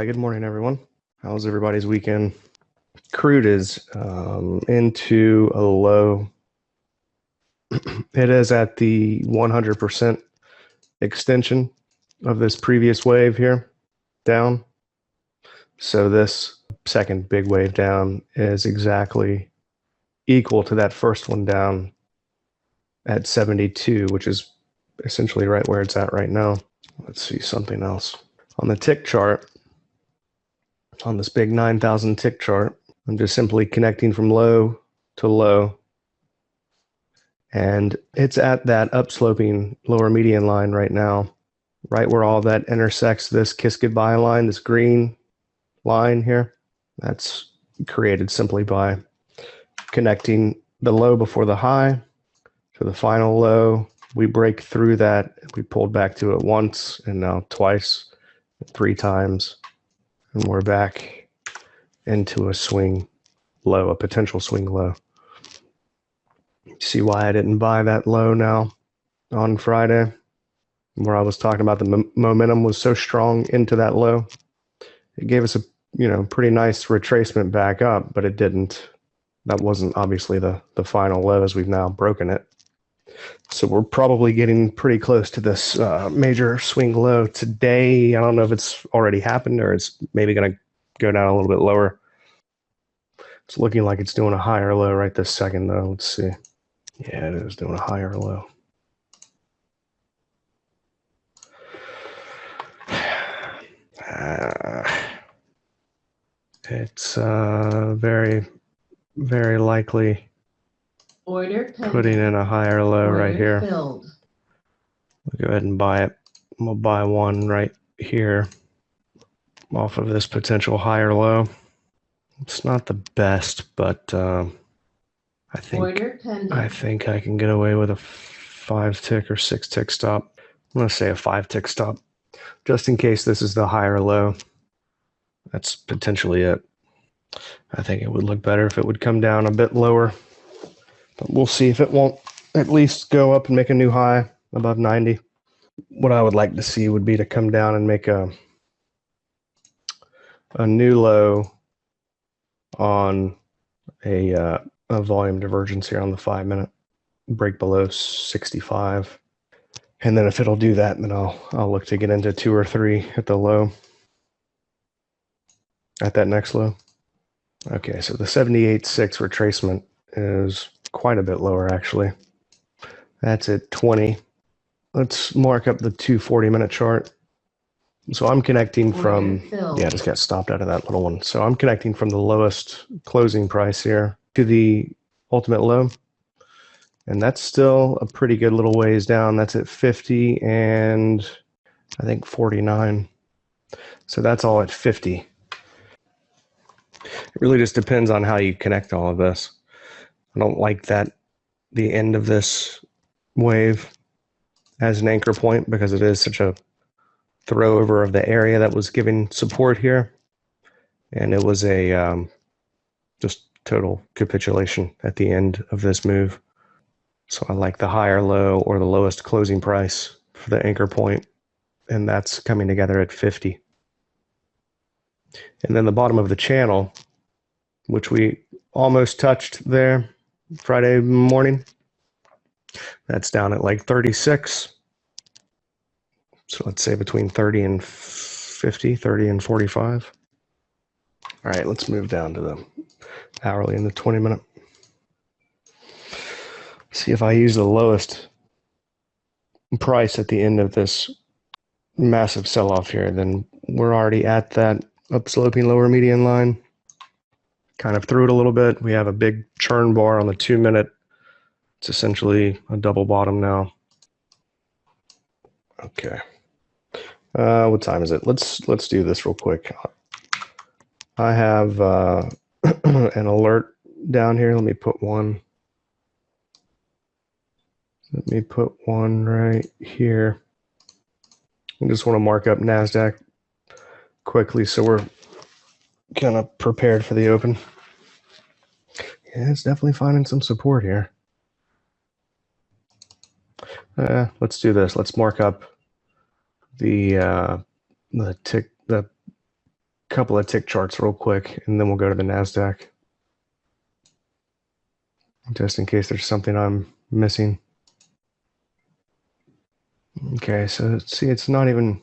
Hi, good morning, everyone. How's everybody's weekend? Crude is into a low. It is at the 100% extension of this previous wave here, down. So this second big wave down is exactly equal to that first one down at 72, which is essentially right where it's at right now. Let's see something else. On the tick chart, on this big 9,000 tick chart, I'm just simply connecting from low to low. And it's at that upsloping lower median line right now, right where all that intersects this kiss goodbye line, this green line here. That's created simply by connecting the low before the high to the final low. We break through that. We pulled back to it once and now twice, 3 times. And we're back into a swing low, a potential swing low. See why I didn't buy that low now on Friday, where I was talking about the momentum was so strong into that low. It gave us a pretty nice retracement back up, but it didn't. That wasn't obviously the final low, as we've now broken it. So we're probably getting pretty close to this major swing low today. I don't know if it's already happened or it's maybe going to go down a little bit lower. It's looking like it's doing a higher low right this second, though. Let's see. Yeah, it is doing a higher low. It's very, very likely putting in a higher low right here. We'll go ahead and buy it. We'll buy one right here off of this potential higher low. It's not the best, but I think I can get away with a 5 tick or 6 tick stop. I'm going to say a 5 tick stop, just in case this is the higher low. That's potentially it. I think it would look better if it would come down a bit lower, but we'll see if it won't at least go up and make a new high above 90. What I would like to see would be to come down and make a new low on a volume divergence here on the 5-minute, break below 65. And then if it'll do that, then I'll look to get into 2 or 3 at the low, at that next low. Okay, so the 78.6 retracement is quite a bit lower, actually. That's at 20. Let's mark up the 240-minute chart. So I'm connecting from, yeah, I just got stopped out of that little one. So I'm connecting from the lowest closing price here to the ultimate low. And that's still a pretty good little ways down. That's at 50 and I think 49. So that's all at 50. It really just depends on how you connect all of this. I don't like that the end of this wave as an anchor point because it is such a throw over of the area that was giving support here. And it was a just total capitulation at the end of this move. So I like the higher low or the lowest closing price for the anchor point, and that's coming together at 50. And then the bottom of the channel, which we almost touched there Friday morning, that's down at like 36. So let's say between 30 and 50, 30 and 45. All right, let's move down to the hourly and the 20-minute. See if I use the lowest price at the end of this massive sell-off here, then we're already at that upsloping lower median line. Kind of through it a little bit. We have a big churn bar on the 2-minute. It's essentially a double bottom now. Okay. What time is it? Let's do this real quick. I have an alert down here. Let me put one. Let me put one right here. I just want to mark up NASDAQ quickly so we're kind of prepared for the open. Yeah, it's definitely finding some support here. Let's do this. Let's mark up the couple of tick charts real quick, and then we'll go to the NASDAQ, just in case there's something I'm missing. Okay, so see, it's not even,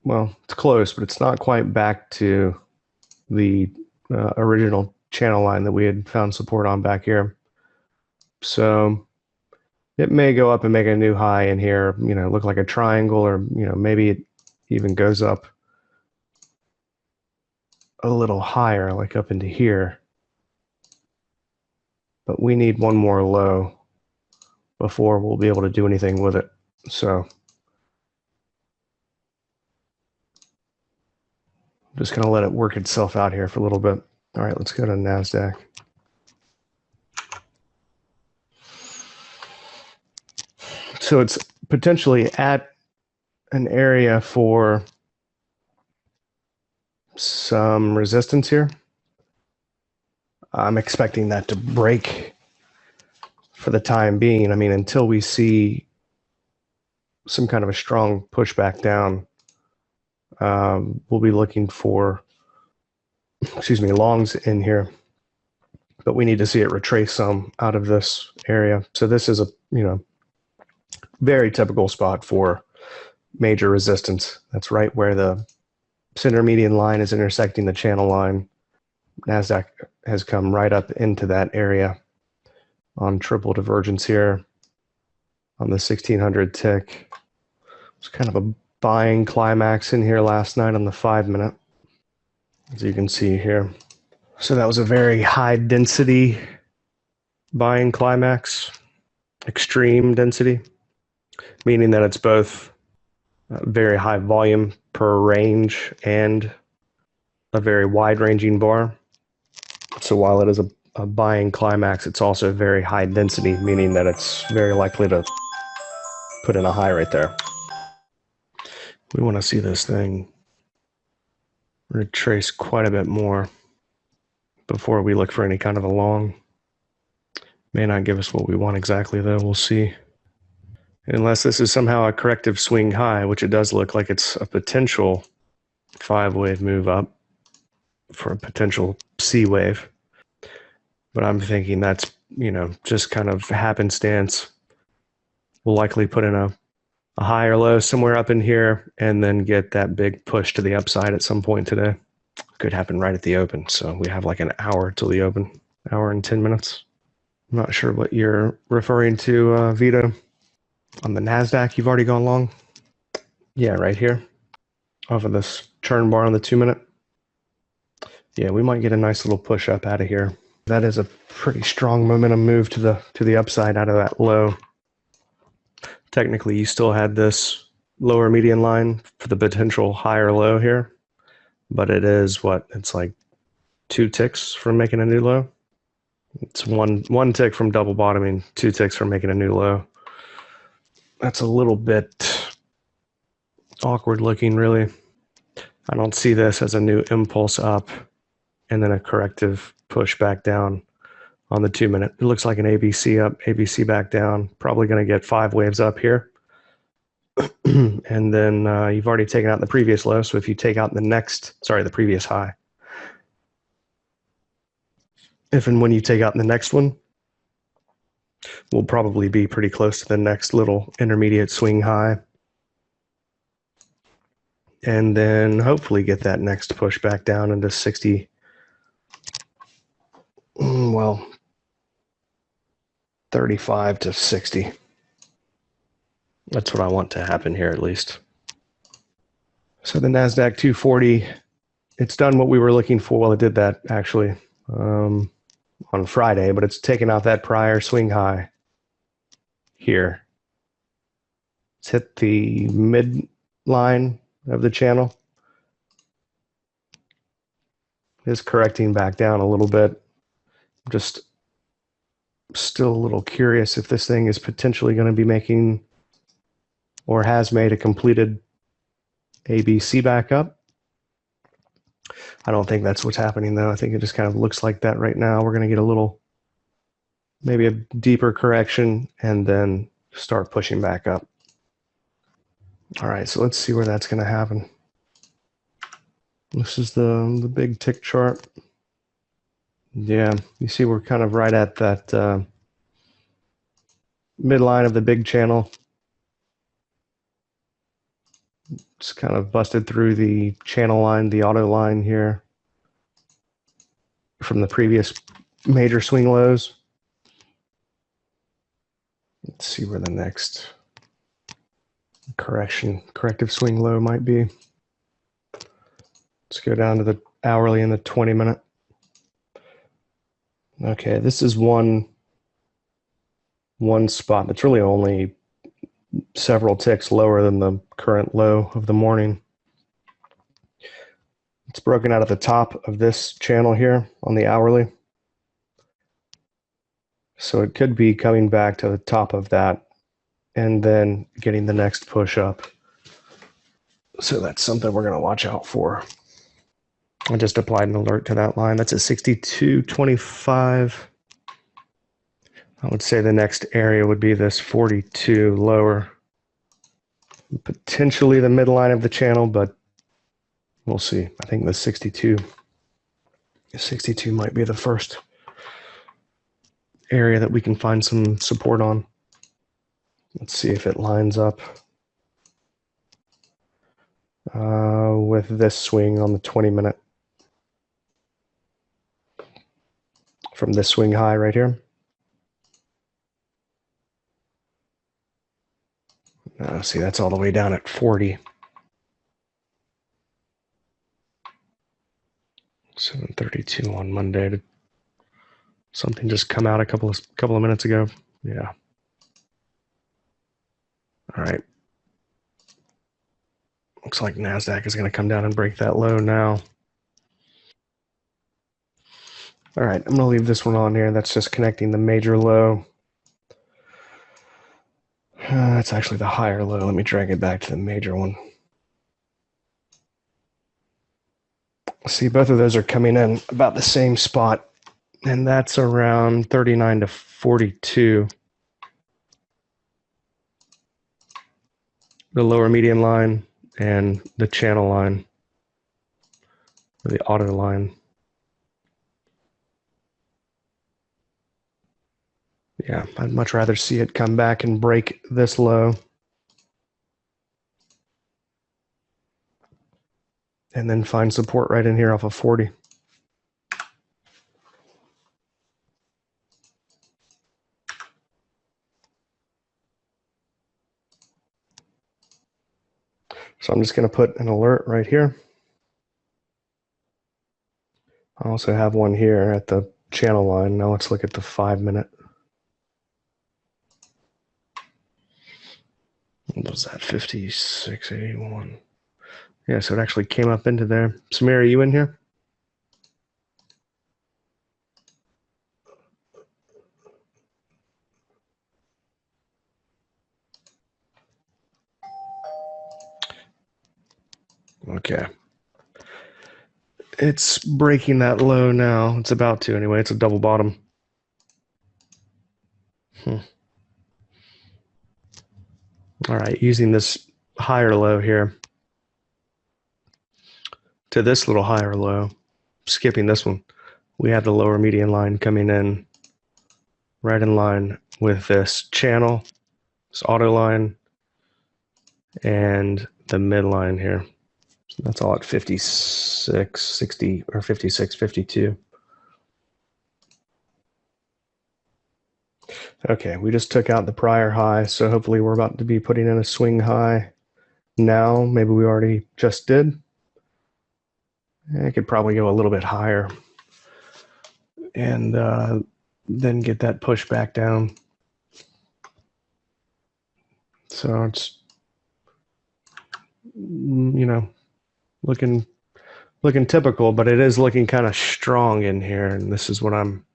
well, it's close, but it's not quite back to the original channel line that we had found support on back here. So it may go up and make a new high in here, you know, look like a triangle, or, you know, maybe it even goes up a little higher, like up into here. But we need one more low before we'll be able to do anything with it. So I'm just going to let it work itself out here for a little bit. All right, let's go to NASDAQ. So it's potentially at an area for some resistance here. I'm expecting that to break for the time being. I mean, until we see some kind of a strong pushback down, we'll be looking for, longs in here. But we need to see it retrace some out of this area. So this is a, very typical spot for major resistance. That's right where the center median line is intersecting the channel line. NASDAQ has come right up into that area on triple divergence here on the 1600 tick. It's kind of a buying climax in here last night on the 5-minute, as you can see here. So that was a very high density buying climax, extreme density, meaning that it's both very high volume per range and a very wide ranging bar. So while it is a buying climax, it's also very high density, meaning that it's very likely to put in a high right there. We want to see this thing retrace quite a bit more before we look for any kind of a long. May not give us what we want exactly, though. We'll see. Unless this is somehow a corrective swing high, which it does look like it's a potential 5-wave move up for a potential C wave. But I'm thinking that's, just kind of happenstance. We'll likely put in a high or low somewhere up in here and then get that big push to the upside at some point today. Could happen right at the open. So we have like an hour till the open, hour and 10 minutes. I'm not sure what you're referring to, Vito. On the NASDAQ, you've already gone long? Yeah, right here. Off of this churn bar on the 2-minute. Yeah, we might get a nice little push up out of here. That is a pretty strong momentum move to the upside out of that low. Technically, you still had this lower median line for the potential higher low here, but it is it's like 2 ticks from making a new low. It's one tick from double bottoming, 2 ticks from making a new low. That's a little bit awkward looking, really. I don't see this as a new impulse up and then a corrective push back down on the 2-minute. It looks like an ABC up, ABC back down. Probably going to get 5 waves up here. And then you've already taken out the previous low. So if you take out the previous high. If and when you take out the next one, we'll probably be pretty close to the next little intermediate swing high. And then hopefully get that next push back down into 60. 35 to 60. That's what I want to happen here, at least. So the NASDAQ 240, it's done what we were looking for. Well, it did that actually on Friday, but it's taken out that prior swing high here. It's hit the midline of the channel. It's correcting back down a little bit. Just still a little curious if this thing is potentially going to be making or has made a completed ABC back up. I don't think that's what's happening, though. I think it just kind of looks like that right now. We're going to get maybe a deeper correction and then start pushing back up. All right, so let's see where that's going to happen. This is the big tick chart. Yeah, you see we're kind of right at that midline of the big channel. Just kind of busted through the channel line, the auto line here from the previous major swing lows. Let's see where the next corrective swing low might be. Let's go down to the hourly and the 20-minute. Okay, this is one spot that's really only several ticks lower than the current low of the morning. It's broken out at the top of this channel here on the hourly. So it could be coming back to the top of that and then getting the next push up. So that's something we're going to watch out for. I just applied an alert to that line. That's at 62.25. I would say the next area would be this 42 lower. Potentially the midline of the channel, but we'll see. I think the 62 might be the first area that we can find some support on. Let's see if it lines up with this swing on the 20-minute. From this swing high right here. See, that's all the way down at 40. 7:32 on Monday. Did something just come out a couple of minutes ago? Yeah. All right. Looks like NASDAQ is going to come down and break that low now. All right, I'm going to leave this one on here. That's just connecting the major low. That's actually the higher low. Let me drag it back to the major one. See, both of those are coming in about the same spot, and that's around 39 to 42. The lower median line and the channel line, or the auto line. Yeah, I'd much rather see it come back and break this low. And then find support right in here off of 40. So I'm just going to put an alert right here. I also have one here at the channel line. Now let's look at the 5-minute. What was that? 56.81. Yeah, so it actually came up into there. Samir, are you in here? Okay. It's breaking that low now. It's about to anyway. It's a double bottom. All right, using this higher low here to this little higher low, skipping this one, we have the lower median line coming in right in line with this channel, this auto line, and the midline here. So that's all at 56.60 or 56.52. Okay, we just took out the prior high, so hopefully we're about to be putting in a swing high now. Maybe we already just did. I could probably go a little bit higher and then get that push back down. So it's, you know, looking typical, but it is looking kind of strong in here, and this is what I'm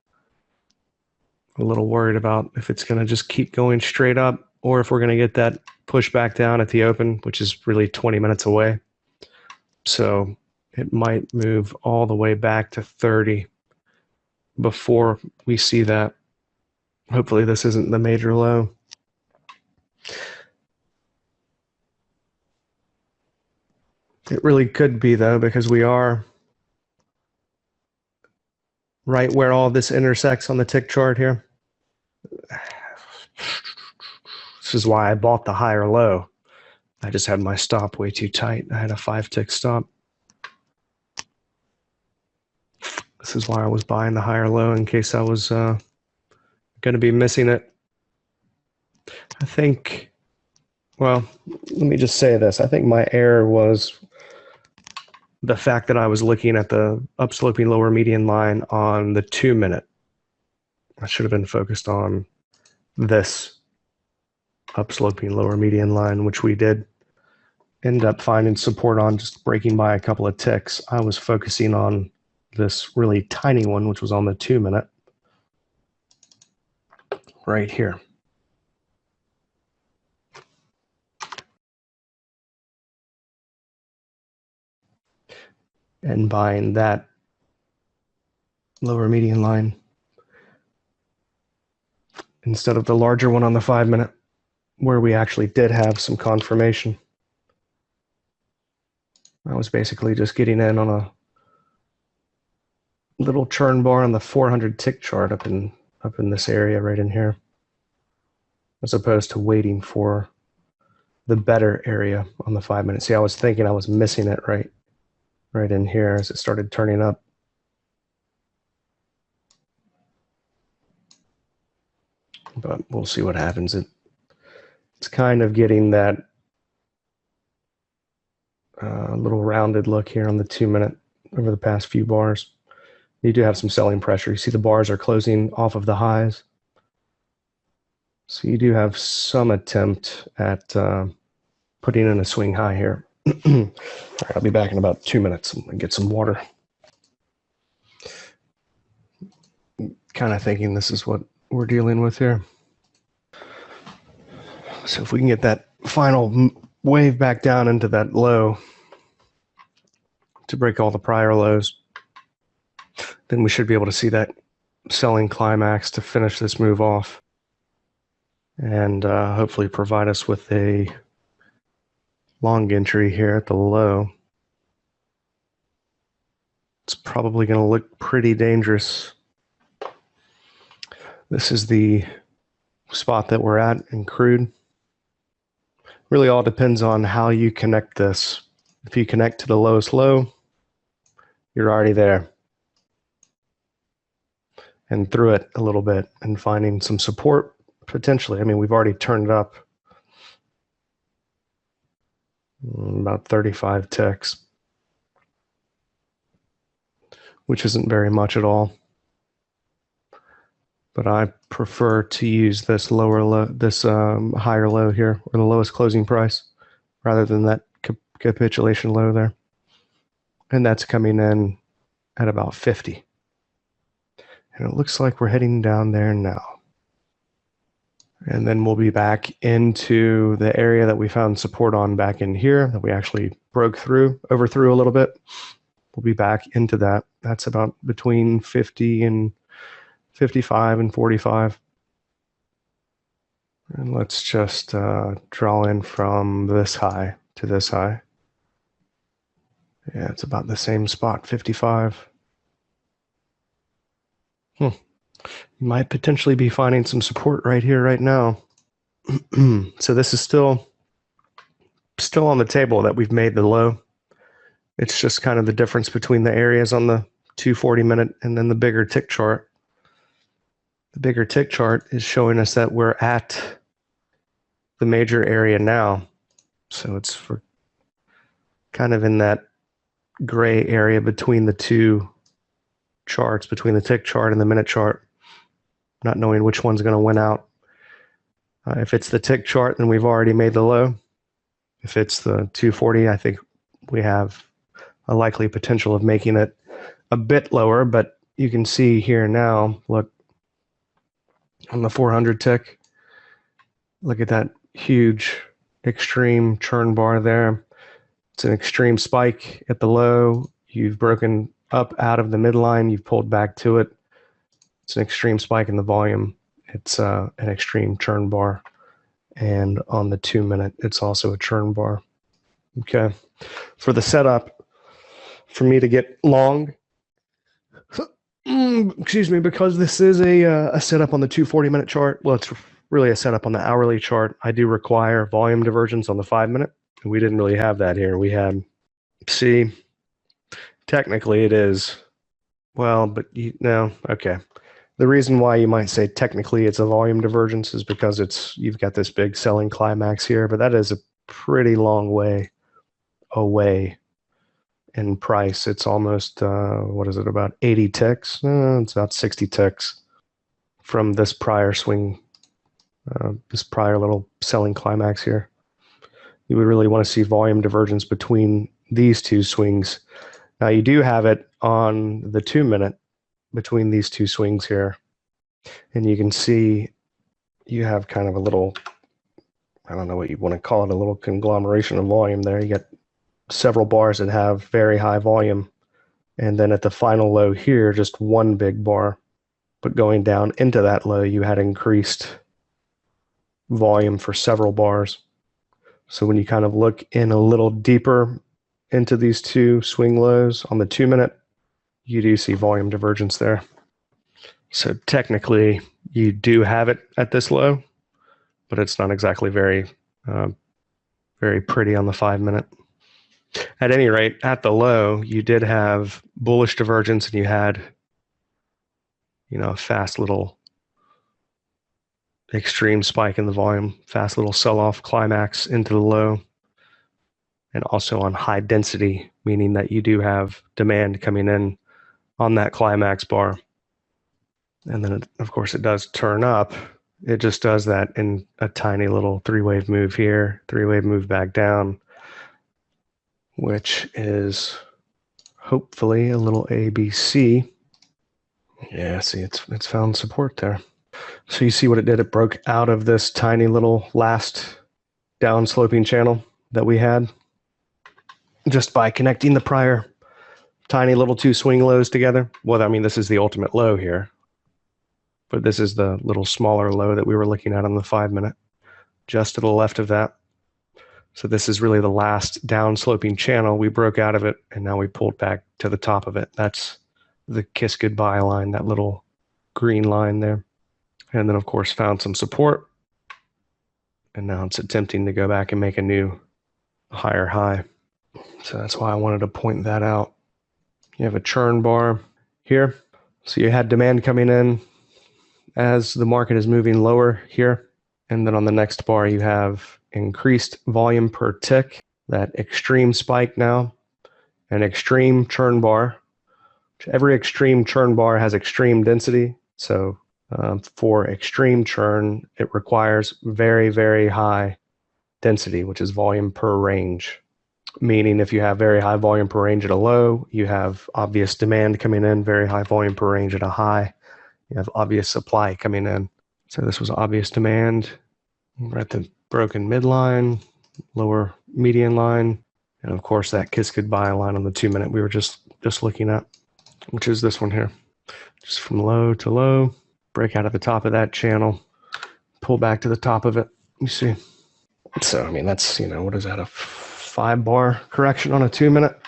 a little worried about, if it's going to just keep going straight up or if we're going to get that push back down at the open, which is really 20 minutes away. So it might move all the way back to 30 before we see that. Hopefully this isn't the major low. It really could be, though, because we are right where all this intersects on the tick chart here. This is why I bought the higher low. I just had my stop way too tight. I had a 5-tick stop. This is why I was buying the higher low, in case I was going to be missing it. I think, well, let me just say this. I think my error was the fact that I was looking at the upsloping lower median line on the 2-minute. I should have been focused on this upsloping lower median line, which we did end up finding support on, just breaking by a couple of ticks. I was focusing on this really tiny one, which was on the 2-minute right here. And buying that lower median line instead of the larger one on the 5-minute, where we actually did have some confirmation. I was basically just getting in on a little churn bar on the 400 tick chart up in this area right in here, as opposed to waiting for the better area on the 5-minute. See, I was thinking I was missing it right in here as it started turning up. But we'll see what happens. It's kind of getting that little rounded look here on the 2-minute over the past few bars. You do have some selling pressure. You see the bars are closing off of the highs. So you do have some attempt at putting in a swing high here. All right, I'll be back in about 2 minutes and get some water. Kind of thinking this is what we're dealing with here. So if we can get that final wave back down into that low to break all the prior lows, then we should be able to see that selling climax to finish this move off and hopefully provide us with a long entry here at the low. It's probably going to look pretty dangerous. This is the spot that we're at in crude. Really all depends on how you connect this. If you connect to the lowest low, you're already there. And through it a little bit and finding some support potentially. I mean, we've already turned it up about 35 ticks, which isn't very much at all. But I prefer to use this lower low, this higher low here, or the lowest closing price, rather than that capitulation low there. And that's coming in at about 50. And it looks like we're heading down there now. And then we'll be back into the area that we found support on back in here, that we actually broke through, overthrew a little bit. We'll be back into that. That's about between 50 and 55 and 45. And let's just draw in from this high to this high. Yeah, it's about the same spot, 55. You might potentially be finding some support right here, right now. So this is still on the table that we've made the low. It's just kind of the difference between the areas on the 240-minute and then the bigger tick chart. The bigger tick chart is showing us that we're at the major area now. So it's for kind of in that gray area between the two charts, between the tick chart and the minute chart, not knowing which one's going to win out. If it's the tick chart, then we've already made the low. If it's the 240, I think we have a likely potential of making it a bit lower, but you can see here now, look, on the 400 tick, look at that huge extreme churn bar there. It's an extreme spike at the low. You've broken up out of the midline. You've pulled back to it. It's an extreme spike in the volume. It's an extreme churn bar. And on the 2-minute, it's also a churn bar. Okay. For the setup, for me to get long, excuse me, because this is a setup on the 240-minute chart. Well, it's really a setup on the hourly chart. I do require volume divergence on the 5-minute. And we didn't really have that here. We had, see, technically it is, well, but no, okay. The reason why you might say technically it's a volume divergence is because you've got this big selling climax here, but that is a pretty long way away in price. It's almost, what is it, about 80 ticks? It's about 60 ticks from this prior swing, this prior little selling climax here. You would really want to see volume divergence between these two swings. Now you do have it on the 2-minute between these two swings here. And you can see you have kind of a little, I don't know what you want to call it, a little conglomeration of volume there. You got several bars that have very high volume. And then at the final low here, just one big bar. But going down into that low, you had increased volume for several bars. So when you kind of look in a little deeper into these two swing lows on the 2-minute, you do see volume divergence there. So technically, you do have it at this low, but it's not exactly very pretty on the 5-minute. At any rate, at the low, you did have bullish divergence, and you had, a fast little extreme spike in the volume, fast little sell-off climax into the low, and also on high density, meaning that you do have demand coming in on that climax bar. And then, of course, it does turn up. It just does that in a tiny little 3-wave move here, 3-wave move back down, which is hopefully a little ABC. Yeah, see, it's found support there. So you see what it did? It broke out of this tiny little last down sloping channel that we had just by connecting the prior tiny little two swing lows together. Well, I mean, this is the ultimate low here, but this is the little smaller low that we were looking at on the 5-minute, just to the left of that. So this is really the last down sloping channel. We broke out of it, and now we pulled back to the top of it. That's the kiss goodbye line, that little green line there. And then, of course, found some support. And now it's attempting to go back and make a new higher high. So that's why I wanted to point that out. You have a churn bar here. So you had demand coming in as the market is moving lower here. And then on the next bar, you have increased volume per tick, that extreme spike now, an extreme churn bar. Every extreme churn bar has extreme density. So for extreme churn, it requires very, very high density, which is volume per range. Meaning if you have very high volume per range at a low, you have obvious demand coming in, very high volume per range at a high. You have obvious supply coming in. So this was obvious demand. We're at the broken midline, lower median line, and of course that kiss goodbye line on the 2-minute we were just looking at, which is this one here. Just from low to low, break out of the top of that channel, pull back to the top of it. You see. So I mean, that's, what is that, a 5-bar correction on a 2-minute?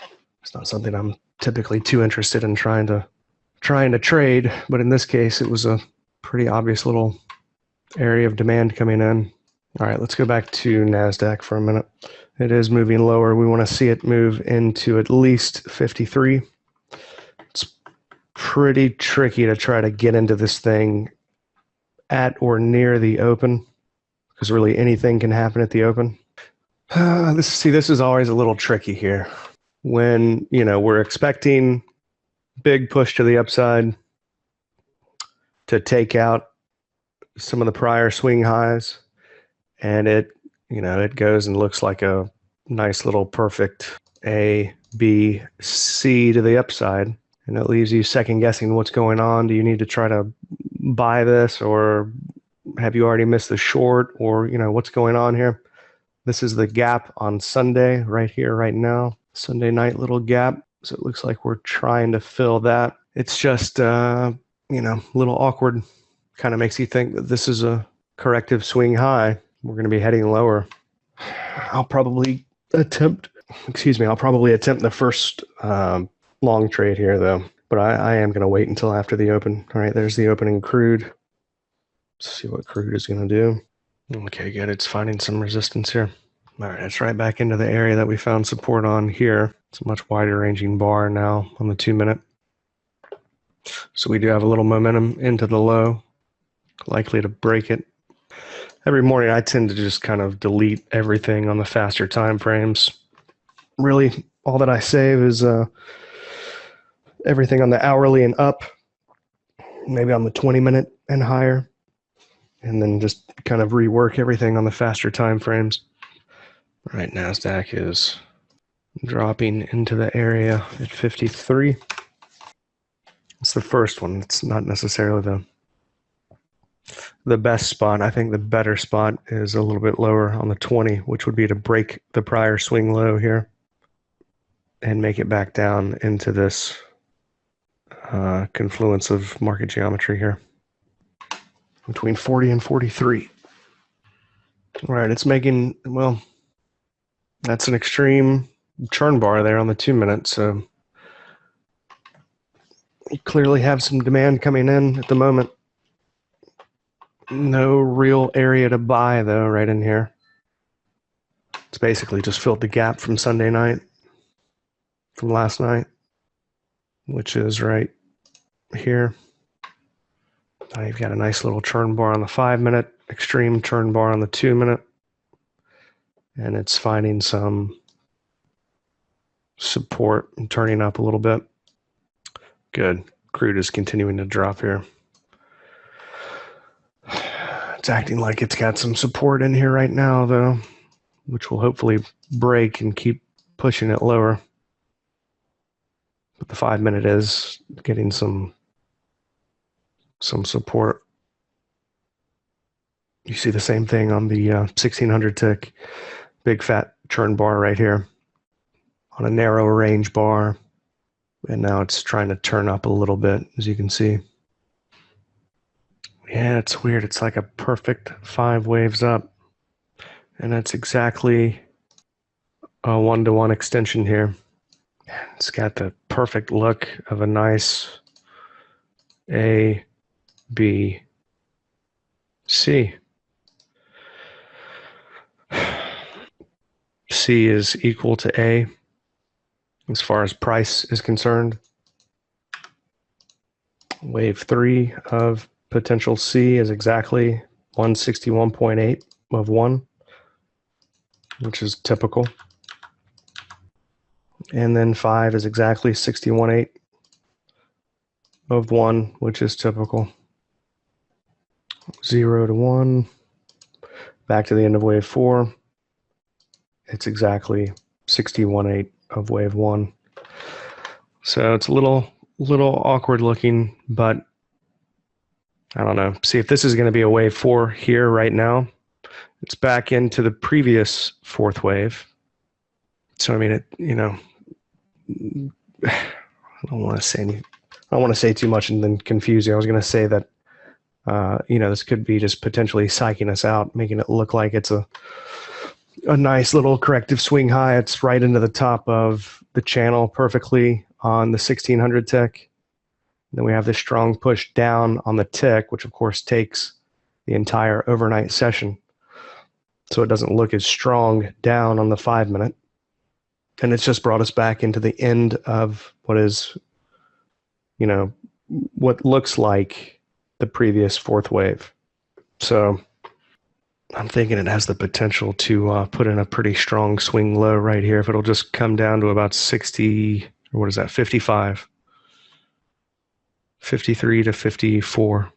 It's not something I'm typically too interested in trying to trade, but in this case it was a pretty obvious little area of demand coming in. All right, let's go back to NASDAQ for a minute. It is moving lower. We want to see it move into at least 53. It's pretty tricky to try to get into this thing at or near the open, because really anything can happen at the open. This is always a little tricky here. When, we're expecting big push to the upside to take out some of the prior swing highs, and it goes and looks like a nice little perfect A, B, C to the upside, and it leaves you second guessing what's going on. Do you need to try to buy this, or have you already missed the short, or what's going on here? This is the gap on Sunday right here, right now. Sunday night little gap. So it looks like we're trying to fill that. It's just, a little awkward. Kind of makes you think that this is a corrective swing high. We're going to be heading lower. I'll probably attempt Excuse me, I'll probably attempt the first long trade here, though. But I am going to wait until after the open. All right, there's the opening crude. Let's see what crude is going to do. Okay, good. It's finding some resistance here. All right, it's right back into the area that we found support on here. It's a much wider ranging bar now on the 2-minute. So we do have a little momentum into the low, likely to break it. Every morning I tend to just kind of delete everything on the faster time frames. Really, all that I save is everything on the hourly and up, maybe on the 20-minute and higher, and then just kind of rework everything on the faster time frames. All right, NASDAQ is dropping into the area at 53. It's the first one. It's not necessarily the best spot. I think the better spot is a little bit lower on the 20, which would be to break the prior swing low here and make it back down into this confluence of market geometry here between 40 and 43. All right, it's making, well, that's an extreme churn bar there on the 2-minute, so you clearly have some demand coming in at the moment. No real area to buy, though, right in here. It's basically just filled the gap from Sunday night, from last night, which is right here. Now you've got a nice little churn bar on the 5-minute, extreme churn bar on the 2-minute, and it's finding some support and turning up a little bit. Good. Crude is continuing to drop here. It's acting like it's got some support in here right now, though, which will hopefully break and keep pushing it lower. But the 5-minute is getting some support. You see the same thing on the 1600 tick, big fat churn bar right here on a narrow range bar. And now it's trying to turn up a little bit, as you can see. Yeah, it's weird. It's like a perfect 5 waves up. And that's exactly a 1-to-1 extension here. It's got the perfect look of a nice A, B, C. C is equal to A as far as price is concerned. Wave 3 of potential C is exactly 161.8 of 1, which is typical. And then 5 is exactly 61.8 of 1, which is typical. 0 to 1. Back to the end of wave 4. It's exactly 61.8 of wave 1. So it's a little awkward looking, but I don't know. See, if this is going to be a wave 4 here right now, it's back into the previous 4th wave. So I mean, I don't want to say too much and then confuse you. I was going to say that this could be just potentially psyching us out, making it look like it's a nice little corrective swing high. It's right into the top of the channel perfectly on the 1600 tick. Then we have this strong push down on the tick, which of course takes the entire overnight session. So it doesn't look as strong down on the 5-minute. And it's just brought us back into the end of what is, what looks like the previous 4th wave. So I'm thinking it has the potential to put in a pretty strong swing low right here. If it'll just come down to about 60, or what is that, 55, 53 to 54,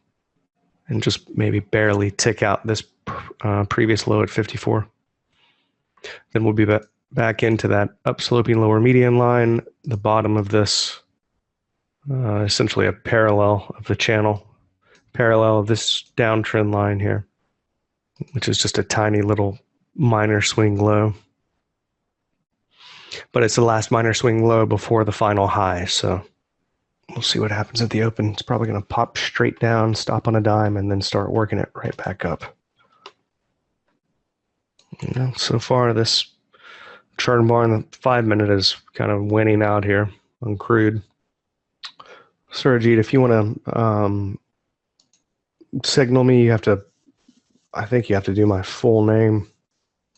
and just maybe barely tick out this previous low at 54. Then we'll be back into that upsloping lower median line, the bottom of this, essentially a parallel of the channel, parallel of this downtrend line here, which is just a tiny little minor swing low. But it's the last minor swing low before the final high, so we'll see what happens at the open. It's probably going to pop straight down, stop on a dime, and then start working it right back up. So far, this churn bar in the 5 minute is kind of winning out here on crude. Surajit, if you want to signal me, you have to, I think you have to do my full name.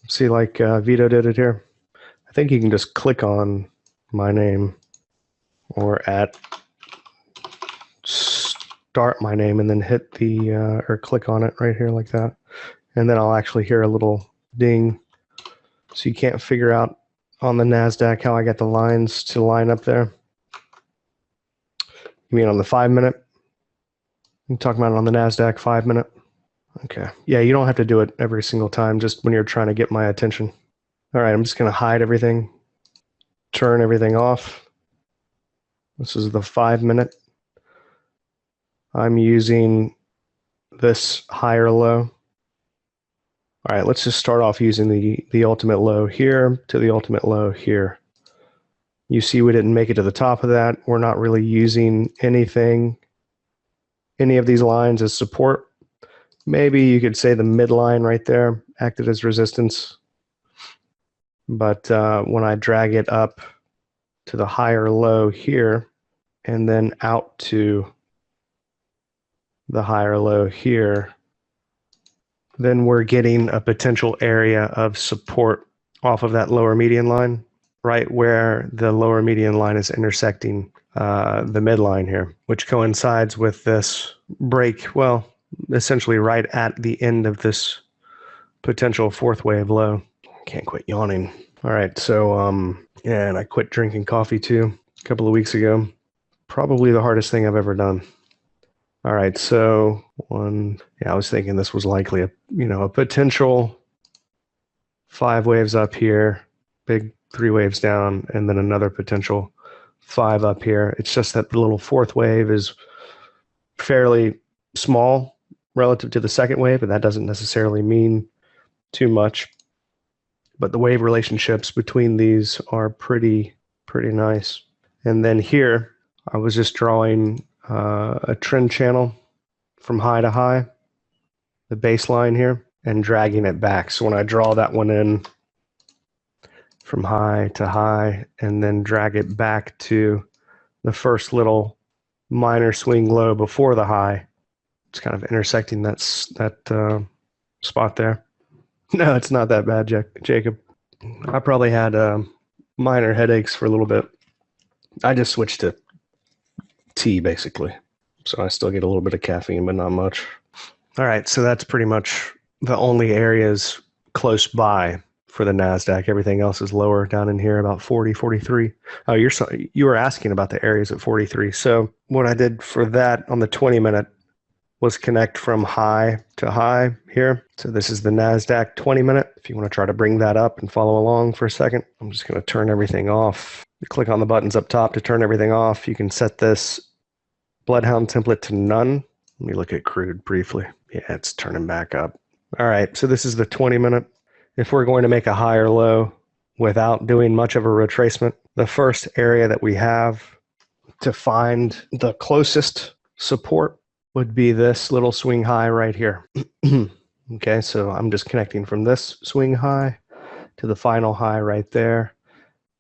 See, like Vito did it here. I think you can just click on my name or at start my name and then hit the, or click on it right here like that. And then I'll actually hear a little ding. So you can't figure out on the NASDAQ how I got the lines to line up there. You mean on the 5 minute? I'm talking about it on the NASDAQ 5 minute. Okay. Yeah, you don't have to do it every single time, just when you're trying to get my attention. All right, I'm just going to hide everything, turn everything off. This is the 5 minute. I'm using this higher low. All right, let's just start off using the ultimate low here to the ultimate low here. You see we didn't make it to the top of that. We're not really using any of these lines as support. Maybe you could say the midline right there acted as resistance. But when I drag it up to the higher low here and then out to the higher low here, then we're getting a potential area of support off of that lower median line, right where the lower median line is intersecting the midline here, which coincides with this break, well, essentially right at the end of this potential fourth wave low. Can't quit yawning. All right, so yeah, and I quit drinking coffee too a couple of weeks ago. Probably the hardest thing I've ever done. All right, so yeah, I was thinking this was likely a potential 5 waves up here, big 3 waves down, and then another potential 5 up here. It's just that the little fourth wave is fairly small relative to the second wave, and that doesn't necessarily mean too much. But the wave relationships between these are pretty nice. And then here, I was just drawing a trend channel from high to high, the baseline here, and dragging it back. So when I draw that one in from high to high and then drag it back to the first little minor swing low before the high, it's kind of intersecting that spot there. No, it's not that bad, Jacob. I probably had minor headaches for a little bit. I just switched to tea, basically. So I still get a little bit of caffeine, but not much. All right, so that's pretty much the only areas close by for the NASDAQ. Everything else is lower down in here, about 40, 43. Oh, you were asking about the areas at 43. So what I did for that on the 20 minute was connect from high to high here. So this is the NASDAQ 20 minute. If you want to try to bring that up and follow along for a second, I'm just going to turn everything off. You click on the buttons up top to turn everything off. You can set this Bloodhound template to none. Let me look at crude briefly. Yeah, it's turning back up. All right, so this is the 20 minute. If we're going to make a higher low without doing much of a retracement, the first area that we have to find the closest support would be this little swing high right here. Okay, so I'm just connecting from this swing high to the final high right there.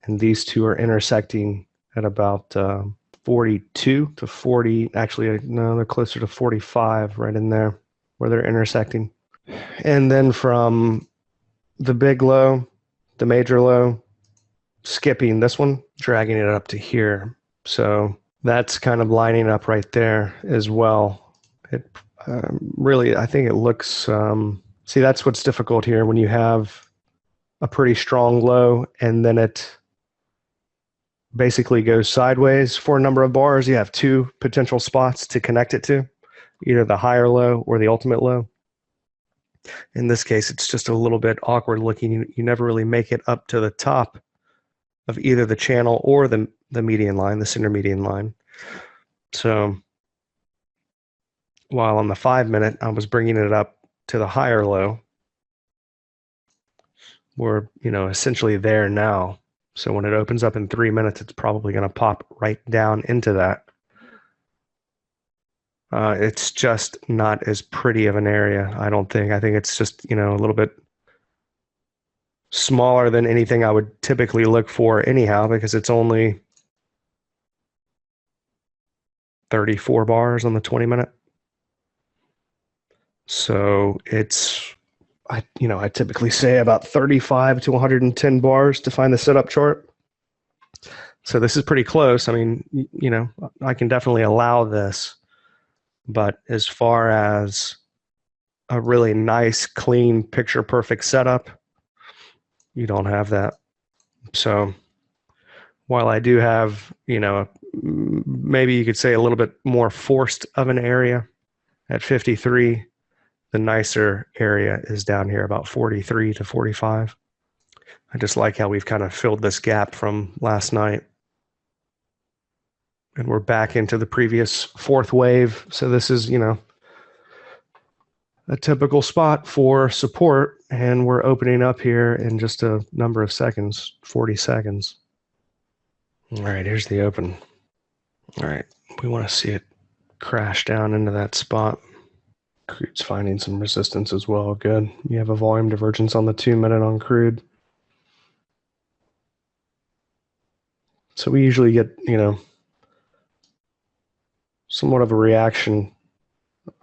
And these two are intersecting at about 42 to 40. Actually, no, they're closer to 45 right in there where they're intersecting. And then from the big low, the major low, skipping this one, dragging it up to here. So that's kind of lining up right there as well. It really, I think it looks, see, that's what's difficult here when you have a pretty strong low and then it basically goes sideways for a number of bars. You have 2 potential spots to connect it to, either the higher low or the ultimate low. In this case, it's just a little bit awkward looking. You never really make it up to the top of either the channel or the median line, the center median line. So while on the 5 minute, I was bringing it up to the higher low. We're, essentially there now. So when it opens up in 3 minutes, it's probably going to pop right down into that. It's just not as pretty of an area, I don't think. I think it's just, a little bit smaller than anything I would typically look for anyhow, because it's only 34 bars on the 20-minute. So it's, I typically say about 35 to 110 bars to find the setup chart. So this is pretty close. I mean, I can definitely allow this, but as far as a really nice, clean, picture perfect setup, you don't have that. So while I do have, maybe you could say a little bit more forced of an area at 53, the nicer area is down here about 43 to 45. I just like how we've kind of filled this gap from last night. And we're back into the previous fourth wave. So this is, a typical spot for support. And we're opening up here in just a number of seconds, 40 seconds. All right, here's the open. All right, we want to see it crash down into that spot. Crude's finding some resistance as well. Good. You have a volume divergence on the 2-minute on crude. So we usually get, somewhat of a reaction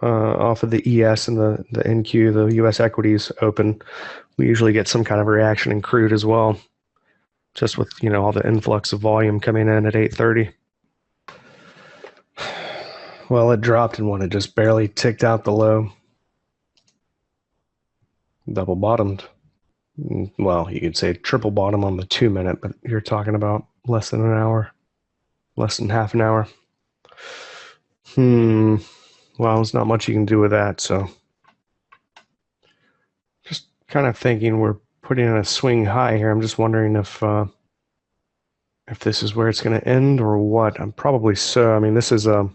off of the ES and the NQ, the US equities open. We usually get some kind of reaction in crude as well, just with, all the influx of volume coming in at 8:30. Well, it dropped and it just barely ticked out the low. Double bottomed. Well, you could say triple bottom on the 2-minute, but you're talking about less than an hour, less than half an hour. Well, there's not much you can do with that, so just kind of thinking we're putting in a swing high here. I'm just wondering if this is where it's going to end or what. I'm probably so. I mean, this is the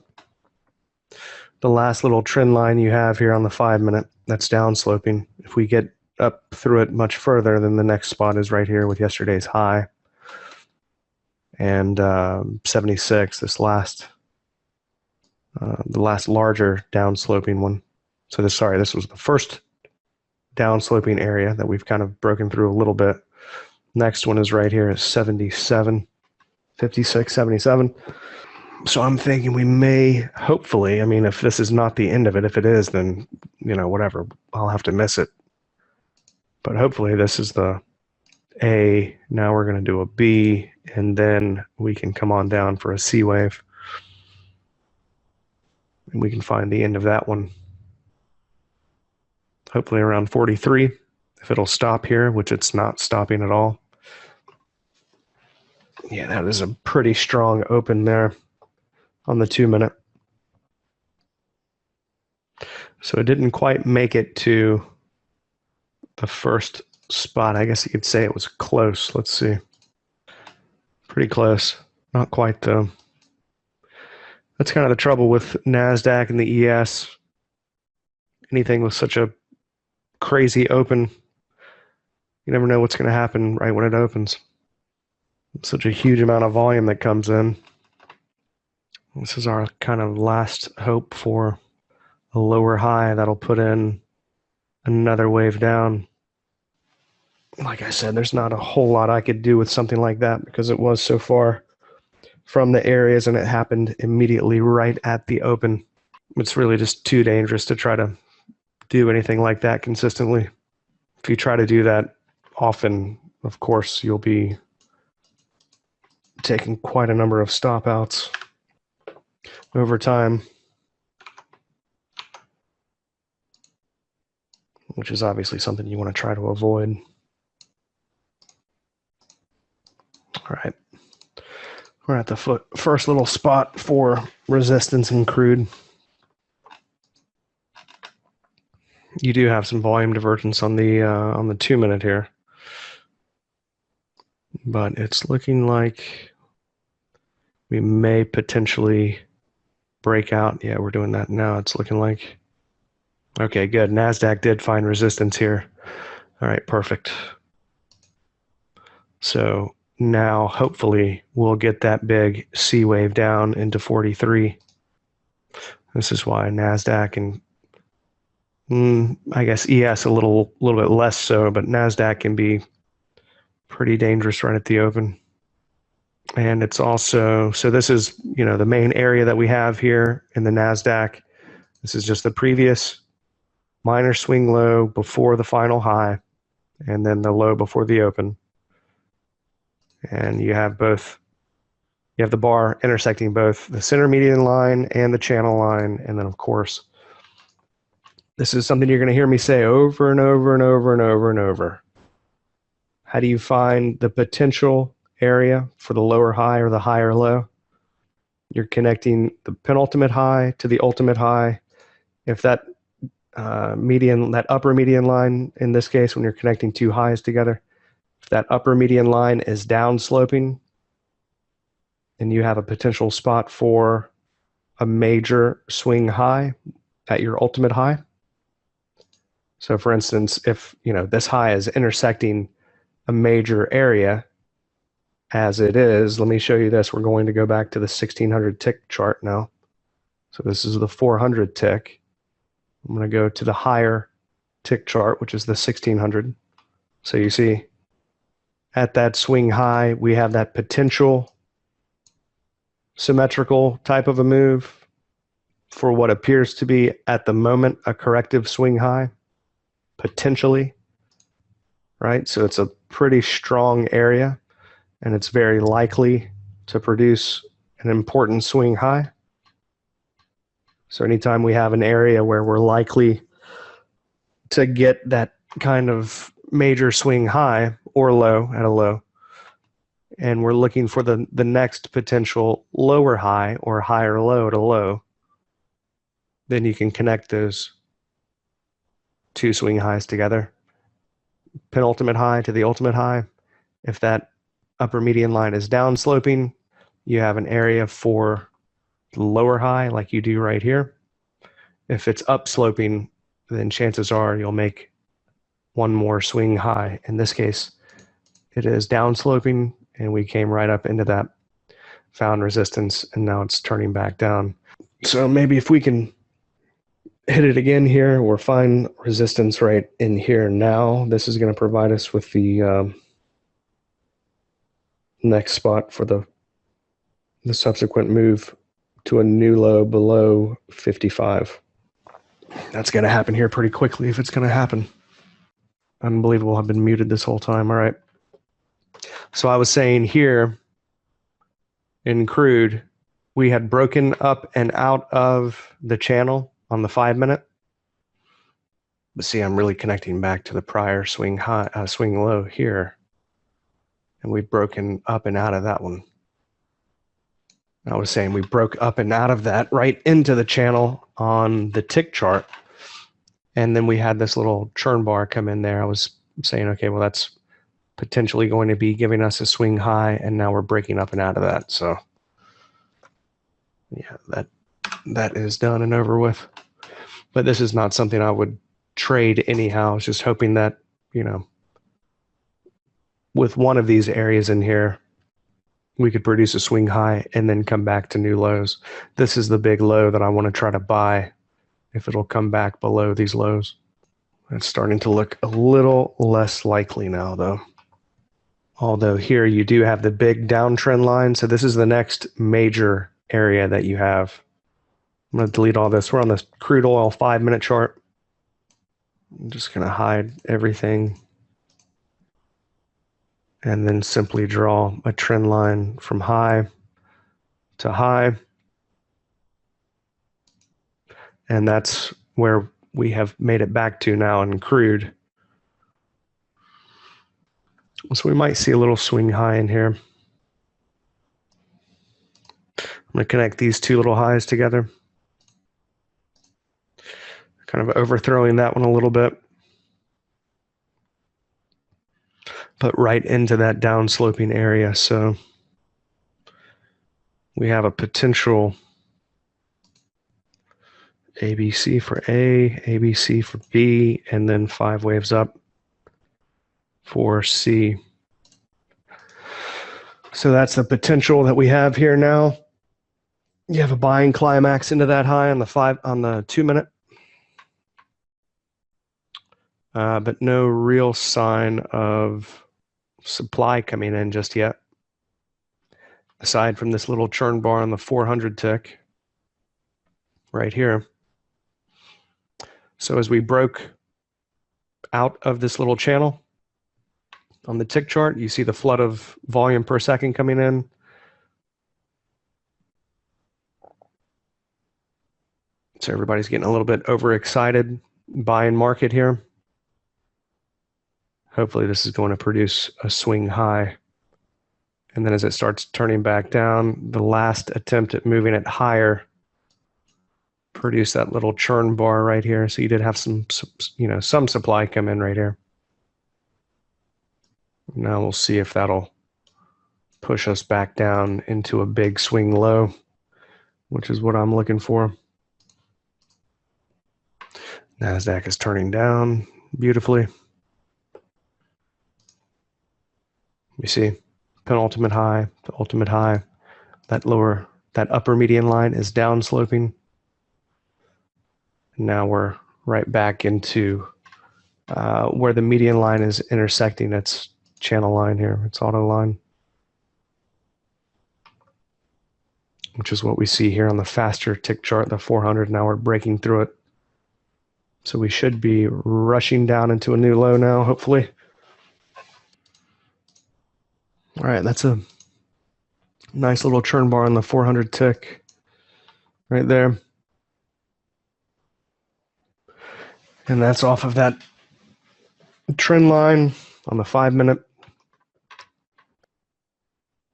last little trend line you have here on the 5-minute that's down sloping. If we get up through it much further, then the next spot is right here with yesterday's high and 76, this last the last larger downsloping one. So this was the first downsloping area that we've kind of broken through a little bit. Next one is right here at 77, 56, 77. So I'm thinking we may, hopefully, I mean, if this is not the end of it, if it is, then, whatever, I'll have to miss it. But hopefully this is the A. Now we're going to do a B, and then we can come on down for a C wave. And we can find the end of that one. Hopefully around 43, if it'll stop here, which it's not stopping at all. Yeah, that is a pretty strong open there on the 2-minute. So it didn't quite make it to the first spot. I guess you could say it was close. Let's see. Pretty close. Not quite though. That's kind of the trouble with NASDAQ and the ES. Anything with such a crazy open, you never know what's going to happen right when it opens. Such a huge amount of volume that comes in. This is our kind of last hope for a lower high that'll put in another wave down. Like I said, there's not a whole lot I could do with something like that because it was so far from the areas and it happened immediately right at the open. It's really just too dangerous to try to do anything like that consistently. If you try to do that often, of course, you'll be taking quite a number of stop outs over time, which is obviously something you want to try to avoid. All right. We're at the first little spot for resistance in crude. You do have some volume divergence on the 2-minute here, but it's looking like we may potentially break out. Yeah, we're doing that now. It's looking like, okay, good. NASDAQ did find resistance here. All right, perfect. So now hopefully we'll get that big C wave down into 43. This is why NASDAQ and I guess ES a little bit less so, but NASDAQ can be pretty dangerous right at the open. And it's also, so this is, the main area that we have here in the NASDAQ. This is just the previous minor swing low before the final high, and then the low before the open. And you have both, you have the bar intersecting both the center median line and the channel line. And then of course, this is something you're going to hear me say over and over and over and over and over. How do you find the potential area for the lower high or the higher low? You're connecting the penultimate high to the ultimate high. If that that upper median line, in this case, when you're connecting two highs together, if that upper median line is down sloping, then you have a potential spot for a major swing high at your ultimate high. So for instance, if this high is intersecting a major area, as it is, let me show you this. We're going to go back to the 1600 tick chart now. So this is the 400 tick. I'm going to go to the higher tick chart, which is the 1600. So you see at that swing high, we have that potential symmetrical type of a move for what appears to be at the moment a corrective swing high, potentially, right? So it's a pretty strong area, and it's very likely to produce an important swing high. So anytime we have an area where we're likely to get that kind of major swing high or low at a low, and we're looking for the next potential lower high or higher low at a low, then you can connect those two swing highs together. Penultimate high to the ultimate high. If that upper median line is down sloping, you have an area for the lower high like you do right here. If it's up sloping, then chances are you'll make one more swing high. In this case, it is down sloping, and we came right up into that, found resistance, and now it's turning back down. So maybe if we can hit it again here or find resistance right in here now, this is going to provide us with the next spot for the subsequent move to a new low below 55. That's going to happen here pretty quickly if it's going to happen. Unbelievable, I've been muted this whole time. All right. So I was saying here in crude, we had broken up and out of the channel on the 5-minute. But see, I'm really connecting back to the prior swing high, swing low here. And we've broken up and out of that one. I was saying we broke up and out of that right into the channel on the tick chart. And then we had this little churn bar come in there. I was saying, okay, well, that's potentially going to be giving us a swing high, and now we're breaking up and out of that. So yeah, that is done and over with. But this is not something I would trade anyhow. I was just hoping that, with one of these areas in here, we could produce a swing high and then come back to new lows. This is the big low that I want to try to buy if it'll come back below these lows. It's starting to look a little less likely now, though. Although here you do have the big downtrend line. So this is the next major area that you have. I'm going to delete all this. We're on this crude oil 5-minute chart. I'm just going to hide everything and then simply draw a trend line from high to high. And that's where we have made it back to now in crude. So we might see a little swing high in here. I'm going to connect these two little highs together. Kind of overthrowing that one a little bit. But right into that down sloping area. So we have a potential ABC for A, ABC for B, and then 5 waves up for C. So that's the potential that we have here now. You have a buying climax into that high on the 2-minute. But no real sign of supply coming in just yet, aside from this little churn bar on the 400 tick right here. So as we broke out of this little channel on the tick chart, you see the flood of volume per second coming in. So everybody's getting a little bit overexcited buying market here. Hopefully this is going to produce a swing high. And then as it starts turning back down, the last attempt at moving it higher produced that little churn bar right here. So you did have some supply come in right here. Now we'll see if that'll push us back down into a big swing low, which is what I'm looking for. NASDAQ is turning down beautifully. You see penultimate high, the ultimate high. That upper median line is down sloping. And now we're right back into where the median line is intersecting its channel line here, its auto line, which is what we see here on the faster tick chart, the 400. Now we're breaking through it. So we should be rushing down into a new low now, hopefully. All right, that's a nice little churn bar on the 400 tick right there. And that's off of that trend line on the 5 minute.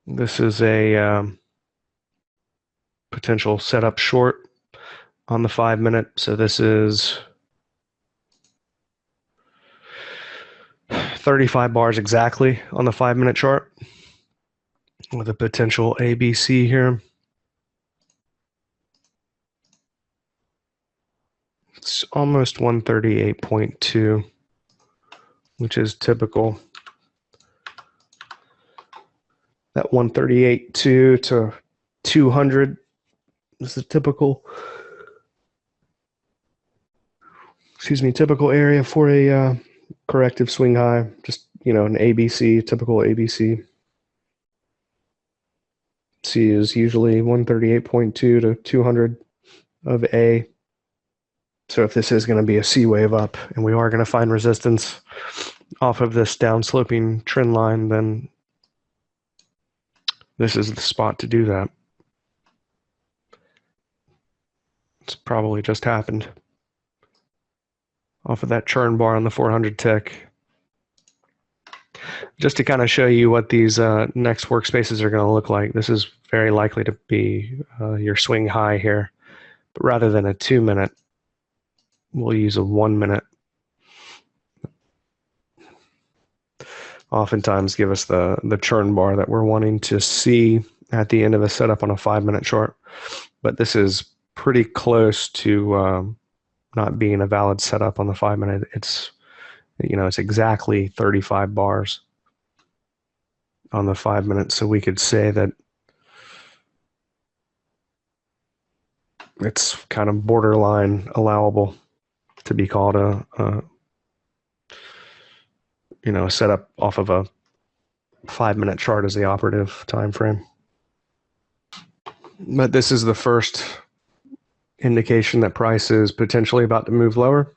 This is a potential setup short on the 5 minute. So this is 35 bars exactly on the 5 minute chart with a potential ABC here. It's almost 138.2, which is typical. That 138.2 to 200 is the typical, typical area for a corrective swing high. Just, an ABC, typical ABC. C is usually 138.2 to 200 of A. So if this is going to be a C wave up and we are going to find resistance off of this downsloping trend line, then this is the spot to do that. It's probably just happened off of that churn bar on the 400 tick. Just to kind of show you what these next workspaces are going to look like. This is very likely to be your swing high here. But rather than a 2 minute, we'll use a 1 minute. Oftentimes give us the churn bar that we're wanting to see at the end of a setup on a 5 minute chart. But this is pretty close to not being a valid setup on the 5 minute. It's exactly 35 bars on the 5 minutes. So we could say that it's kind of borderline allowable to be called a setup off of a 5 minute chart as the operative time frame. But this is the first indication that price is potentially about to move lower,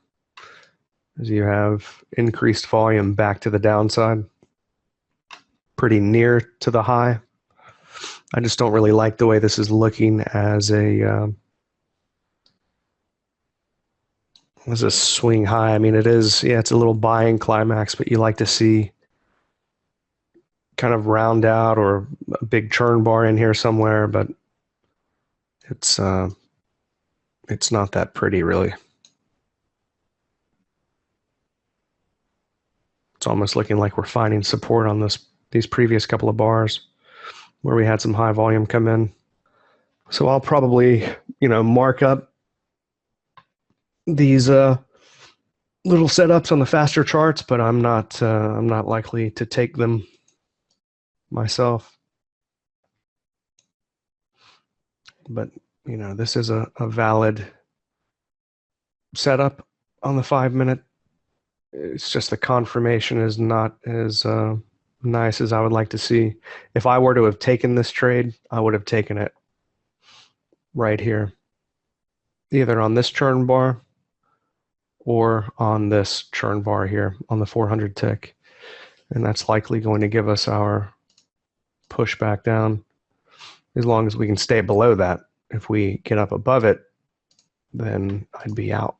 as you have increased volume back to the downside, pretty near to the high. I just don't really like the way this is looking as a swing high. I mean, it is, it's a little buying climax, but you like to see kind of round out or a big churn bar in here somewhere, but it's not that pretty, really. It's almost looking like we're finding support on these previous couple of bars where we had some high volume come in. So I'll probably, mark up these little setups on the faster charts, but I'm not likely to take them myself. But this is a valid setup on the 5 minute. It's just the confirmation is not as nice as I would like to see. If I were to have taken this trade, I would have taken it right here, either on this churn bar or on this churn bar here on the 400 tick. And that's likely going to give us our push back down as long as we can stay below that. If we get up above it, then I'd be out.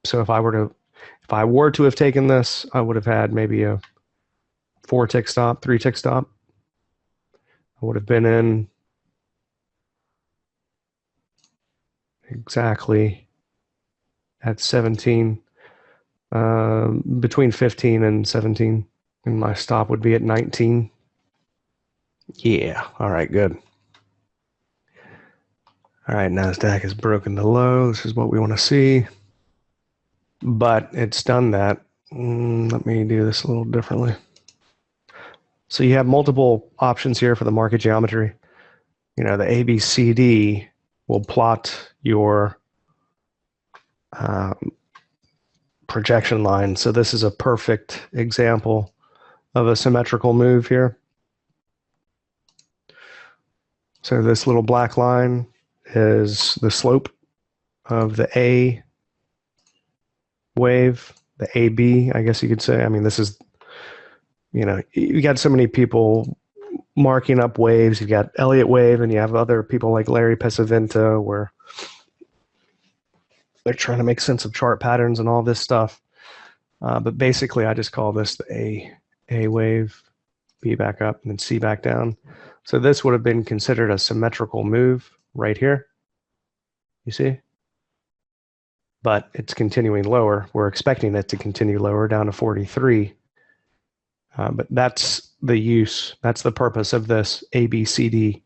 So if I were to have taken this, I would have had maybe a 4 tick stop, 3 tick stop. I would have been in exactly at 17, between 15 and 17. And my stop would be at 19. Yeah, all right, good. All right, NASDAQ has broken the low. This is what we want to see. But it's done that. Let me do this a little differently. So you have multiple options here for the market geometry. You know, the ABCD will plot your projection line. So this is a perfect example of a symmetrical move here. So this little black line is the slope of the A wave, the AB, I guess you could say. I mean, this is, you know, you got so many people marking up waves. You've got Elliott wave, and you have other people like Larry Pesavento where they're trying to make sense of chart patterns and all this stuff. But basically, I just call this the A wave, B back up, and then C back down. So this would have been considered a symmetrical move right here. You see? But it's continuing lower. We're expecting it to continue lower down to 43. But that's the purpose of this ABCD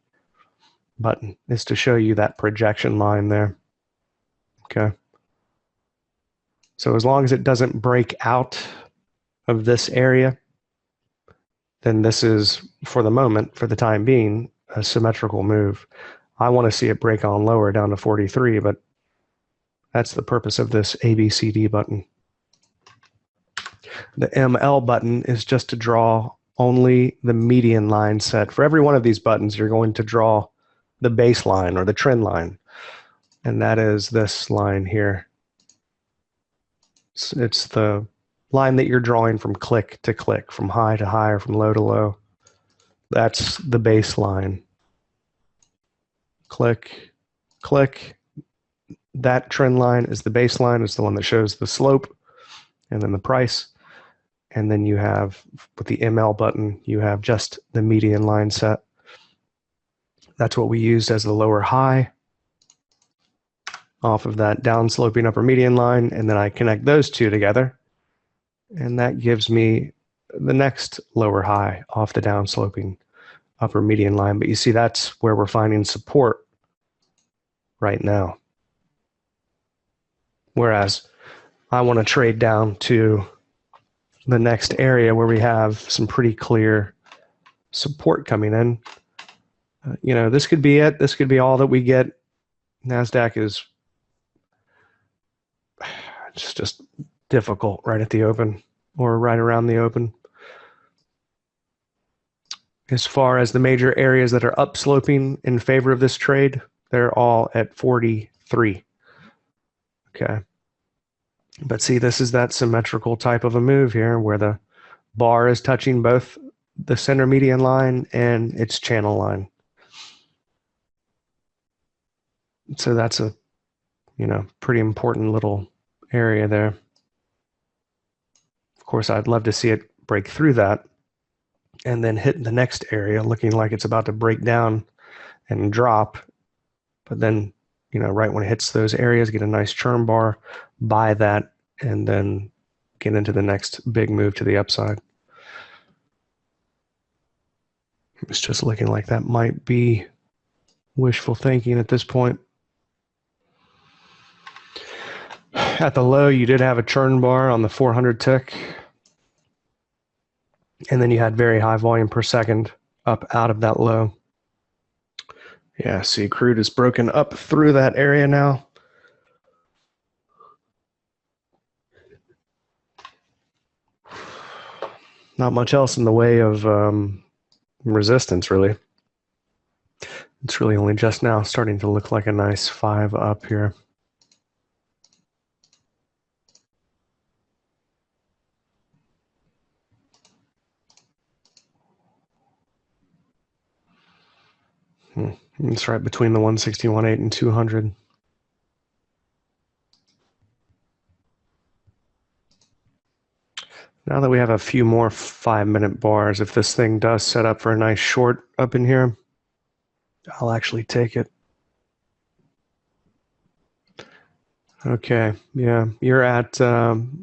button, is to show you that projection line there. Okay. So as long as it doesn't break out of this area, then this is, for the moment, for the time being, a symmetrical move. I want to see it break on lower down to 43, but that's the purpose of this ABCD button. The ML button is just to draw only the median line set. For every one of these buttons, you're going to draw the baseline or the trend line, and that is this line here. It's the line that you're drawing from click to click, from high to high, or from low to low. That's the baseline. Click, click. That trend line is the baseline. It's the one that shows the slope and then the price. And then you have, with the ML button, you have just the median line set. That's what we used as the lower high off of that downsloping upper median line. And then I connect those two together. And that gives me the next lower high off the downsloping upper median line. But you see, that's where we're finding support right now. Whereas I want to trade down to the next area where we have some pretty clear support coming in. You know, this could be it. This could be all that we get. NASDAQ is just difficult right at the open or right around the open. As far as the major areas that are upsloping in favor of this trade, they're all at 43. Okay. But see, this is that symmetrical type of a move here where the bar is touching both the center median line and its channel line. So that's a, you know, pretty important little area there. Of course, I'd love to see it break through that and then hit the next area looking like it's about to break down and drop. But then, you know, right when it hits those areas, get a nice churn bar, buy that, and then get into the next big move to the upside. It's just looking like that might be wishful thinking at this point. At the low, you did have a churn bar on the 400 tick. And then you had very high volume per second up out of that low. Yeah, see, crude is broken up through that area now. not much else in the way of resistance, really. It's really only just now starting to look like a nice 5 up here. It's right between the 161.8 and 200. Now that we have a few more 5-minute bars, if this thing does set up for a nice short up in here, I'll actually take it. Okay, yeah, you're at the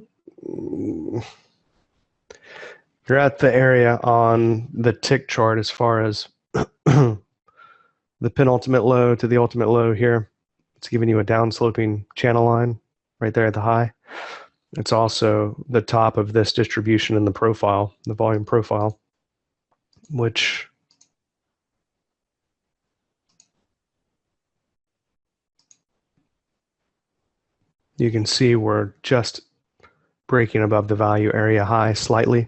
area on the tick chart as far as the penultimate low to the ultimate low here. It's giving you a downsloping channel line right there at the high. It's also the top of this distribution in the profile, the volume profile, which you can see we're just breaking above the value area high slightly.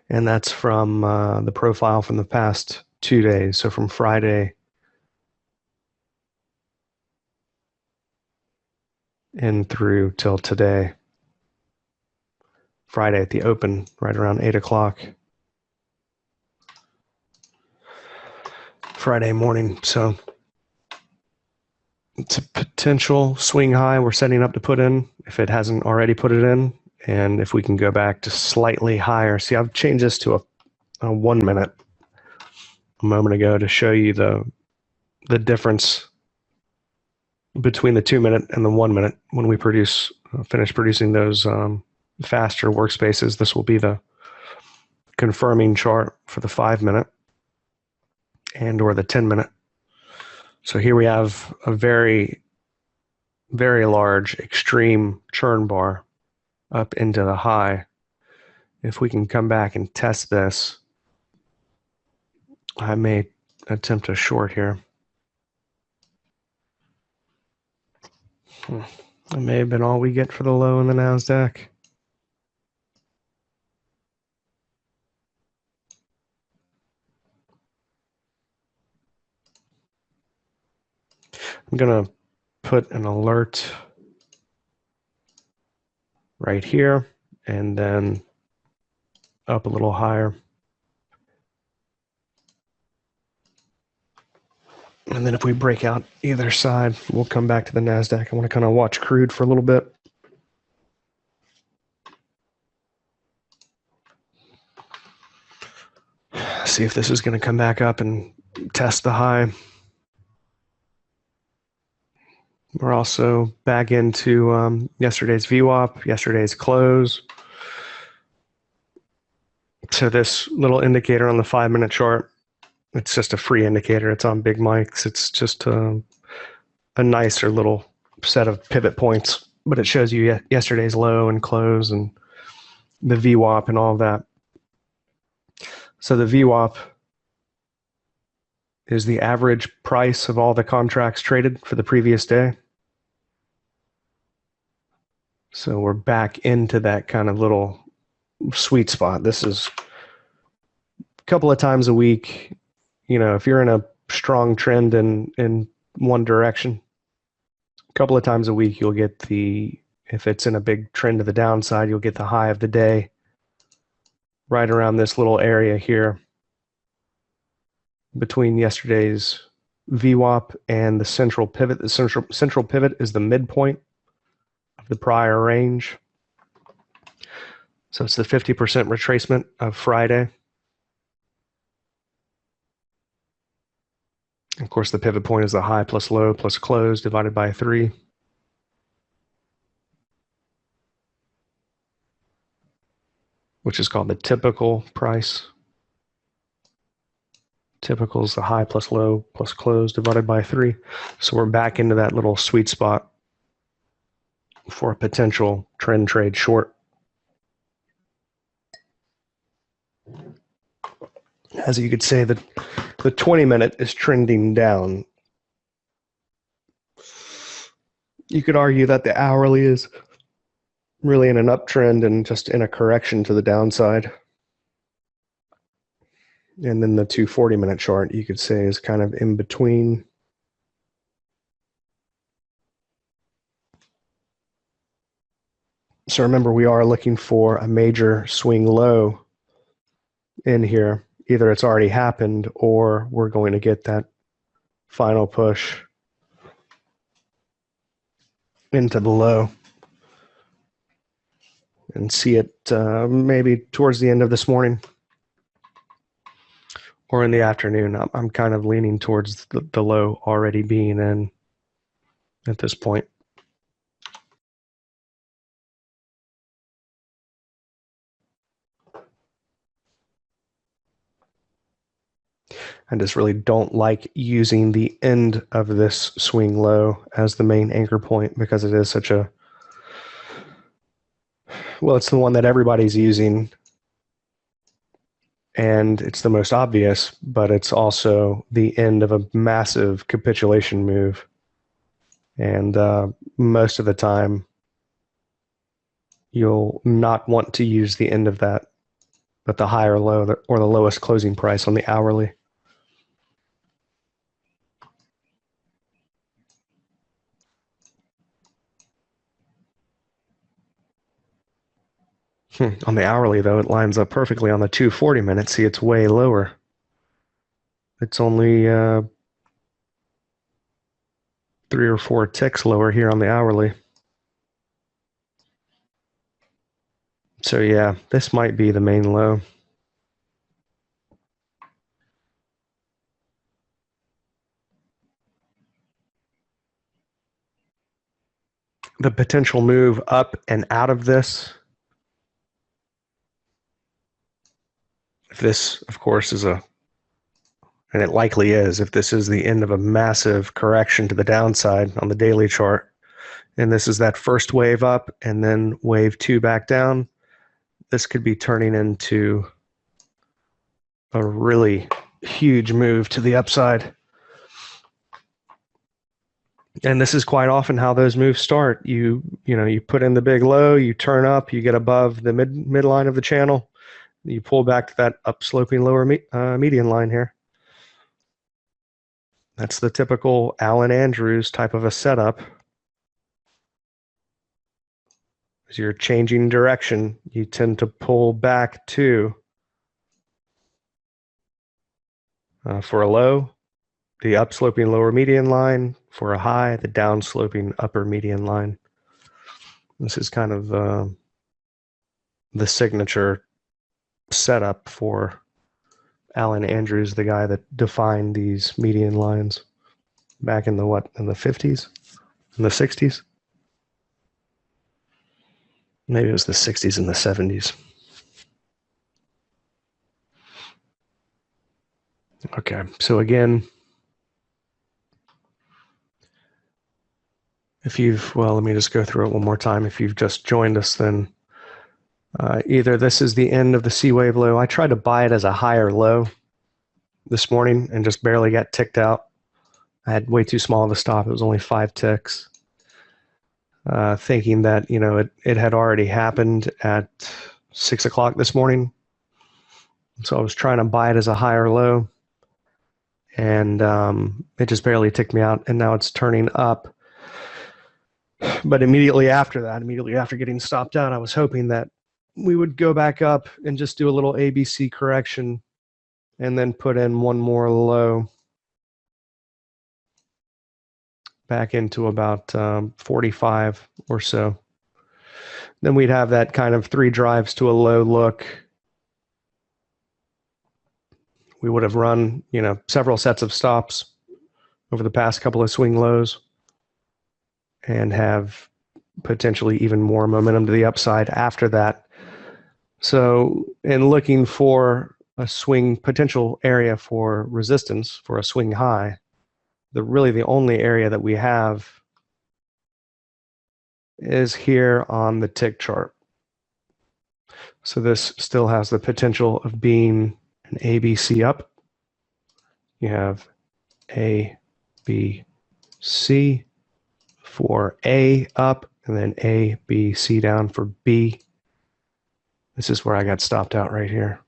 And that's from the profile from the past 2 days. So from Friday in through till today. Friday at the open, right around 8 o'clock. Friday morning. So it's a potential swing high we're setting up to put in if it hasn't already put it in. And if we can go back to slightly higher. See, I've changed this to a 1 minute a moment ago to show you the difference between the 2 minute and the 1 minute. When we finish producing those faster workspaces, this will be the confirming chart for the 5 minute and or the 10 minute. So here we have a very, very large extreme churn bar up into the high. If we can come back and test this, I may attempt a short here. That may have been all we get for the low in the NASDAQ. I'm going to put an alert right here and then up a little higher. And then if we break out either side, we'll come back to the NASDAQ. I want to kind of watch crude for a little bit. See if this is going to come back up and test the high. We're also back into yesterday's VWAP, yesterday's close. So this little indicator on the 5-minute chart, it's just a free indicator. It's on Big Mike's. It's just a nicer little set of pivot points, but it shows you yesterday's low and close and the VWAP and all of that. So the VWAP is the average price of all the contracts traded for the previous day. So we're back into that kind of little sweet spot. This is a couple of times a week. You know, if you're in a strong trend in one direction, a couple of times a week, you'll get if it's in a big trend to the downside, you'll get the high of the day right around this little area here between yesterday's VWAP and the central pivot. The central pivot is the midpoint of the prior range. So it's the 50% retracement of Friday. Of course, the pivot point is the high plus low plus close divided by 3. Which is called the typical price. Typical is the high plus low plus close divided by 3. So we're back into that little sweet spot for a potential trend trade short. As you could say, the 20-minute is trending down. You could argue that the hourly is really in an uptrend and just in a correction to the downside. And then the 240-minute chart, you could say, is kind of in between. So remember, we are looking for a major swing low in here. Either it's already happened or we're going to get that final push into the low and see it maybe towards the end of this morning or in the afternoon. I'm kind of leaning towards the low already being in at this point. I just really don't like using the end of this swing low as the main anchor point because it is such a, well, it's the one that everybody's using and it's the most obvious, but it's also the end of a massive capitulation move. And most of the time, you'll not want to use the end of that, but the higher low or the lowest closing price on the hourly. On the hourly, though, it lines up perfectly on the 240 minute. See, it's way lower. It's only 3 or 4 ticks lower here on the hourly. So yeah, this might be the main low. The potential move up and out of this, if this, of course, is a, and it likely is, if this is the end of a massive correction to the downside on the daily chart, and this is that first wave up and then wave 2 back down, this could be turning into a really huge move to the upside. And this is quite often how those moves start. You put in the big low, you turn up, you get above the midline of the channel, you pull back to that upsloping lower median line here. That's the typical Allen Andrews type of a setup. As you're changing direction, you tend to pull back to for a low, the upsloping lower median line, for a high, the downsloping upper median line. This is kind of the signature setup for Allen Andrews, the guy that defined these median lines back in the in the 50s, in the 60s? Maybe it was the 60s and the 70s. Okay, so again, if you've, well, let me just go through it one more time. If you've just joined us, then either this is the end of the C wave low. I tried to buy it as a higher low this morning and just barely got ticked out. I had way too small of a stop. It was only 5 ticks. Thinking that, it had already happened at 6 o'clock this morning. So I was trying to buy it as a higher low. And it just barely ticked me out. And now it's turning up. But immediately after that, immediately after getting stopped out, I was hoping that we would go back up and just do a little ABC correction and then put in one more low back into about 45 or so. Then we'd have that kind of 3 drives to a low look. We would have run, several sets of stops over the past couple of swing lows and have potentially even more momentum to the upside after that. So in looking for a swing potential area for resistance for a swing high, really the only area that we have is here on the tick chart. So this still has the potential of being an ABC up. You have A, B, C for A up and then A, B, C down for B. This is where I got stopped out right here.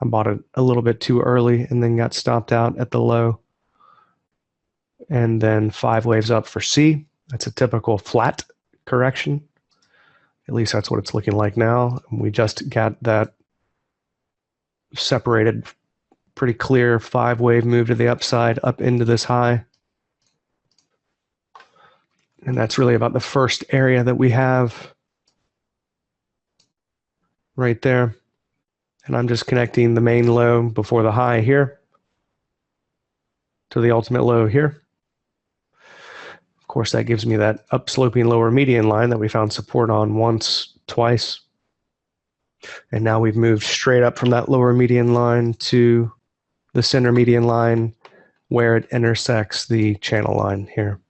I bought it a little bit too early and then got stopped out at the low. And then 5 waves up for C. That's a typical flat correction. At least that's what it's looking like now. We just got that separated, pretty clear 5-wave move to the upside up into this high. And that's really about the first area that we have right there. And I'm just connecting the main low before the high here to the ultimate low here. Of course, that gives me that upsloping lower median line that we found support on once, twice. And now we've moved straight up from that lower median line to the center median line where it intersects the channel line here.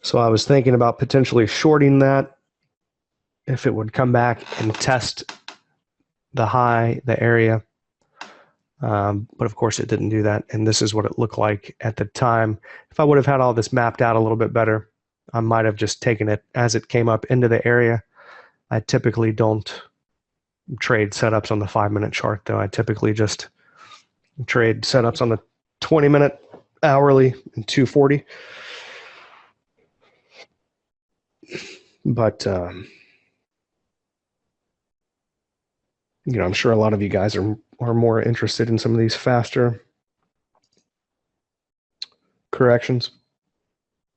So I was thinking about potentially shorting that if it would come back and test the high, the area. But of course it didn't do that. And this is what it looked like at the time. If I would have had all this mapped out a little bit better, I might have just taken it as it came up into the area. I typically don't trade setups on the 5-minute chart, though. I typically just trade setups on the 20-minute, hourly, and 240. But, you know, I'm sure a lot of you guys are more interested in some of these faster corrections.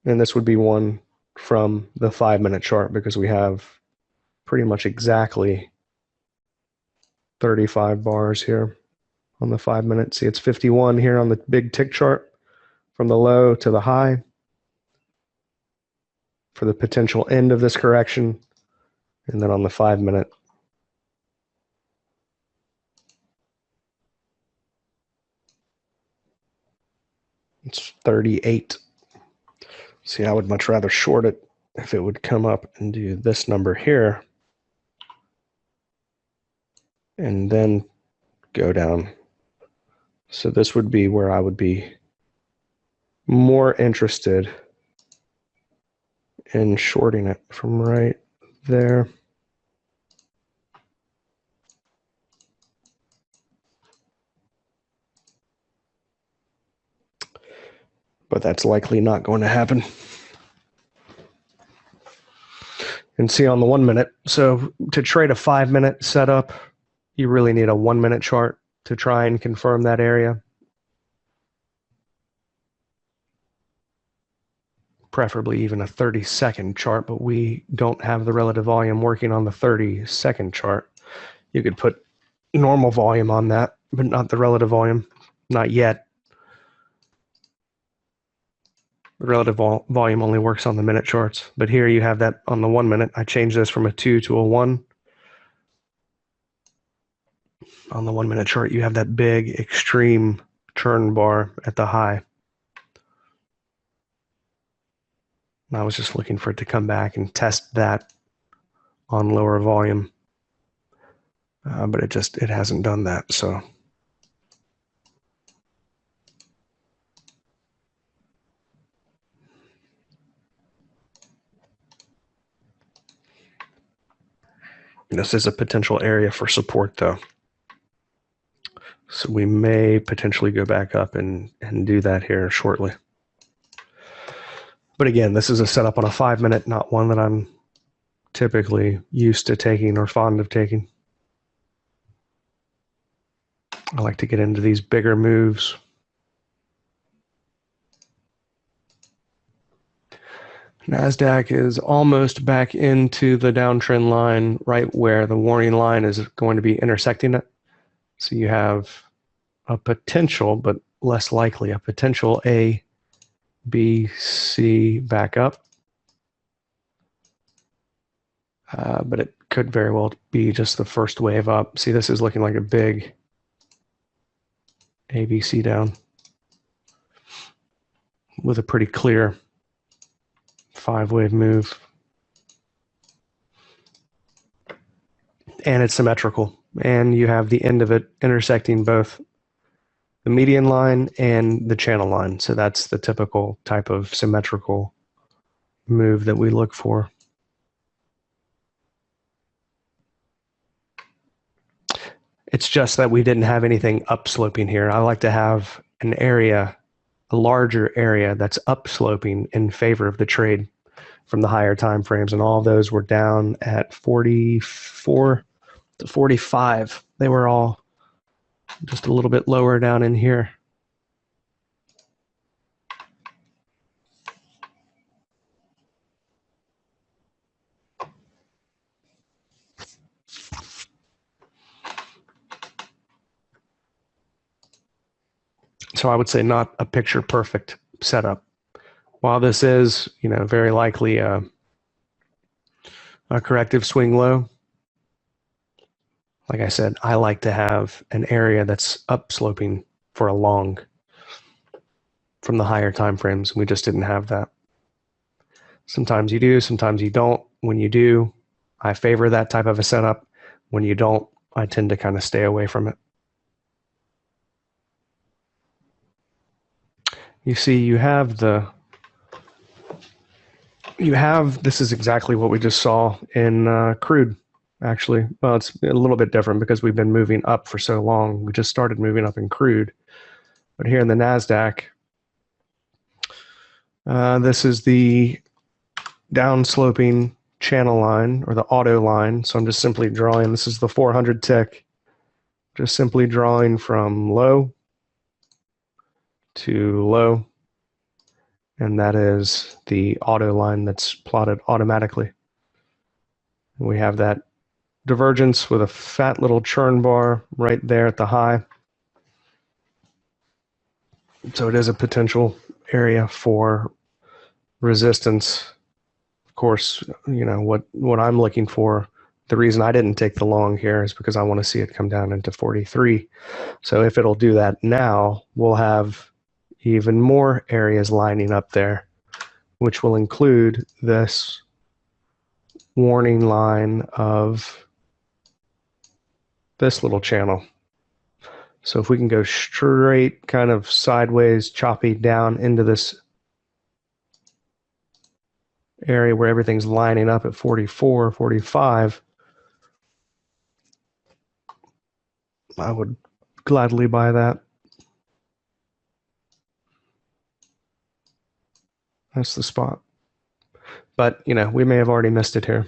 And this would be one from the 5-minute chart because we have pretty much exactly 35 bars here on the 5-minute. See, it's 51 here on the big tick chart from the low to the high for the potential end of this correction. And then on the 5-minute, it's 38. See, I would much rather short it if it would come up and do this number here and then go down. So this would be where I would be more interested in shorting it from right there. But that's likely not going to happen. And see on the 1-minute, so to trade a 5-minute setup, you really need a 1-minute chart to try and confirm that area. Preferably even a 30-second chart, but we don't have the relative volume working on the 30-second chart. You could put normal volume on that, but not the relative volume, not yet. The relative volume only works on the minute charts, but here you have that on the 1-minute. I changed this from a 2 to a 1. On the 1-minute chart, you have that big extreme turn bar at the high. I was just looking for it to come back and test that on lower volume, but it hasn't done that. So this is a potential area for support, though. So we may potentially go back up and do that here shortly. But again, this is a setup on a 5-minute, not one that I'm typically used to taking or fond of taking. I like to get into these bigger moves. NASDAQ is almost back into the downtrend line, right where the warning line is going to be intersecting it. So you have a potential, but less likely, a potential A, B, C back up. But it could very well be just the first wave up. See, this is looking like a big A, B, C down with a pretty clear 5-wave move. And it's symmetrical. And you have the end of it intersecting both the median line and the channel line. So that's the typical type of symmetrical move that we look for. It's just that we didn't have anything upsloping here. I like to have an area, a larger area that's upsloping in favor of the trade from the higher time frames, and all of those were down at 44 to 45. They were all just a little bit lower down in here. So I would say not a picture perfect setup. While this is, very likely a corrective swing low, like I said, I like to have an area that's upsloping for a long from the higher time frames. We just didn't have that. Sometimes you do, sometimes you don't. When you do, I favor that type of a setup. When you don't, I tend to kind of stay away from it. You see, this is exactly what we just saw in crude, actually. Well, it's a little bit different because we've been moving up for so long. We just started moving up in crude. But here in the NASDAQ, this is the downsloping channel line, or the auto line. So I'm just simply drawing, this is the 400 tick, just simply drawing from low to low. And that is the auto line that's plotted automatically. We have that divergence with a fat little churn bar right there at the high. So it is a potential area for resistance. Of course, what I'm looking for, the reason I didn't take the long here is because I want to see it come down into 43. So if it'll do that now, we'll have even more areas lining up there, which will include this warning line of this little channel. So if we can go straight, kind of sideways, choppy down into this area where everything's lining up at 44, 45, I would gladly buy that. That's the spot. But, we may have already missed it here.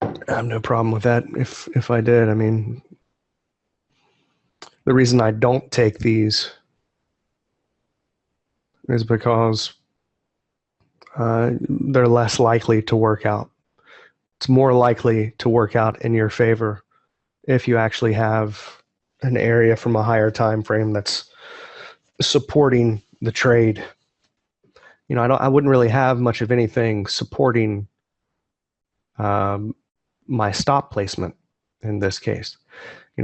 I have no problem with that if I did. I mean, the reason I don't take these is because they're less likely to work out. It's more likely to work out in your favor if you actually have an area from a higher time frame that's supporting the trade. I wouldn't really have much of anything supporting my stop placement in this case.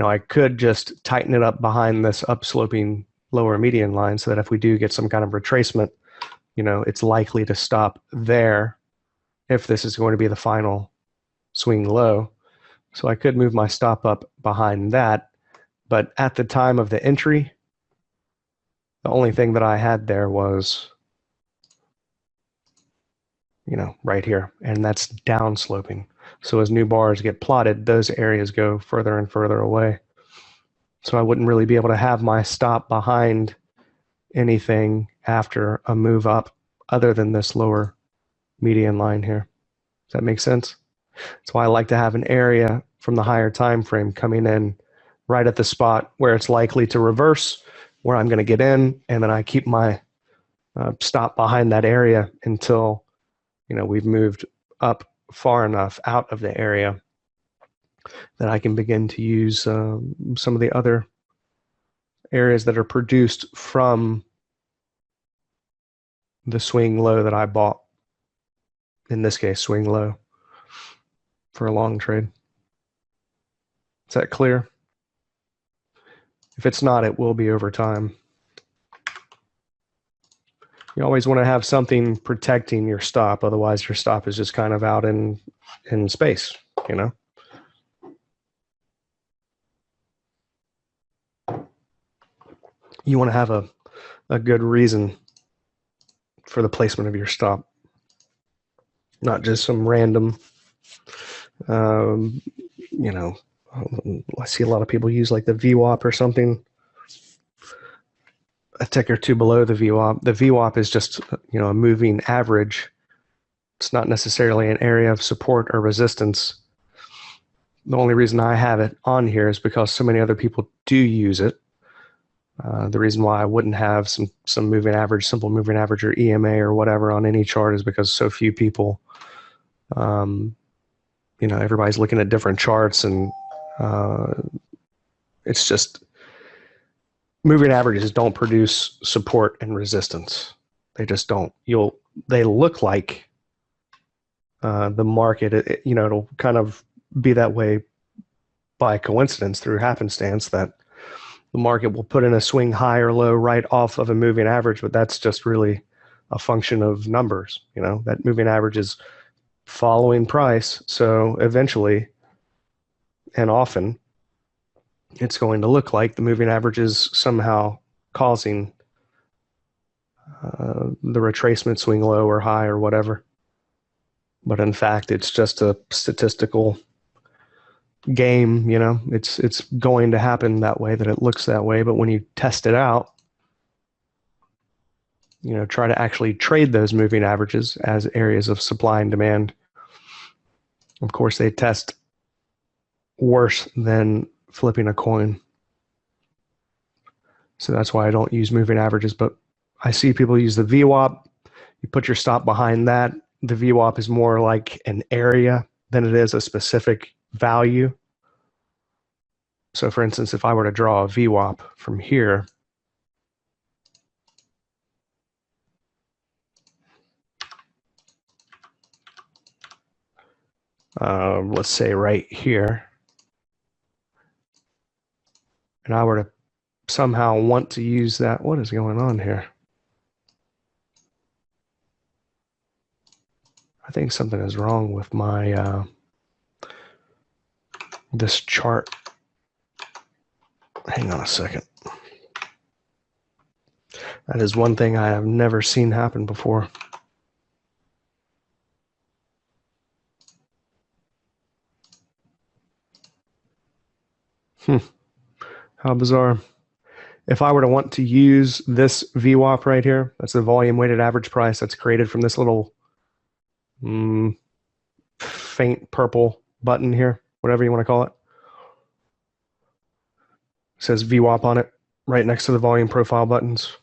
I could just tighten it up behind this upsloping lower median line so that if we do get some kind of retracement, it's likely to stop there if this is going to be the final swing low. So I could move my stop up behind that. But at the time of the entry, the only thing that I had there was, right here, and that's downsloping. So as new bars get plotted, those areas go further and further away. So I wouldn't really be able to have my stop behind anything after a move up other than this lower median line here. Does that make sense? That's why I like to have an area from the higher time frame coming in right at the spot where it's likely to reverse, where I'm going to get in, and then I keep my stop behind that area until we've moved up far enough out of the area that I can begin to use some of the other areas that are produced from the swing low that I bought. In this case, swing low for a long trade. Is that clear? If it's not, it will be over time. You always want to have something protecting your stop. Otherwise, your stop is just kind of out in space, you want to have a good reason for the placement of your stop, not just some random, you know, I see a lot of people use like the VWAP or something, a tick or two below the VWAP. The VWAP is just, you know, a moving average. It's not necessarily an area of support or resistance. The only reason I have it on here is because so many other people do use it. The reason why I wouldn't have some moving average, simple moving average, or EMA or whatever on any chart is because so few people, you know, everybody's looking at different charts, and it's just moving averages don't produce support and resistance. They just don't. They look like the market. You know, it'll kind of be that way by coincidence through happenstance that the market will put in a swing high or low right off of a moving average, but that's just really a function of numbers. You know, that moving average is following price. So eventually and often it's going to look like the moving average is somehow causing the retracement swing low or high or whatever. But in fact, it's just a statistical game. You know, it's going to happen that way, that it looks that way. But when you test it out, you know, try to actually trade those moving averages as areas of supply and demand. Of course, they test worse than flipping a coin. So that's why I don't use moving averages, but I see people use the VWAP. You put your stop behind that. The VWAP is more like an area than it is a specific value. So for instance, if I were to draw a VWAP from here, let's say right here, and I were to somehow want to use that, what is going on here? I think something is wrong with my this chart. Hang on a second. That is one thing I have never seen happen before. How bizarre. If I were to want to use this VWAP right here, that's the volume weighted average price that's created from this little faint purple button here, whatever you want to call it. It says VWAP on it right next to the volume profile buttons.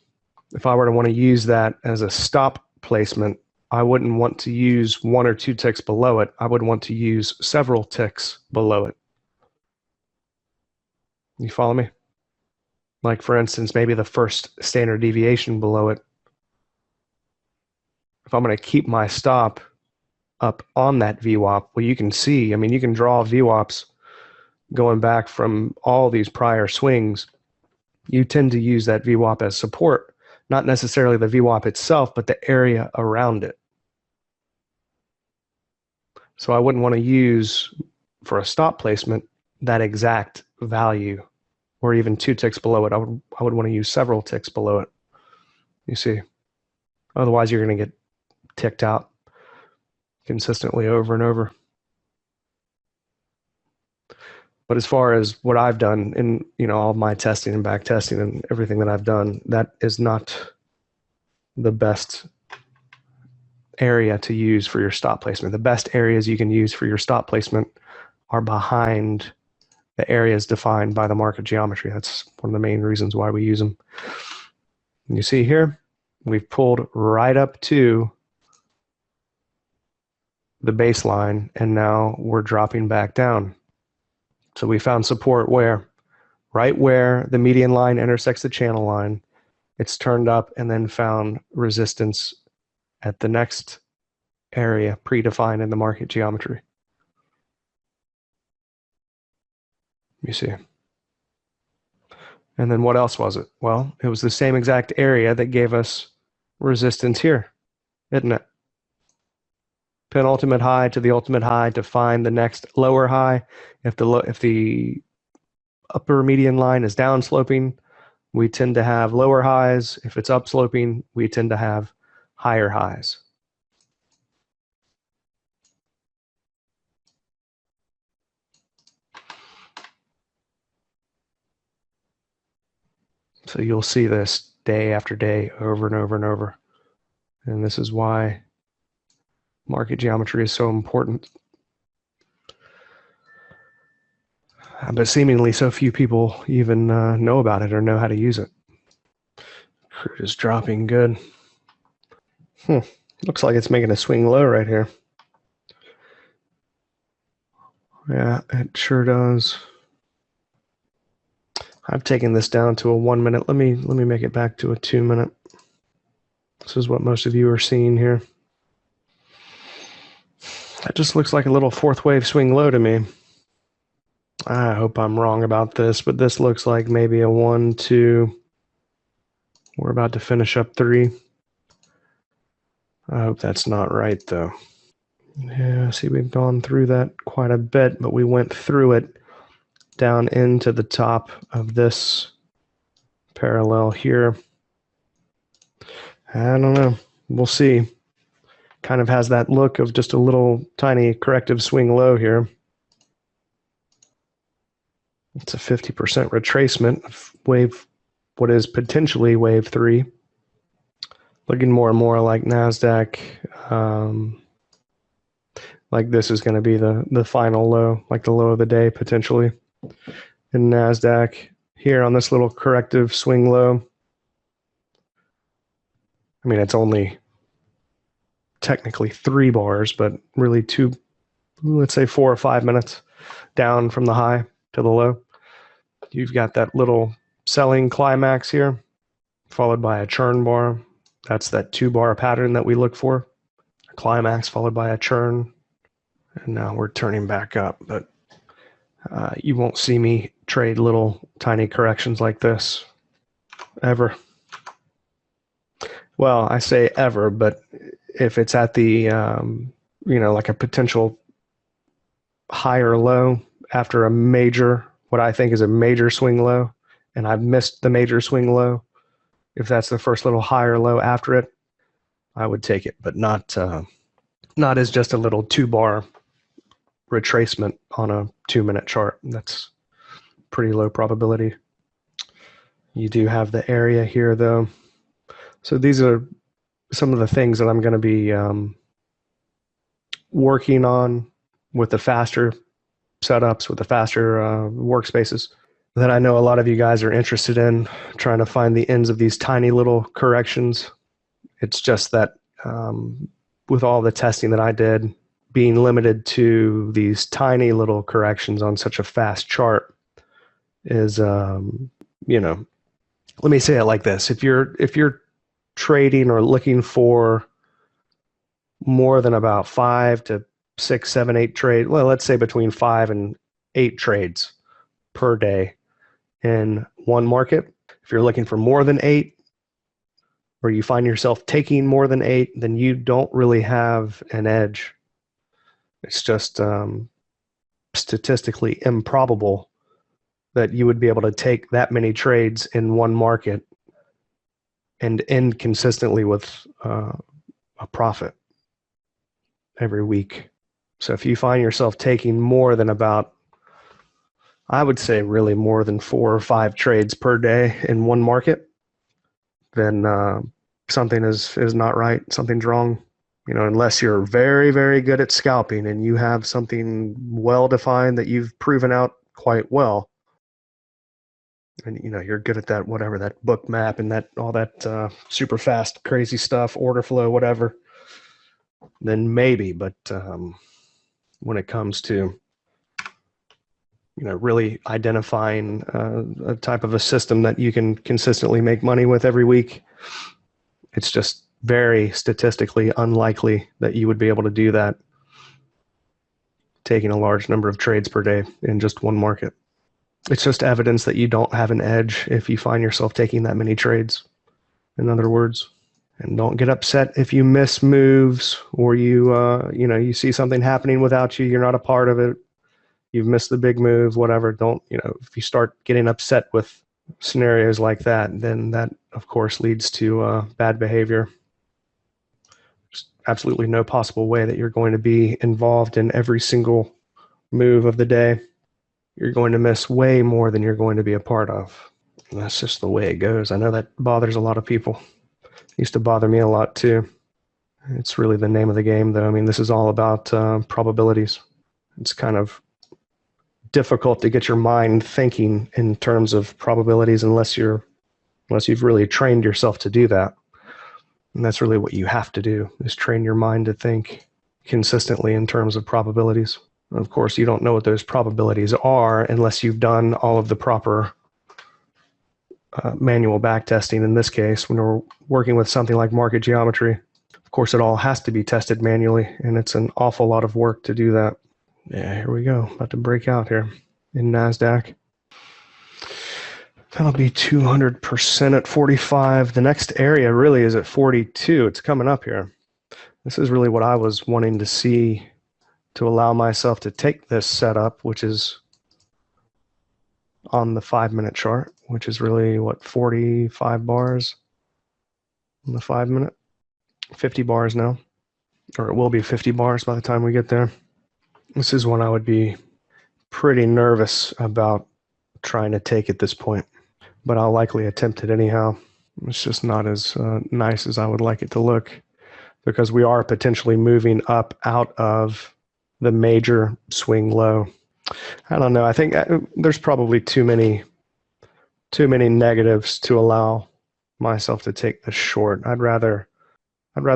If I were to want to use that as a stop placement, I wouldn't want to use 1 or 2 ticks below it. I would want to use several ticks below it. You follow me? Like, for instance, maybe the first standard deviation below it. If I'm going to keep my stop up on that VWAP, well, you can see, I mean, you can draw VWAPs going back from all these prior swings. You tend to use that VWAP as support, not necessarily the VWAP itself, but the area around it. So I wouldn't want to use, for a stop placement, that exact value, or even 2 ticks below it. I would want to use several ticks below it. You see, otherwise you're going to get ticked out consistently over and over. But as far as what I've done in, you know, all my testing and back testing and everything that I've done, that is not the best area to use for your stop placement. The best areas you can use for your stop placement are behind the areas defined by the market geometry. That's one of the main reasons why we use them. And you see here, we've pulled right up to the baseline, and now we're dropping back down. So we found support where? Right where the median line intersects the channel line. It's turned up and then found resistance at the next area predefined in the market geometry. You see. And then what else was it? Well, it was the same exact area that gave us resistance here, isn't it? Penultimate high to the ultimate high to find the next lower high. If the upper median line is downsloping, we tend to have lower highs. If it's upsloping, we tend to have higher highs. So you'll see this day after day over and over and over. And this is why market geometry is so important. But seemingly so few people even know about it or know how to use it. Crude is dropping good. Looks like it's making a swing low right here. Yeah, it sure does. I've taken this down to a 1 minute. Let me make it back to a 2 minute. This is what most of you are seeing here. That just looks like a little fourth wave swing low to me. I hope I'm wrong about this, but this looks like maybe a 1, 2. We're about to finish up 3. I hope that's not right, though. Yeah, see, we've gone through that quite a bit, but we went through it down into the top of this parallel here. I don't know. We'll see. Kind of has that look of just a little tiny corrective swing low here. It's a 50% retracement of wave, what is potentially wave 3. Looking more and more like NASDAQ. Like this is going to be the final low, like the low of the day potentially. In NASDAQ here on this little corrective swing low. I mean, it's only technically 3 bars, but really 2, let's say 4 or 5 minutes down from the high to the low. You've got that little selling climax here, followed by a churn bar. That's that 2-bar pattern that we look for. A climax followed by a churn. And now we're turning back up, but you won't see me trade little tiny corrections like this ever. Well, I say ever, but if it's at the, like a potential higher low after a major, what I think is a major swing low, and I've missed the major swing low, if that's the first little higher low after it, I would take it, but not as just a little 2-bar retracement on a 2-minute chart. That's pretty low probability. You do have the area here, though. So these are some of the things that I'm going to be working on with the faster setups, with the faster workspaces that I know a lot of you guys are interested in, trying to find the ends of these tiny little corrections. It's just that with all the testing that I did, being limited to these tiny little corrections on such a fast chart is, let me say it like this. If you're trading or looking for more than about 5 to 6, 7, 8 trades, well, let's say between 5 and 8 trades per day in one market, if you're looking for more than 8, or you find yourself taking more than 8, then you don't really have an edge. It's just statistically improbable that you would be able to take that many trades in one market and end consistently with a profit every week. So if you find yourself taking more than about, I would say really more than 4 or 5 trades per day in one market, then something is not right, something's wrong. Unless you're very, very good at scalping and you have something well-defined that you've proven out quite well. And, you're good at that, whatever, that book map and that all that super fast, crazy stuff, order flow, whatever, then maybe. But when it comes to, really identifying a type of a system that you can consistently make money with every week, it's just very statistically unlikely that you would be able to do that taking a large number of trades per day in just one market. It's just evidence that you don't have an edge if you find yourself taking that many trades, in other words. And don't get upset if you miss moves or you see something happening without you, you're not a part of it, you've missed the big move, whatever. Don't, if you start getting upset with scenarios like that, then that, of course, leads to bad behavior. There's absolutely no possible way that you're going to be involved in every single move of the day. You're going to miss way more than you're going to be a part of. And that's just the way it goes. I know that bothers a lot of people. It used to bother me a lot too. It's really the name of the game, though. I mean, this is all about probabilities. It's kind of difficult to get your mind thinking in terms of probabilities unless you've really trained yourself to do that. And that's really what you have to do, is train your mind to think consistently in terms of probabilities. Of course, you don't know what those probabilities are unless you've done all of the proper manual backtesting. In this case, when we're working with something like market geometry, of course, it all has to be tested manually, and it's an awful lot of work to do that. Yeah, here we go. About to break out here in NASDAQ. That'll be 200% at 45. The next area really is at 42. It's coming up here. This is really what I was wanting to see to allow myself to take this setup, which is on the 5-minute chart, which is really, what, 45 bars on the 5-minute? 50 bars now, or it will be 50 bars by the time we get there. This is when I would be pretty nervous about trying to take at this point, but I'll likely attempt it anyhow. It's just not as nice as I would like it to look, because we are potentially moving up out of the major swing low. I don't know. I think there's probably too many negatives to allow myself to take this short. I'd rather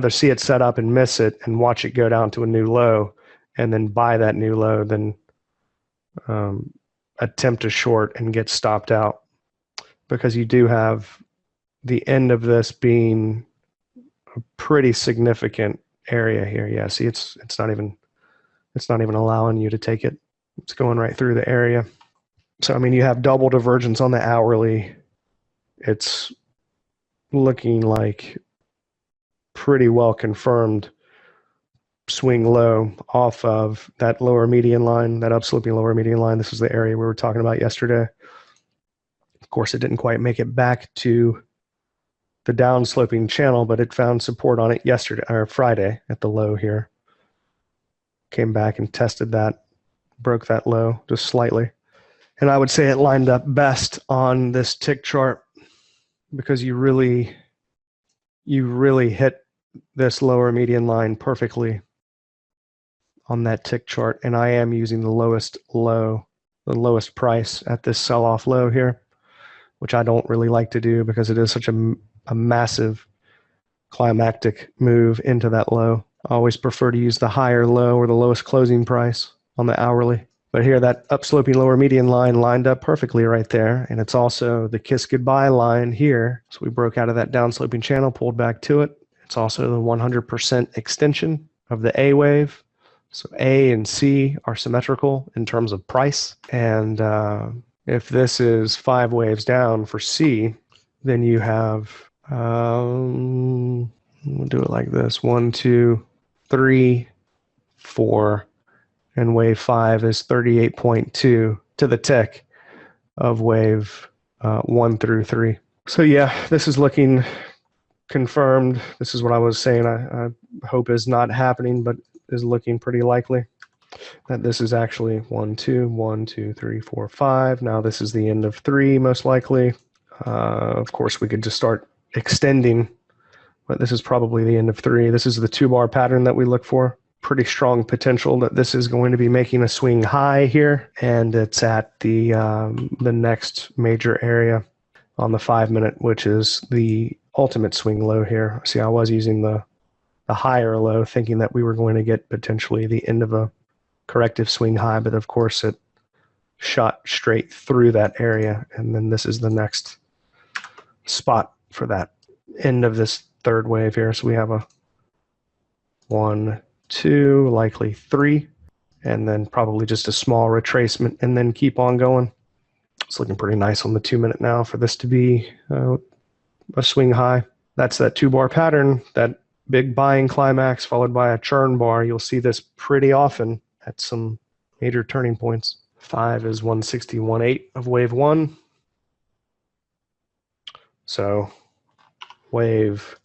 see it set up and miss it and watch it go down to a new low and then buy that new low than attempt a short and get stopped out, because you do have the end of this being a pretty significant area here. Yeah, see, it's not even allowing you to take it. It's going right through the area. So, I mean, you have double divergence on the hourly. It's looking like pretty well confirmed swing low off of that lower median line, that upsloping lower median line. This is the area we were talking about yesterday. Of course, it didn't quite make it back to the downsloping channel, but it found support on it yesterday or Friday at the low here. Came back and tested that, broke that low just slightly. And I would say it lined up best on this tick chart, because you really hit this lower median line perfectly on that tick chart. And I am using the lowest low, the lowest price at this sell-off low here, which I don't really like to do because it is such a massive climactic move into that low. I always prefer to use the higher low or the lowest closing price on the hourly. But here, that upsloping lower median line lined up perfectly right there. And it's also the kiss goodbye line here. So we broke out of that downsloping channel, pulled back to it. It's also the 100% extension of the A wave. So A and C are symmetrical in terms of price. And if this is 5 waves down for C, then you have, we'll do it like this, 1, 2, 3, 4, and wave 5 is 38.2 to the tick of wave 1 through 3. So yeah, this is looking confirmed. This is what I was saying I hope is not happening, but is looking pretty likely that this is actually 1, 2, 1, 2, 3, 4, 5. Now this is the end of 3, most likely. Of course, we could just start extending, but this is probably the end of 3. This is the 2-bar pattern that we look for. Pretty strong potential that this is going to be making a swing high here, and it's at the next major area on the 5-minute, which is the ultimate swing low here. See, I was using the higher low, thinking that we were going to get potentially the end of a corrective swing high, but of course it shot straight through that area, and then this is the next spot for that end of this third wave here. So we have a 1, 2, likely 3, and then probably just a small retracement, and then keep on going. It's looking pretty nice on the 2-minute now for this to be a swing high. That's that 2-bar pattern, that big buying climax followed by a churn bar. You'll see this pretty often at some major turning points. 5 is 161.8 of wave 1. So wave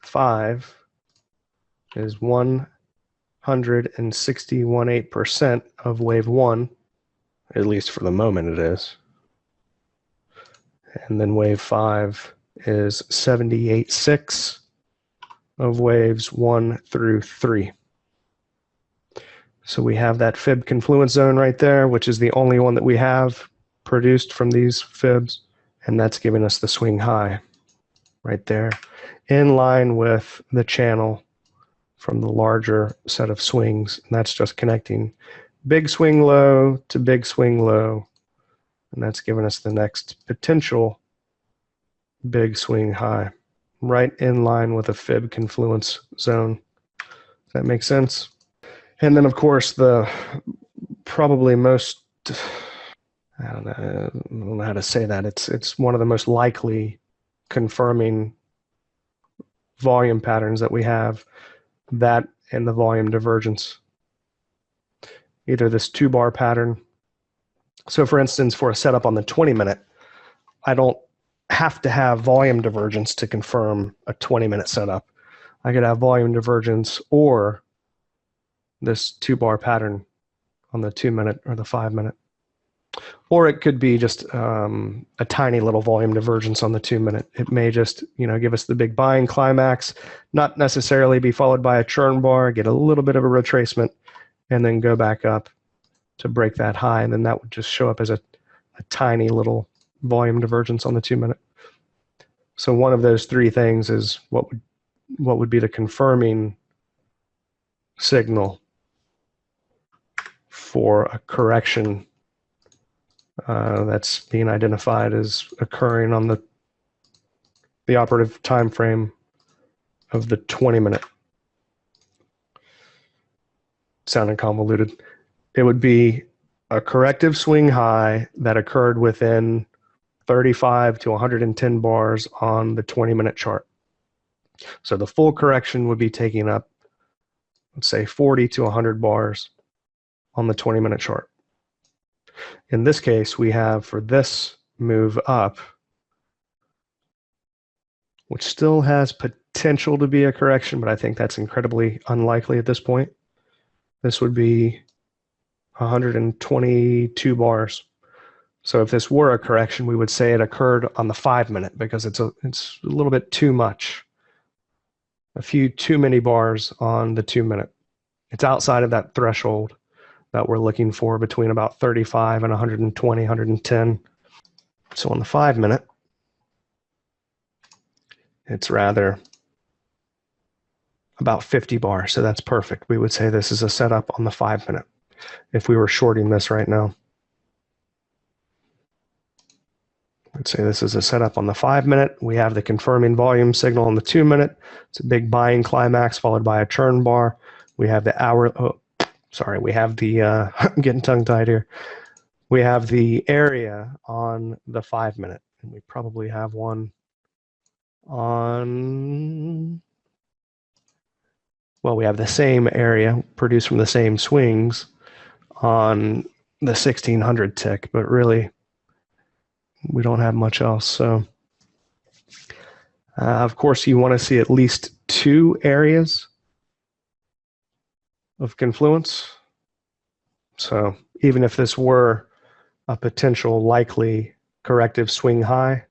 5 is 161.8% of wave 1, at least for the moment it is. And then wave 5 is 78.6 of waves 1 through 3. So we have that fib confluence zone right there, which is the only one that we have produced from these fibs, and that's giving us the swing high right there, in line with the channel from the larger set of swings, and that's just connecting big swing low to big swing low, and that's giving us the next potential big swing high, right in line with a fib confluence zone. Does that make sense? And then, of course, the probably most, I don't know how to say that. It's one of the most likely confirming volume patterns that we have, that and the volume divergence. Either this 2-bar pattern. So for instance, for a setup on the 20-minute, I don't have to have volume divergence to confirm a 20-minute setup. I could have volume divergence or this 2-bar pattern on the 2-minute or the 5-minute. Or it could be just a tiny little volume divergence on the 2-minute. It may just, give us the big buying climax, not necessarily be followed by a churn bar, get a little bit of a retracement, and then go back up to break that high. And then that would just show up as a tiny little volume divergence on the 2-minute. So one of those three things is what would be the confirming signal for a correction that's being identified as occurring on the operative time frame of the 20-minute. Sounding convoluted. It would be a corrective swing high that occurred within 35 to 110 bars on the 20-minute chart. So the full correction would be taking up, let's say, 40 to 100 bars on the 20-minute chart. In this case, we have, for this move up, which still has potential to be a correction, but I think that's incredibly unlikely at this point. This would be 122 bars. So if this were a correction, we would say it occurred on the 5-minute because it's a little bit too much. A few too many bars on the 2-minute. It's outside of that threshold that we're looking for between about 35 and 120, 110. So on the 5-minute, it's rather about 50 bars. So that's perfect. We would say this is a setup on the 5-minute if we were shorting this right now. Let's say this is a setup on the 5-minute. We have the confirming volume signal on the 2-minute. It's a big buying climax followed by a churn bar. We have the we have the, I'm getting tongue-tied here. We have the area on the 5-minute, and we probably have one on, well, we have the same area produced from the same swings on the 1600 tick, but really we don't have much else. So of course you want to see at least 2 areas of confluence. So even if this were a potential likely corrective swing high,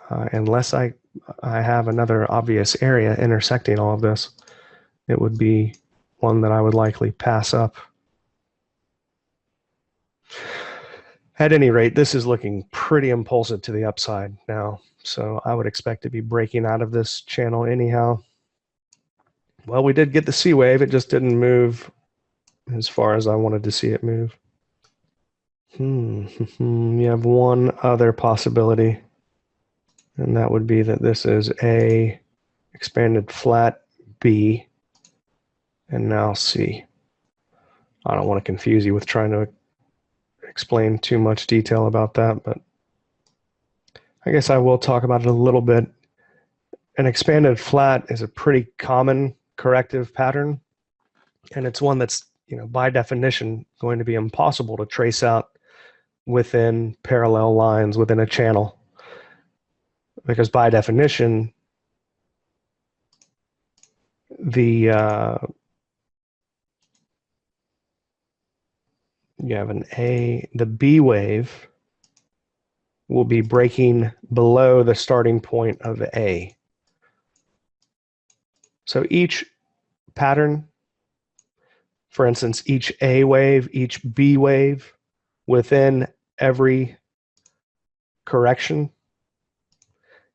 unless I have another obvious area intersecting all of this, it would be one that I would likely pass up. At any rate, this is looking pretty impulsive to the upside now, so I would expect to be breaking out of this channel anyhow. Well, we did get the C wave. It just didn't move as far as I wanted to see it move. You have one other possibility, and that would be that this is A, expanded flat, B, and now C. I don't want to confuse you with trying to explain too much detail about that, but I guess I will talk about it a little bit. An expanded flat is a pretty common corrective pattern, and it's one that's, by definition, going to be impossible to trace out within parallel lines within a channel. Because by definition, you have the B wave will be breaking below the starting point of A. So each pattern, for instance, each A wave, each B wave within every correction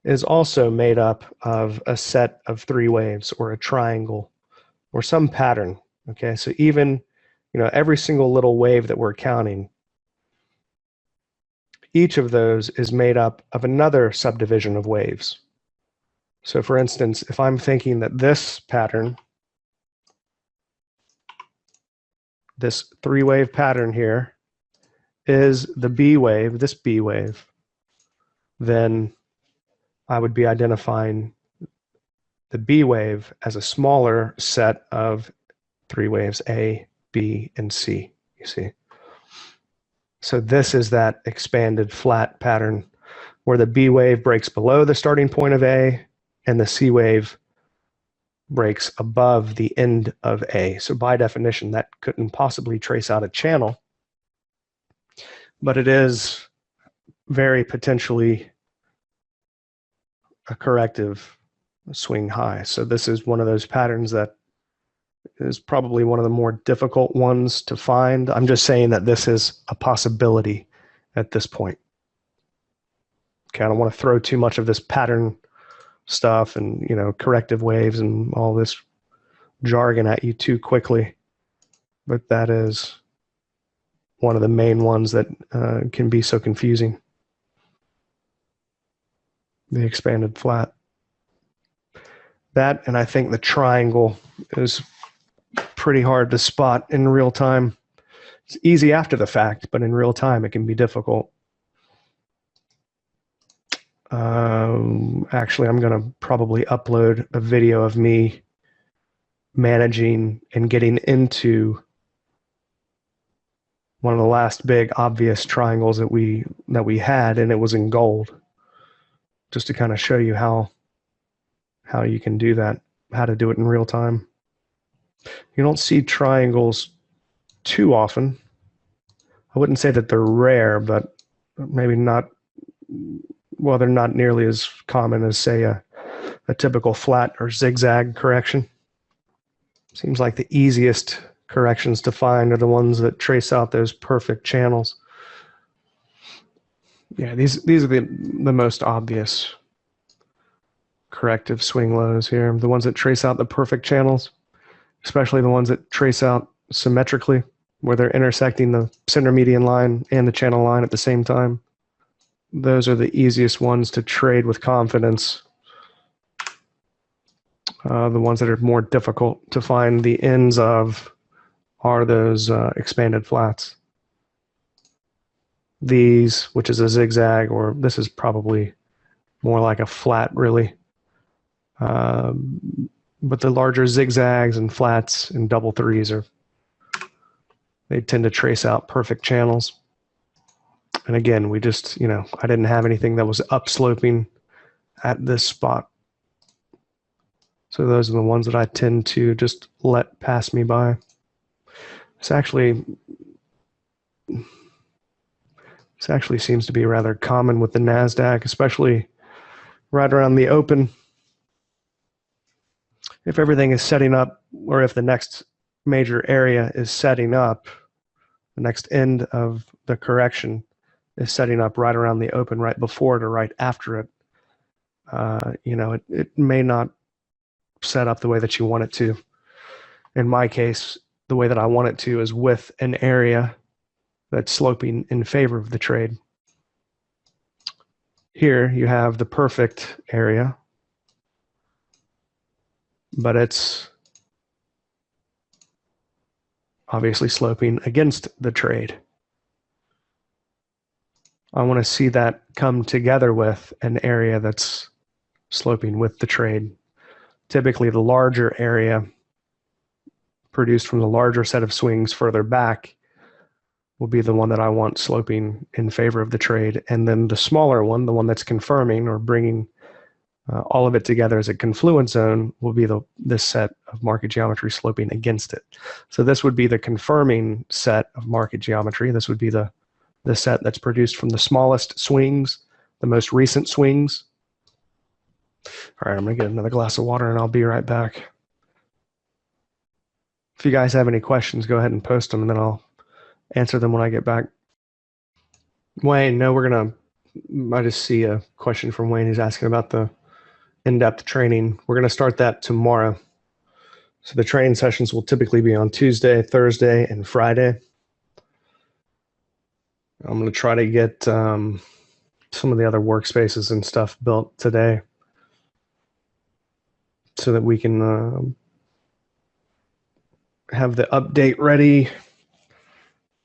is also made up of a set of three waves or a triangle or some pattern. Okay, so even every single little wave that we're counting, each of those is made up of another subdivision of waves. So for instance, if I'm thinking that this pattern, this three-wave pattern here, is the B wave, this B wave, then I would be identifying the B wave as a smaller set of three waves, A, B, and C, you see. So this is that expanded flat pattern where the B wave breaks below the starting point of A and the C wave breaks above the end of A. So by definition, that couldn't possibly trace out a channel, but it is very potentially a corrective swing high. So this is one of those patterns that is probably one of the more difficult ones to find. I'm just saying that this is a possibility at this point. Okay, I don't want to throw too much of this pattern stuff and corrective waves and all this jargon at you too quickly, but that is one of the main ones that can be so confusing. The expanded flat. That, and I think the triangle is pretty hard to spot in real time. It's easy after the fact, but in real time it can be difficult. Actually, I'm going to probably upload a video of me managing and getting into one of the last big obvious triangles that we had, and it was in gold, just to kind of show you how you can do that, how to do it in real time. You don't see triangles too often. I wouldn't say that they're rare, but maybe not. Well, they're not nearly as common as, say, a typical flat or zigzag correction. Seems like the easiest corrections to find are the ones that trace out those perfect channels. Yeah, these are the most obvious corrective swing lows here. The ones that trace out the perfect channels, especially the ones that trace out symmetrically, where they're intersecting the center median line and the channel line at the same time. Those are the easiest ones to trade with confidence. The ones that are more difficult to find the ends of are those expanded flats. These, which is a zigzag, or this is probably more like a flat, really. But the larger zigzags and flats and double threes they tend to trace out perfect channels. And again, we just, I didn't have anything that was upsloping at this spot. So those are the ones that I tend to just let pass me by. This actually seems to be rather common with the NASDAQ, especially right around the open. If everything is setting up, or if the next major area is setting up, the next end of the correction is setting up right around the open, right before it or right after it, it may not set up the way that you want it to. In my case, the way that I want it to is with an area that's sloping in favor of the trade. Here you have the perfect area, but it's obviously sloping against the trade. I want to see that come together with an area that's sloping with the trade. Typically, the larger area produced from the larger set of swings further back will be the one that I want sloping in favor of the trade. And then the smaller one, the one that's confirming or bringing all of it together as a confluence zone, will be this set of market geometry sloping against it. So this would be the confirming set of market geometry. This would be the set that's produced from the smallest swings, the most recent swings. All right, I'm going to get another glass of water and I'll be right back. If you guys have any questions, go ahead and post them and then I'll answer them when I get back. Wayne, no, I just see a question from Wayne. He's asking about the in-depth training. We're going to start that tomorrow. So the training sessions will typically be on Tuesday, Thursday, and Friday. I'm going to try to get some of the other workspaces and stuff built today so that we can have the update ready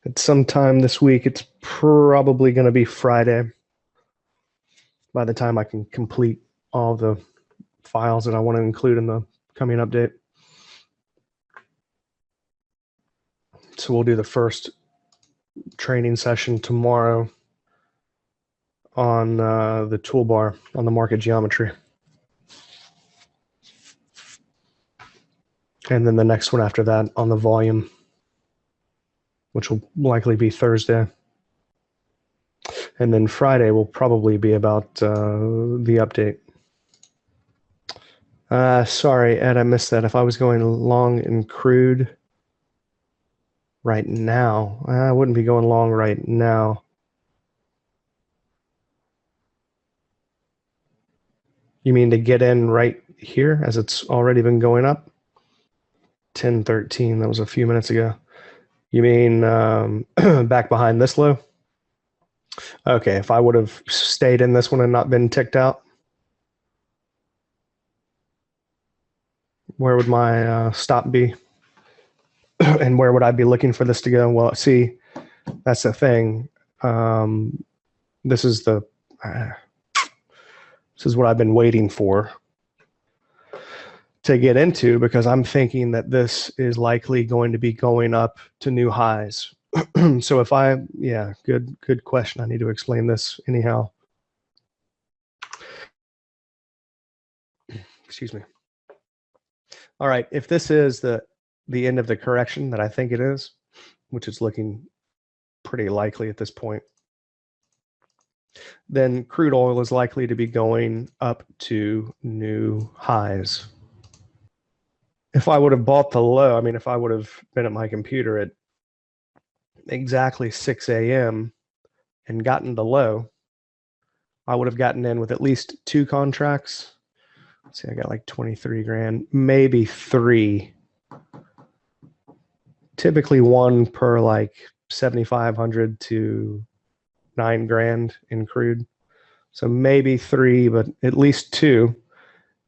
at some time this week. It's probably going to be Friday by the time I can complete all the files that I want to include in the coming update. So we'll do the first training session tomorrow on the toolbar on the market geometry. And then the next one after that on the volume, which will likely be Thursday. And then Friday will probably be about the update. Sorry, Ed, I missed that. If I was going long in crude right now, I wouldn't be going long right now. You mean to get in right here as it's already been going up? 10:13, that was a few minutes ago. You mean back behind this low? Okay, if I would have stayed in this one and not been ticked out, where would my stop be? And where would I be looking for this to go? Well, see, that's the thing. This is what I've been waiting for to get into, because I'm thinking that this is likely going to be going up to new highs. So if good question. I need to explain this anyhow. Excuse me. All right, if this is the end of the correction that I think it is, which is looking pretty likely at this point, then crude oil is likely to be going up to new highs. If I would have bought the low, I mean, if I would have been at my computer at exactly 6 a.m. and gotten the low, I would have gotten in with at least 2 contracts. Let's see, I got like 23 grand, maybe 3. Typically 1 per like 7,500 to 9 grand in crude. So maybe 3, but at least 2.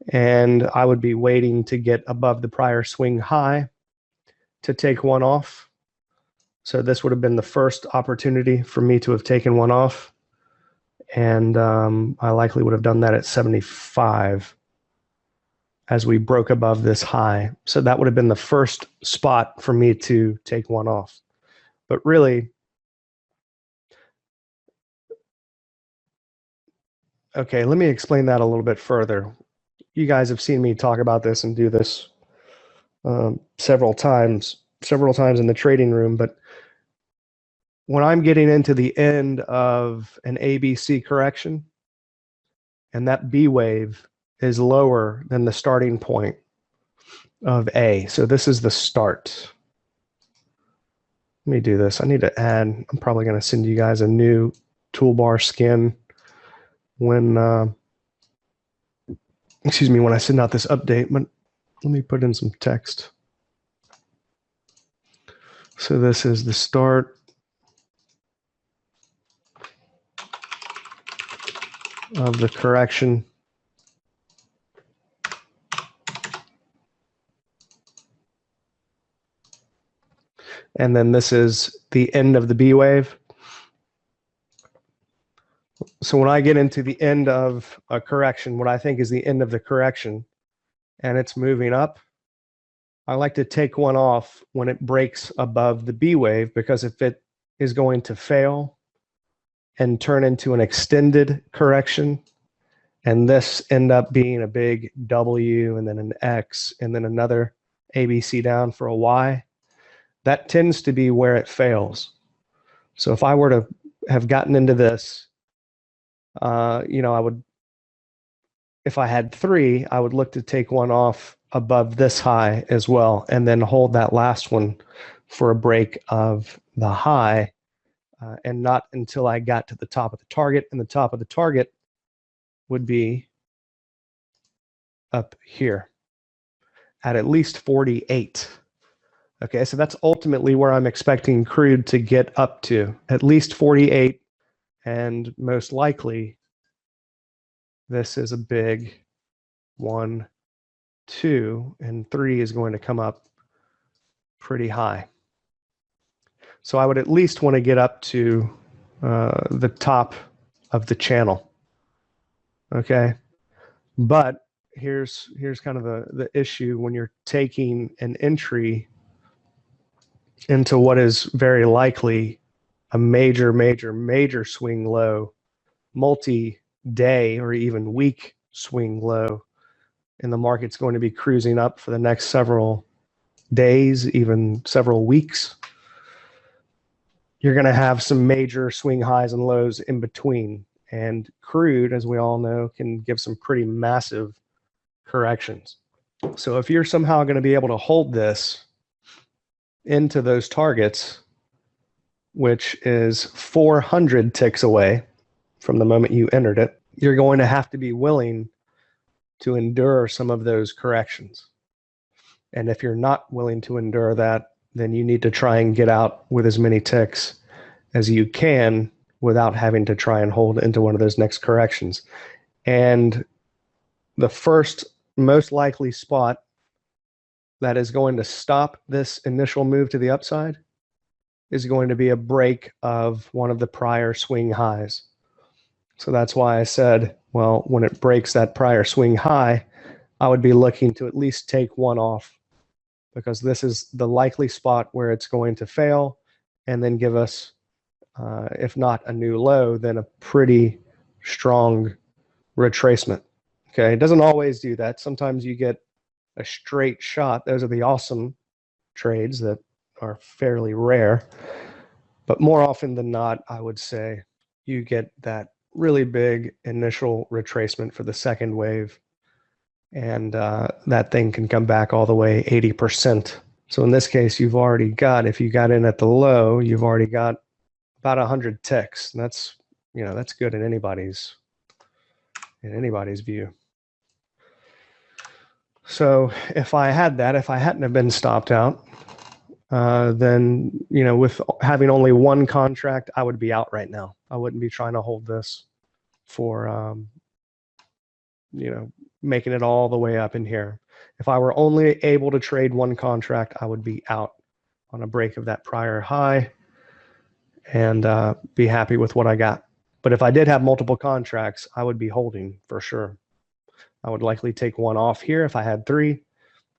And I would be waiting to get above the prior swing high to take one off. So this would have been the first opportunity for me to have taken one off. And I likely would have done that at 75 as we broke above this high. So that would have been the first spot for me to take one off. But really, okay, let me explain that a little bit further. You guys have seen me talk about this and do this several times in the trading room, but when I'm getting into the end of an ABC correction and that B wave is lower than the starting point of A, so this is the start. Let me do this. I need to add, I'm probably going to send you guys a new toolbar skin when when I send out this update, but let me put in some text. So this is the start of the correction. And then this is the end of the B wave. So when I get into the end of a correction, what I think is the end of the correction, and it's moving up, I like to take one off when it breaks above the B wave, because if it is going to fail and turn into an extended correction, and this end up being a big W and then an X and then another ABC down for a Y, that tends to be where it fails. So if I were to have gotten into this, I would, if I had 3, I would look to take one off above this high as well, and then hold that last one for a break of the high, and not until I got to the top of the target, and the top of the target would be up here at least 48. Okay, so that's ultimately where I'm expecting crude to get up to, at least 48, and most likely this is a big 1, 2, and 3 is going to come up pretty high. So I would at least want to get up to the top of the channel. Okay, but here's kind of the issue when you're taking an entry into what is very likely a major swing low, multi-day or even week swing low, and the market's going to be cruising up for the next several days, even several weeks. You're going to have some major swing highs and lows in between, and crude, as we all know, can give some pretty massive corrections. So if you're somehow going to be able to hold this into those targets, which is 400 ticks away from the moment you entered it, you're going to have to be willing to endure some of those corrections. And if you're not willing to endure that, then you need to try and get out with as many ticks as you can without having to try and hold into one of those next corrections. And the first most likely spot that is going to stop this initial move to the upside is going to be a break of one of the prior swing highs. So that's why I said, well, when it breaks that prior swing high, I would be looking to at least take one off, because this is the likely spot where it's going to fail and then give us, if not a new low, then a pretty strong retracement. Okay, it doesn't always do that. Sometimes you get a straight shot. Those are the awesome trades that are fairly rare. But more often than not, I would say you get that really big initial retracement for the second wave, and that thing can come back all the way 80%. So in this case, you've already got, if you got in at the low, you've already got about 100 ticks. And that's, that's good in anybody's view. So if I had that, if I hadn't have been stopped out, then, with having only one contract, I would be out right now. I wouldn't be trying to hold this for, making it all the way up in here. If I were only able to trade one contract, I would be out on a break of that prior high and be happy with what I got. But if I did have multiple contracts, I would be holding for sure. I would likely take one off here if I had 3,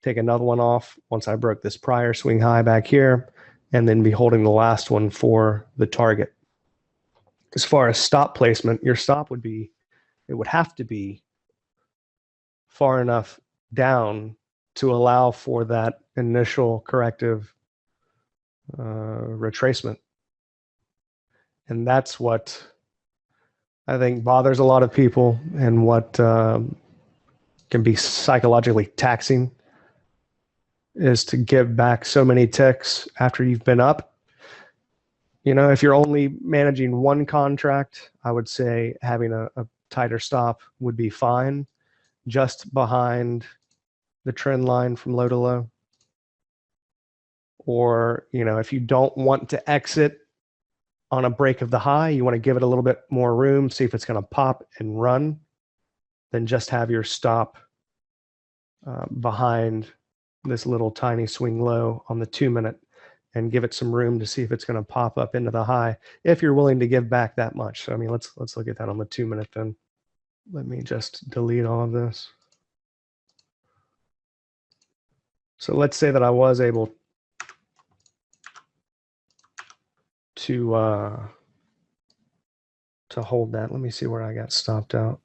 take another one off once I broke this prior swing high back here, and then be holding the last one for the target. As far as stop placement, your stop would be, it would have to be far enough down to allow for that initial corrective retracement. And that's what I think bothers a lot of people, and what can be psychologically taxing, is to give back so many ticks after you've been up. If you're only managing one contract, I would say having a tighter stop would be fine, just behind the trend line from low to low. Or, if you don't want to exit on a break of the high, you want to give it a little bit more room, see if it's going to pop and run, then just have your stop behind this little tiny swing low on the 2-minute, and give it some room to see if it's going to pop up into the high, if you're willing to give back that much. So, let's look at that on the 2-minute then. Let me just delete all of this. So let's say that I was able to hold that. Let me see where I got stopped out.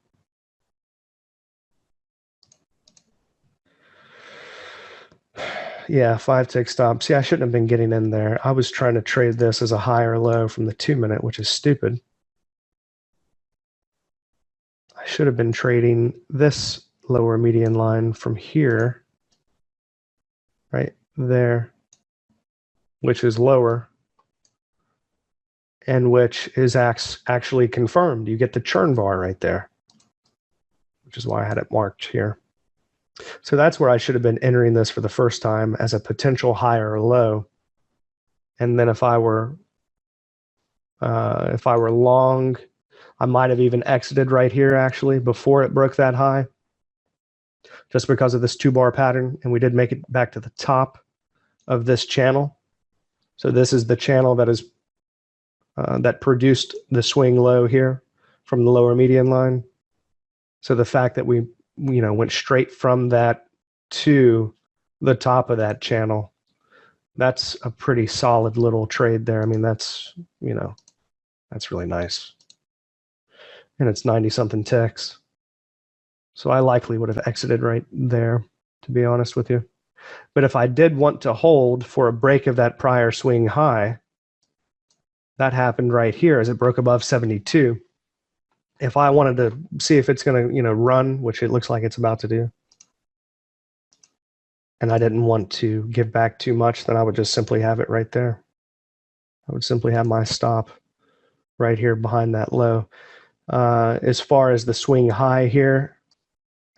Yeah, 5 tick stop. See, I shouldn't have been getting in there. I was trying to trade this as a high or low from the 2-minute, which is stupid. I should have been trading this lower median line from here, right there, which is lower, and which is actually confirmed. You get the churn bar right there, which is why I had it marked here. So that's where I should have been entering this for the first time as a potential high or low. And then if I were long, I might have even exited right here actually before it broke that high, just because of this 2-bar pattern. And we did make it back to the top of this channel. So this is the channel that is that produced the swing low here from the lower median line. So the fact that we went straight from that to the top of that channel, that's a pretty solid little trade there. I mean, that's that's really nice. And it's 90-something ticks. So I likely would have exited right there, to be honest with you. But if I did want to hold for a break of that prior swing high, that happened right here as it broke above 72. If I wanted to see if it's going to, run, which it looks like it's about to do, and I didn't want to give back too much, then I would just simply have it right there. I would simply have my stop right here behind that low. As far as the swing high here,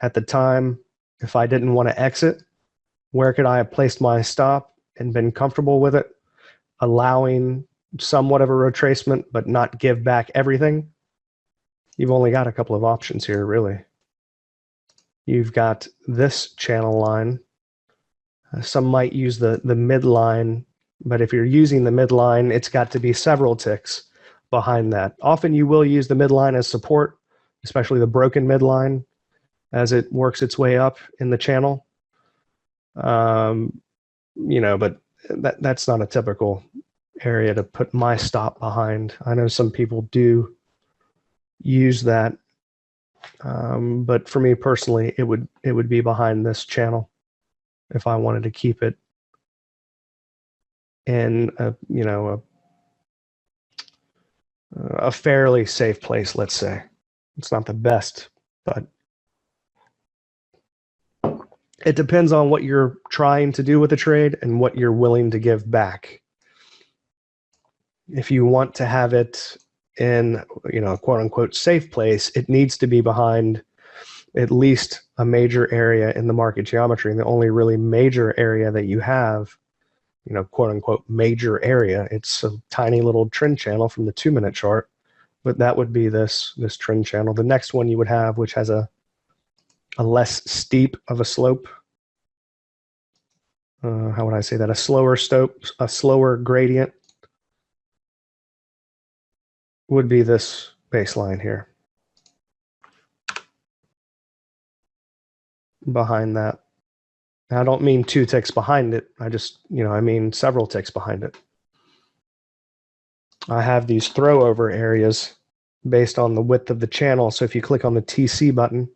at the time, if I didn't want to exit, where could I have placed my stop and been comfortable with it, allowing somewhat of a retracement, but not give back everything? You've only got a couple of options here, really. You've got this channel line. Some might use the midline, but if you're using the midline, it's got to be several ticks behind that. Often you will use the midline as support, especially the broken midline, as it works its way up in the channel. But that's not a typical area to put my stop behind. I know some people do use that, but for me personally, it would be behind this channel if I wanted to keep it in a fairly safe place. Let's say it's not the best, but it depends on what you're trying to do with the trade and what you're willing to give back. If you want to have it in, a quote unquote safe place, it needs to be behind at least a major area in the market geometry. And the only really major area that you have, quote unquote major area, it's a tiny little trend channel from the 2-minute chart, but that would be this trend channel. The next one you would have, which has a less steep of a slope, how would I say that? A slower gradient, would be this baseline here. Behind that. I don't mean 2 ticks behind it. I just, I mean several ticks behind it. I have these throw over areas based on the width of the channel. So if you click on the TC button,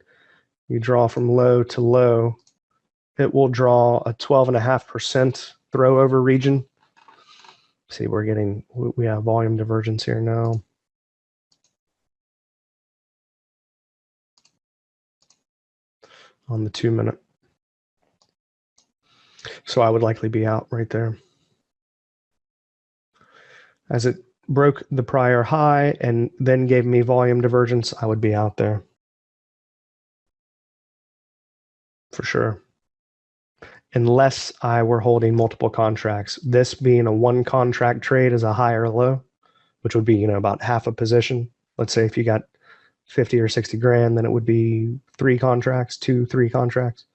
you draw from low to low, it will draw a 12.5% throw over region. See, we have volume divergence here now. On the 2-minute. So I would likely be out right there. As it broke the prior high and then gave me volume divergence, I would be out there. For sure. Unless I were holding multiple contracts. This being a 1-contract trade is a high or low, which would be, about half a position. Let's say if you got 50 or 60 grand, then it would be 3 contracts, 3 contracts.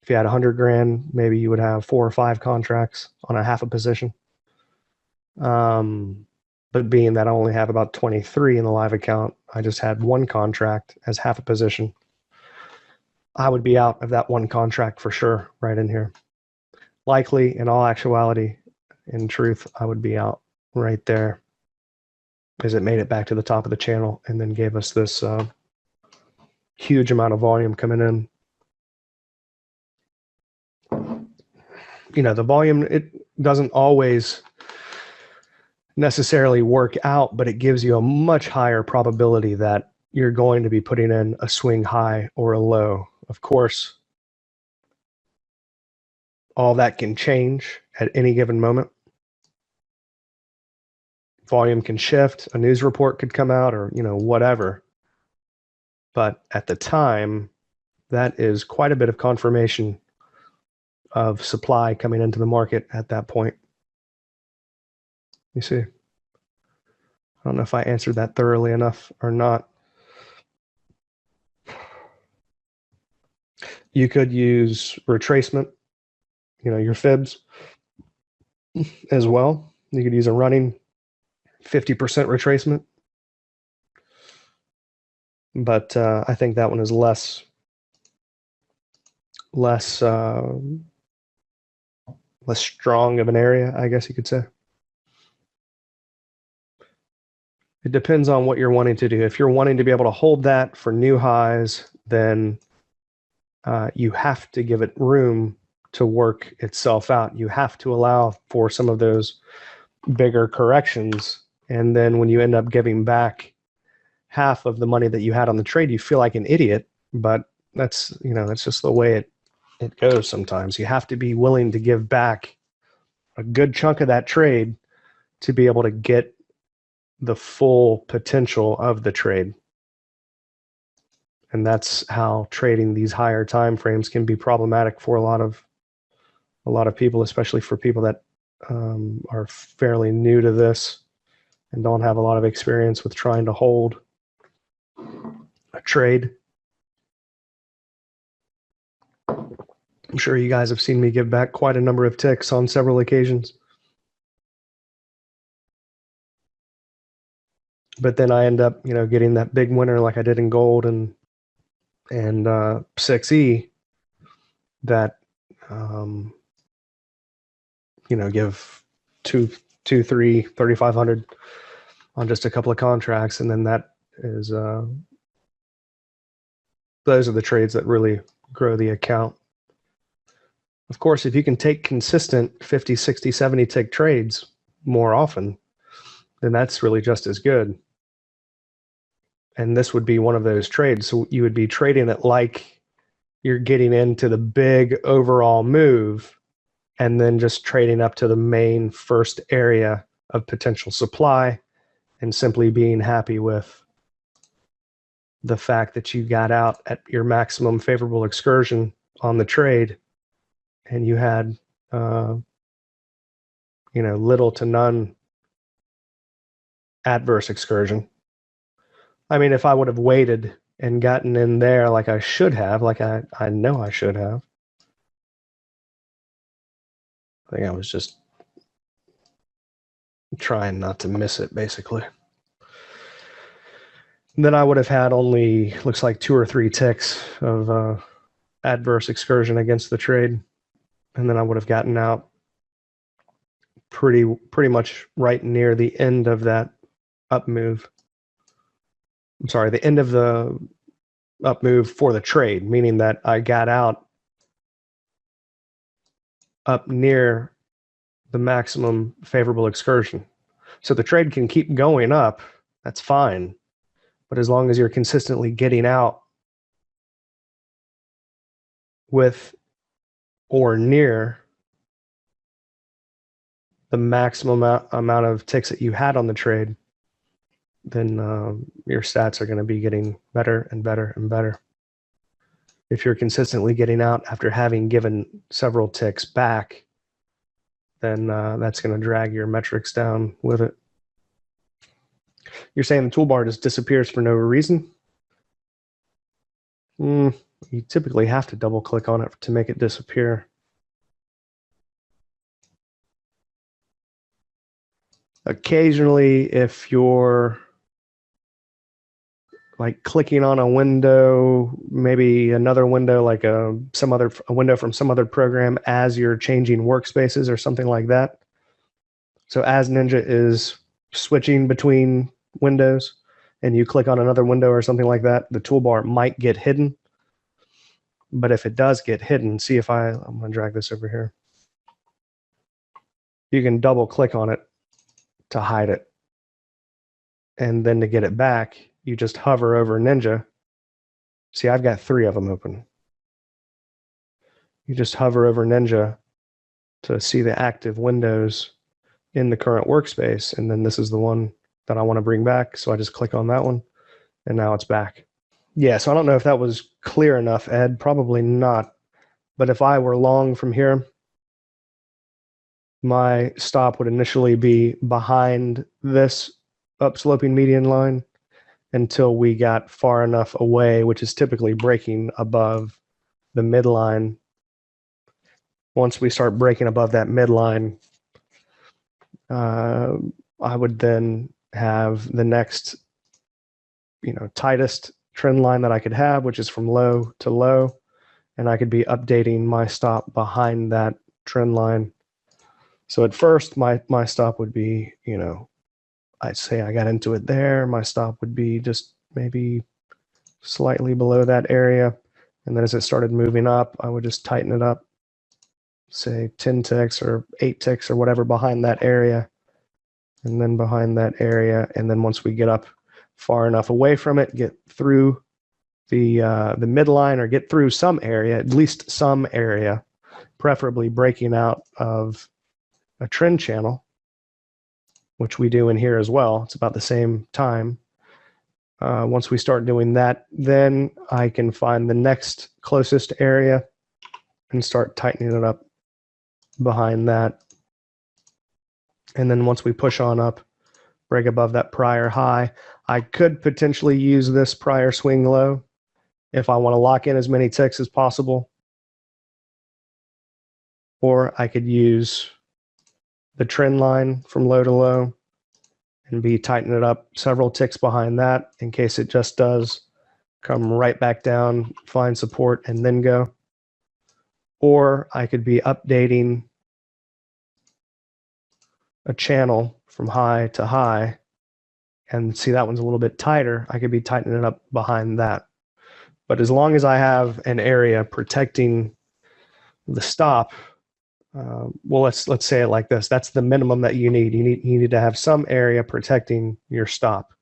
If you had 100 grand, maybe you would have 4 or 5 contracts on a half a position. But being that I only have about 23 in the live account, I just had 1 contract as half a position. I would be out of that 1 contract for sure, right in here. Likely, in all actuality, in truth, I would be out. right there as it made it back to the top of the channel and then gave us this huge amount of volume coming in. You know, the volume, it doesn't always necessarily work out, but it gives you a much higher probability that you're going to be putting in a swing high or a low. Of course, all that can change at any given moment. Volume can shift, a news report could come out, or, you know, whatever. But at the time, that is quite a bit of confirmation of supply coming into the market at that point. You see, I don't know if I answered that thoroughly enough or not. You could use retracement, you know, your fibs as well. You could use a running 50% retracement, but I think that one is less strong of an area, I guess you could say. It depends on what you're wanting to do. If you're wanting to be able to hold that for new highs, then you have to give it room to work itself out. You have to allow for some of those bigger corrections. And then when you end up giving back half of the money that you had on the trade, you feel like an idiot, but that's, you know, that's just the way it goes sometimes. You have to be willing to give back a good chunk of that trade to be able to get the full potential of the trade. And that's how trading these higher time frames can be problematic for a lot of people, especially for people that are fairly new to this and don't have a lot of experience with trying to hold a trade. I'm sure you guys have seen me give back quite a number of ticks on several occasions. But then I end up, you know, getting that big winner like I did in gold and 6E that, you know, give 3,500 on just a couple of contracts. And then that is, those are the trades that really grow the account. Of course, if you can take consistent 50, 60, 70 tick trades more often, then that's really just as good. And this would be one of those trades. So you would be trading it like you're getting into the big overall move and then just trading up to the main first area of potential supply and simply being happy with the fact that you got out at your maximum favorable excursion on the trade and you had, you know, little to none adverse excursion. I mean, if I would have waited and gotten in there like I should have, like I know I should have, I think I was just trying not to miss it, basically. And then I would have had only, looks like 2 or 3 ticks of adverse excursion against the trade. And then I would have gotten out pretty much right near the end of that up move. I'm sorry, the end of the up move for the trade, meaning that I got out up near the maximum favorable excursion. So the trade can keep going up, that's fine. But as long as you're consistently getting out with or near the maximum amount of ticks that you had on the trade, then your stats are going to be getting better and better and better. If you're consistently getting out after having given several ticks back, then that's going to drag your metrics down with it. You're saying the toolbar just disappears for no reason? You typically have to double click on it to make it disappear. Occasionally, if you're like clicking on a window, maybe another window, like a window from some other program as you're changing workspaces or something like that, So as Ninja is switching between windows and you click on another window or something like that, the toolbar might get hidden. But if it does get hidden, see if I'm going to drag this over here. You can double click on it to hide it. And then to get it back, you just hover over Ninja. See, I've got 3 of them open. You just hover over Ninja to see the active windows in the current workspace. And then this is the one that I want to bring back. So I just click on that one and now it's back. Yeah, so I don't know if that was clear enough, Ed. Probably not. But if I were long from here, my stop would initially be behind this upsloping median line until we got far enough away, which is typically breaking above the midline. Once we start breaking above that midline, I would then have the next, tightest trend line that I could have, which is from low to low, and I could be updating my stop behind that trend line. So at first, my stop would be, I'd say I got into it there. My stop would be just maybe slightly below that area. And then as it started moving up, I would just tighten it up, say 10 ticks or 8 ticks or whatever behind that area. And then behind that area. And then once we get up far enough away from it, get through the midline or get through some area, at least some area, preferably breaking out of a trend channel, which we do in here as well. It's about the same time. Once we start doing that, then I can find the next closest area and start tightening it up behind that. And then once we push on up, break above that prior high, I could potentially use this prior swing low if I want to lock in as many ticks as possible. Or I could use the trend line from low to low and be tightening it up several ticks behind that in case it just does come right back down, find support, and then go. Or I could be updating a channel from high to high, and see that one's a little bit tighter. I could be tightening it up behind that. But as long as I have an area protecting the stop, well, let's say it like this. That's the minimum that you need. You need to have some area protecting your stop.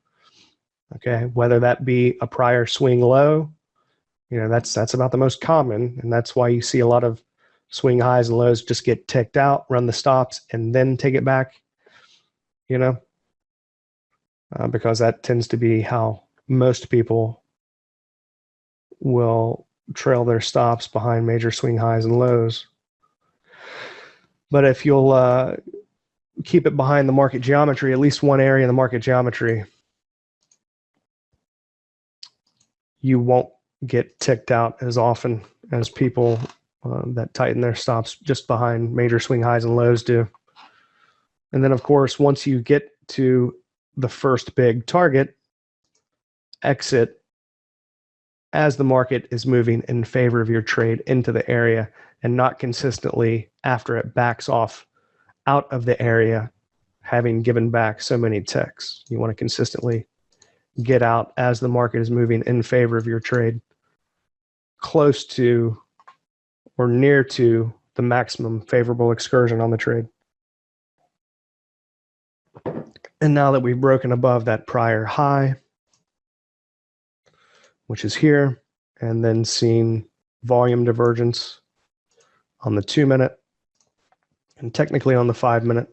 Okay, whether that be a prior swing low, that's about the most common, and that's why you see a lot of swing highs and lows just get ticked out, run the stops, and then take it back. Because that tends to be how most people will trail their stops behind major swing highs and lows. But if you'll keep it behind the market geometry, at least one area in the market geometry, you won't get ticked out as often as people that tighten their stops just behind major swing highs and lows do. And then, of course, once you get to the first big target, exit as the market is moving in favor of your trade into the area, and not consistently after it backs off out of the area, having given back so many ticks. You want to consistently get out as the market is moving in favor of your trade, close to or near to the maximum favorable excursion on the trade. And now that we've broken above that prior high, which is here, and then seen volume divergence on the 2-minute and technically on the 5-minute.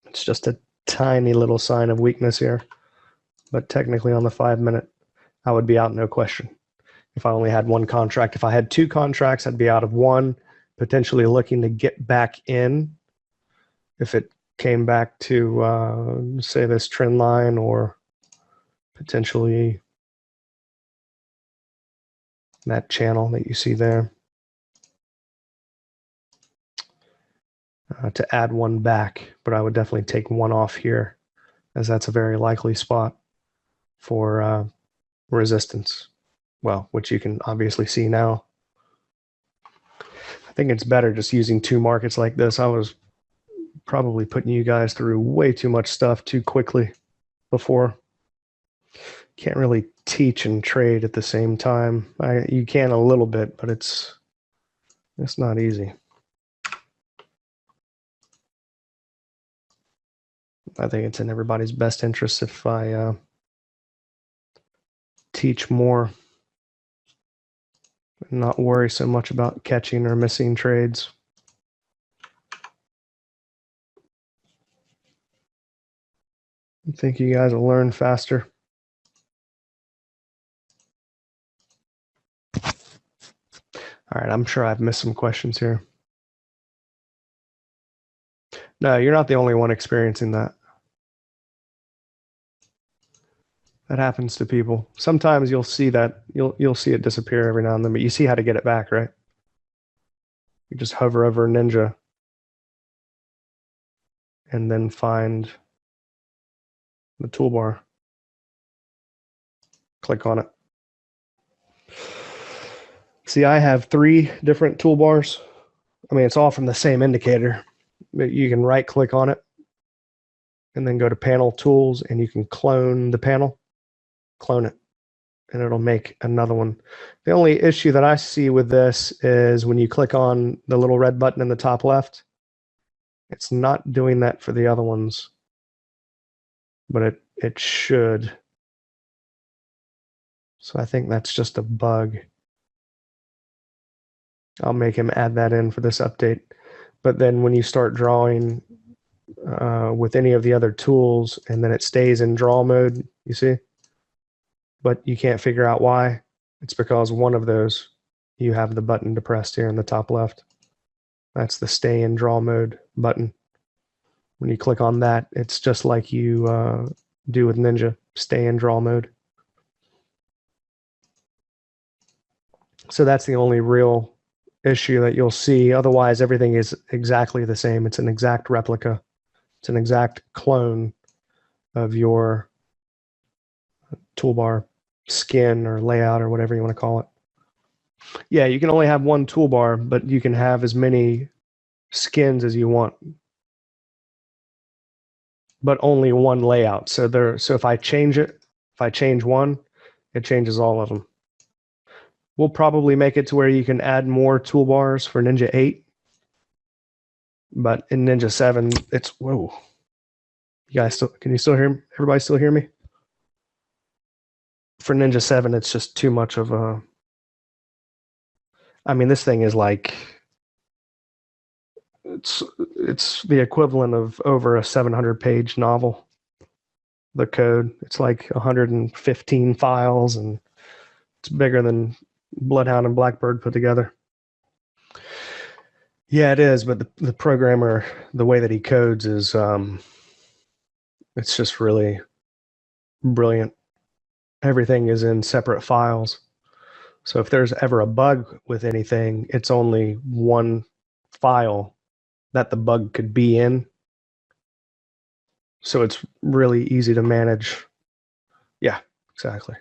It's just a tiny little sign of weakness here, but technically on the 5-minute, I would be out, no question. If I only had one contract, if I had 2 contracts, I'd be out of one, potentially looking to get back in. If it came back to, say, this trend line, or potentially that channel that you see there, to add one back, but I would definitely take one off here, as that's a very likely spot for resistance. Well, which you can obviously see now. I think it's better just using 2 markets like this. I was probably putting you guys through way too much stuff too quickly before. Can't really teach and trade at the same time. You can a little bit, but it's not easy. I think it's in everybody's best interest if I teach more and not worry so much about catching or missing trades. I think you guys will learn faster. All right, I'm sure I've missed some questions here. No, you're not the only one experiencing that. That happens to people. Sometimes you'll see that you'll see it disappear every now and then, but you see how to get it back, right? You just hover over Ninja and then find the toolbar. Click on it. See, I have 3 different toolbars. I mean, it's all from the same indicator, but you can right click on it and then go to panel tools and you can clone the panel, clone it, and it'll make another one. The only issue that I see with this is when you click on the little red button in the top left, it's not doing that for the other ones, but it should. So I think that's just a bug. I'll make him add that in for this update. But then when you start drawing with any of the other tools and then it stays in draw mode, you see? But you can't figure out why. It's because one of those, you have the button depressed here in the top left. That's the stay in draw mode button. When you click on that, it's just like you do with Ninja, stay in draw mode. So that's the only real issue that you'll see. Otherwise, everything is exactly the same. It's an exact replica. It's an exact clone of your toolbar skin or layout or whatever you want to call it. Yeah, you can only have one toolbar, but you can have as many skins as you want, but only one layout. So if I change it, if I change one, it changes all of them. We'll probably make it to where you can add more toolbars for Ninja 8, but in Ninja 7, it's whoa. You guys still can you still hear me? Everybody still hear me? For Ninja 7, it's just too much of a. I mean, this thing is like it's the equivalent of over a 700-page novel. The code, it's like 115 files, and it's bigger than Bloodhound and Blackbird put together. Yeah, it is, but the programmer, the way that he codes is, it's just really brilliant. Everything is in separate files. So if there's ever a bug with anything, it's only one file that the bug could be in. So it's really easy to manage. Yeah, exactly.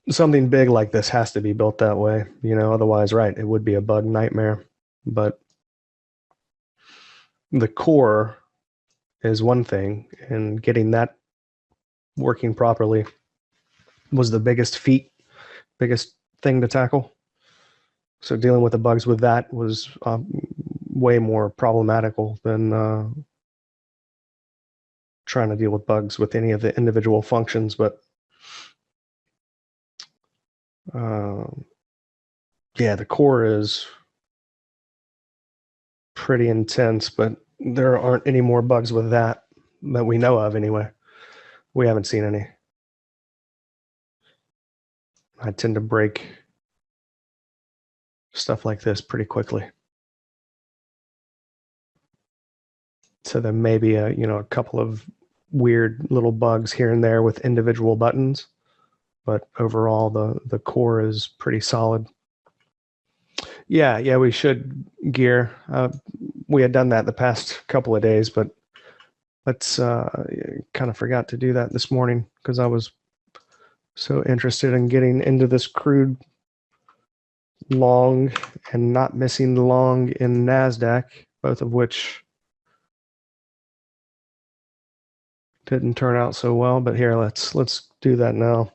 Something big like this has to be built that way, otherwise, right, it would be a bug nightmare. But the core is one thing, and getting that working properly was the biggest thing to tackle. So dealing with the bugs with that was way more problematical than trying to deal with bugs with any of the individual functions. But yeah, the core is pretty intense, but there aren't any more bugs with that we know of anyway. We haven't seen any. I tend to break stuff like this pretty quickly. So there may be a couple of weird little bugs here and there with individual buttons, but overall the core is pretty solid. Yeah, we should gear. We had done that the past couple of days, but let's kind of forgot to do that this morning because I was so interested in getting into this crude long and not missing the long in NASDAQ. both of which didn't turn out so well, but here, let's do that now.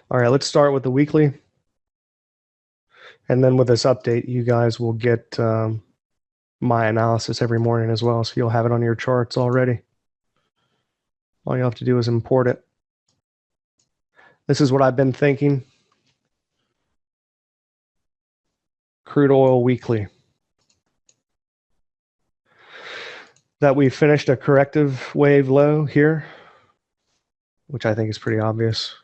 All right, let's start with the weekly. And then with this update, you guys will get my analysis every morning as well, so you'll have it on your charts already. All you have to do is import it. This is what I've been thinking. Crude oil weekly. That we finished a corrective wave low here, which I think is pretty obvious.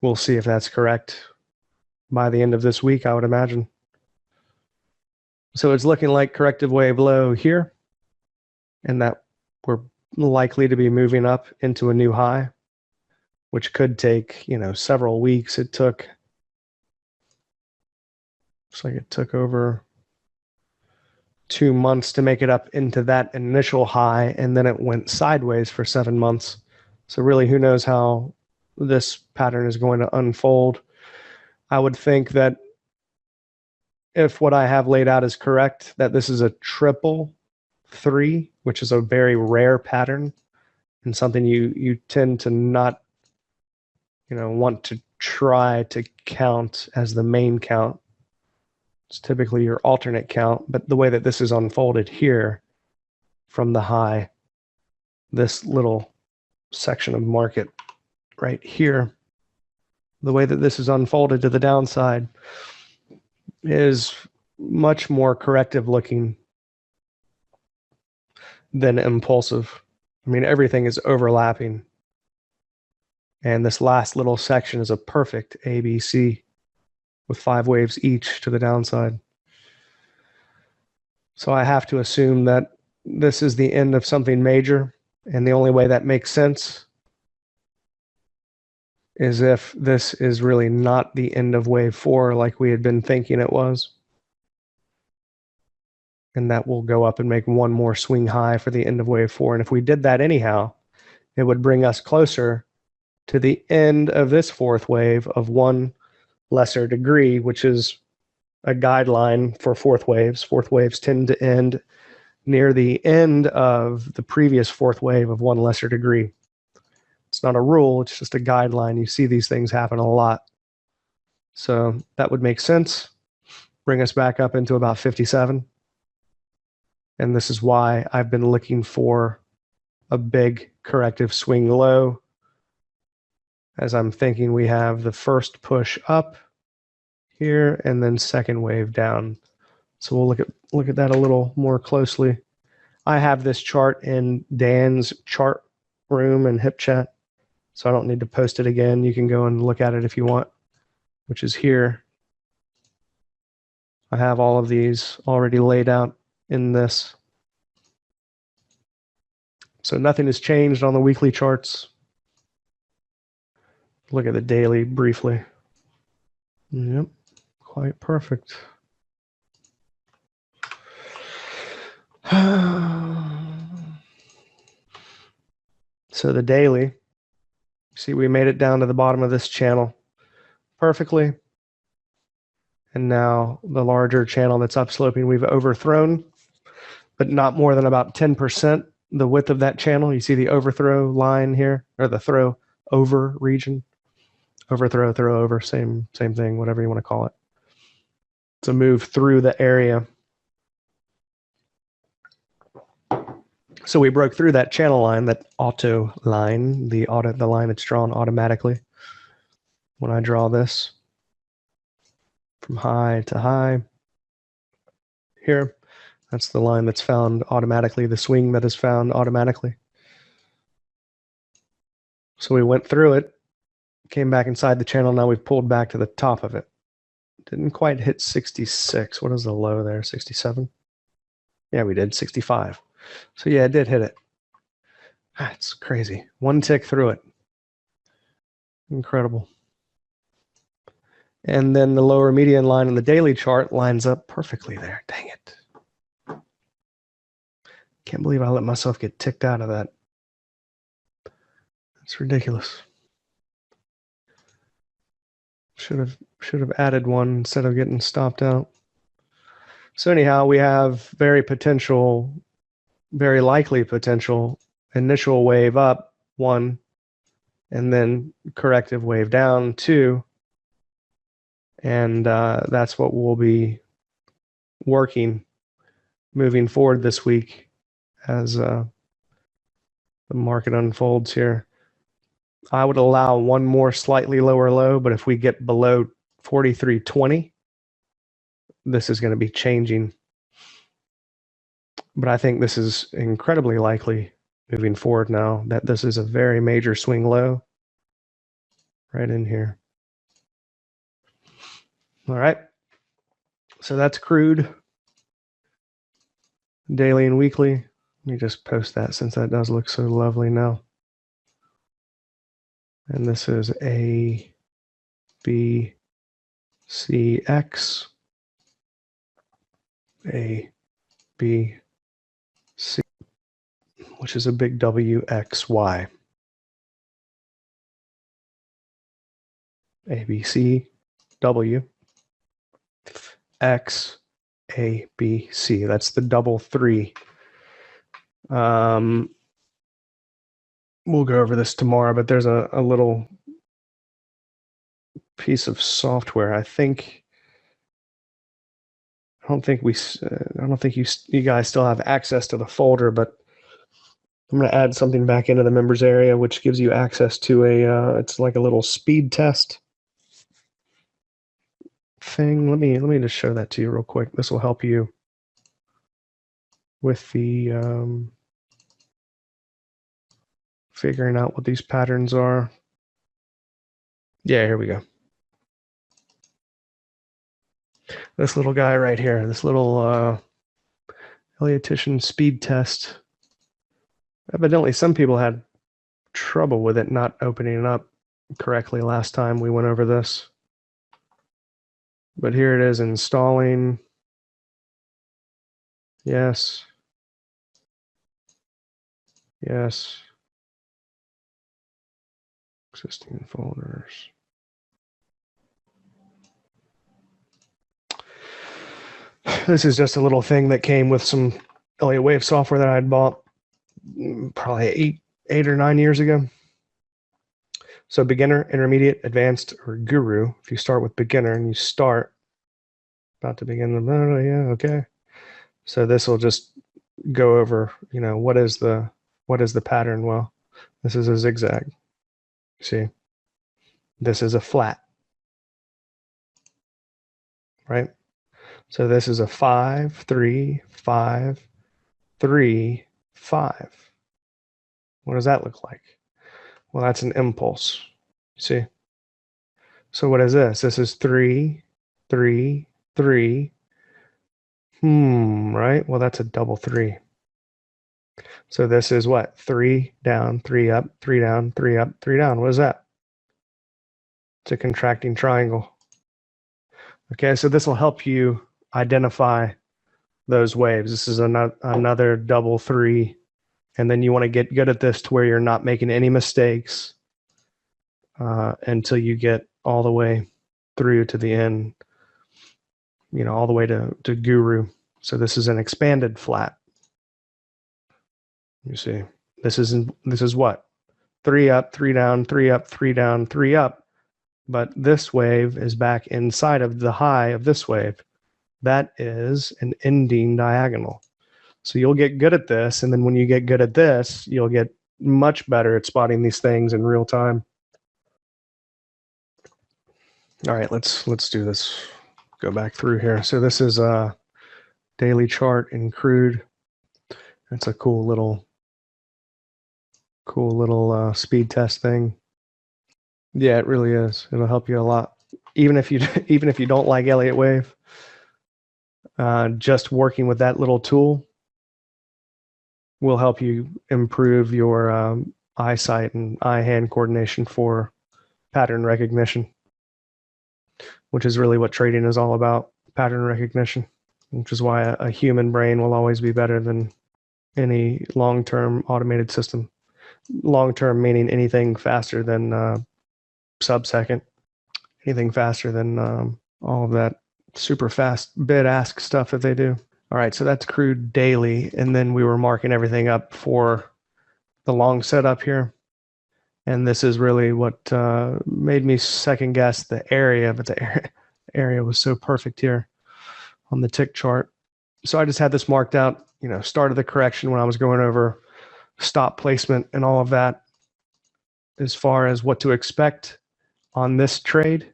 We'll see if that's correct by the end of this week, I would imagine. So it's looking like corrective wave low here, and that we're likely to be moving up into a new high, which could take, several weeks. Looks like it took over 2 months to make it up into that initial high, and then it went sideways for 7 months. So really, who knows how this pattern is going to unfold. I would think that if what I have laid out is correct, that this is a triple 3, which is a very rare pattern and something you tend to not, want to try to count as the main count. It's typically your alternate count, but the way that this is unfolded here from the high, this little section of market right here, the way that this is unfolded to the downside is much more corrective looking than impulsive. I mean, everything is overlapping. And this last little section is a perfect ABC with 5 waves each to the downside. So I have to assume that this is the end of something major. And the only way that makes sense is if this is really not the end of wave 4 like we had been thinking it was. And that will go up and make one more swing high for the end of wave 4. And if we did that anyhow, it would bring us closer to the end of this 4th wave of 1 lesser degree, which is a guideline for 4th waves. 4th waves tend to end near the end of the previous 4th wave of 1 lesser degree. It's not a rule, it's just a guideline. You see these things happen a lot. So that would make sense. Bring us back up into about 57. And this is why I've been looking for a big corrective swing low, as I'm thinking we have the first push up here and then second wave down. So we'll look at that a little more closely. I have this chart in Dan's chart room and hip chat, so I don't need to post it again. You can go and look at it if you want, which is here. I have all of these already laid out in this. So nothing has changed on the weekly charts. Look at the daily briefly. Yep, quite perfect. So the daily, see, we made it down to the bottom of this channel perfectly. And now the larger channel that's upsloping, we've overthrown, but not more than about 10% the width of that channel. You see the overthrow line here, or the throw over region. Overthrow, throw over, same thing, whatever you want to call it. It's a move through the area. So we broke through that channel line, that auto line, the line that's drawn automatically. When I draw this from high to high here, that's the line that's found automatically, the swing that is found automatically. So we went through it, came back inside the channel. Now we've pulled back to the top of it. Didn't quite hit 66. What is the low there? 67? Yeah, we did. 65. So yeah, it did hit it. That's crazy. 1 tick through it. Incredible. And then the lower median line on the daily chart lines up perfectly there. Dang it. Can't believe I let myself get ticked out of that. That's ridiculous. Should have Should have added one instead of getting stopped out. So anyhow, we have very likely potential initial wave up, 1, and then corrective wave down, 2. And that's what we'll be working moving forward this week as the market unfolds here. I would allow one more slightly lower low, but if we get below 43.20, this is going to be changing. But I think this is incredibly likely moving forward now that this is a very major swing low right in here. All right. So that's crude, daily and weekly. Let me just post that since that does look so lovely now. And this is A, B, C, X, A, B, C, which is a big W, X, Y. A, B, C, W, X, A, B, C. That's the double 3. We'll go over this tomorrow, but there's a little piece of software. I don't think you guys still have access to the folder, but I'm going to add something back into the members area, which gives you access to it's like a little speed test thing. Let me just show that to you real quick. This will help you with the figuring out what these patterns are. Yeah, here we go. This little guy right here, this little Elliottian speed test. Evidently, some people had trouble with it not opening up correctly last time we went over this. But here it is installing. Yes. Yes. Existing folders. This is just a little thing that came with some Elliott Wave software that I had bought probably 8 or 9 years ago. So beginner, intermediate, advanced, or guru. If you start with beginner and you start about to begin the yeah, okay. So this will just go over, what is the pattern? Well, this is a zigzag. See, this is a flat, right? So this is a 5, 3, 5, 3, 5. What does that look like? Well, that's an impulse. See? So what is this? This is 3, 3, 3. Right? Well, that's a double 3. So this is what? 3 down, 3 up, 3 down, 3 up, 3 down. What is that? It's a contracting triangle. Okay, so this will help you identify those waves. This is another double 3. And then you want to get good at this to where you're not making any mistakes until you get all the way through to the end, all the way to guru. So this is an expanded flat. You see, this is what? 3 up, 3 down, 3 up, 3 down, 3 up. But this wave is back inside of the high of this wave. That is an ending diagonal. So you'll get good at this, and then when you get good at this, you'll get much better at spotting these things in real time. All right, let's do this. Go back through here. So this is a daily chart in crude. It's a cool little speed test thing. Yeah, it really is. It'll help you a lot, even if you don't like Elliott Wave. Just working with that little tool will help you improve your eyesight and eye-hand coordination for pattern recognition, which is really what trading is all about, pattern recognition, which is why a human brain will always be better than any long-term automated system. Long-term meaning anything faster than sub-second. anything faster than all of that super fast bid ask stuff that they do. All right, so that's crude daily, and then we were marking everything up for the long setup here. And this is really what made me second guess the area, but the area was so perfect here on the tick chart. So I just had this marked out, start of the correction when I was going over stop placement and all of that as far as what to expect on this trade.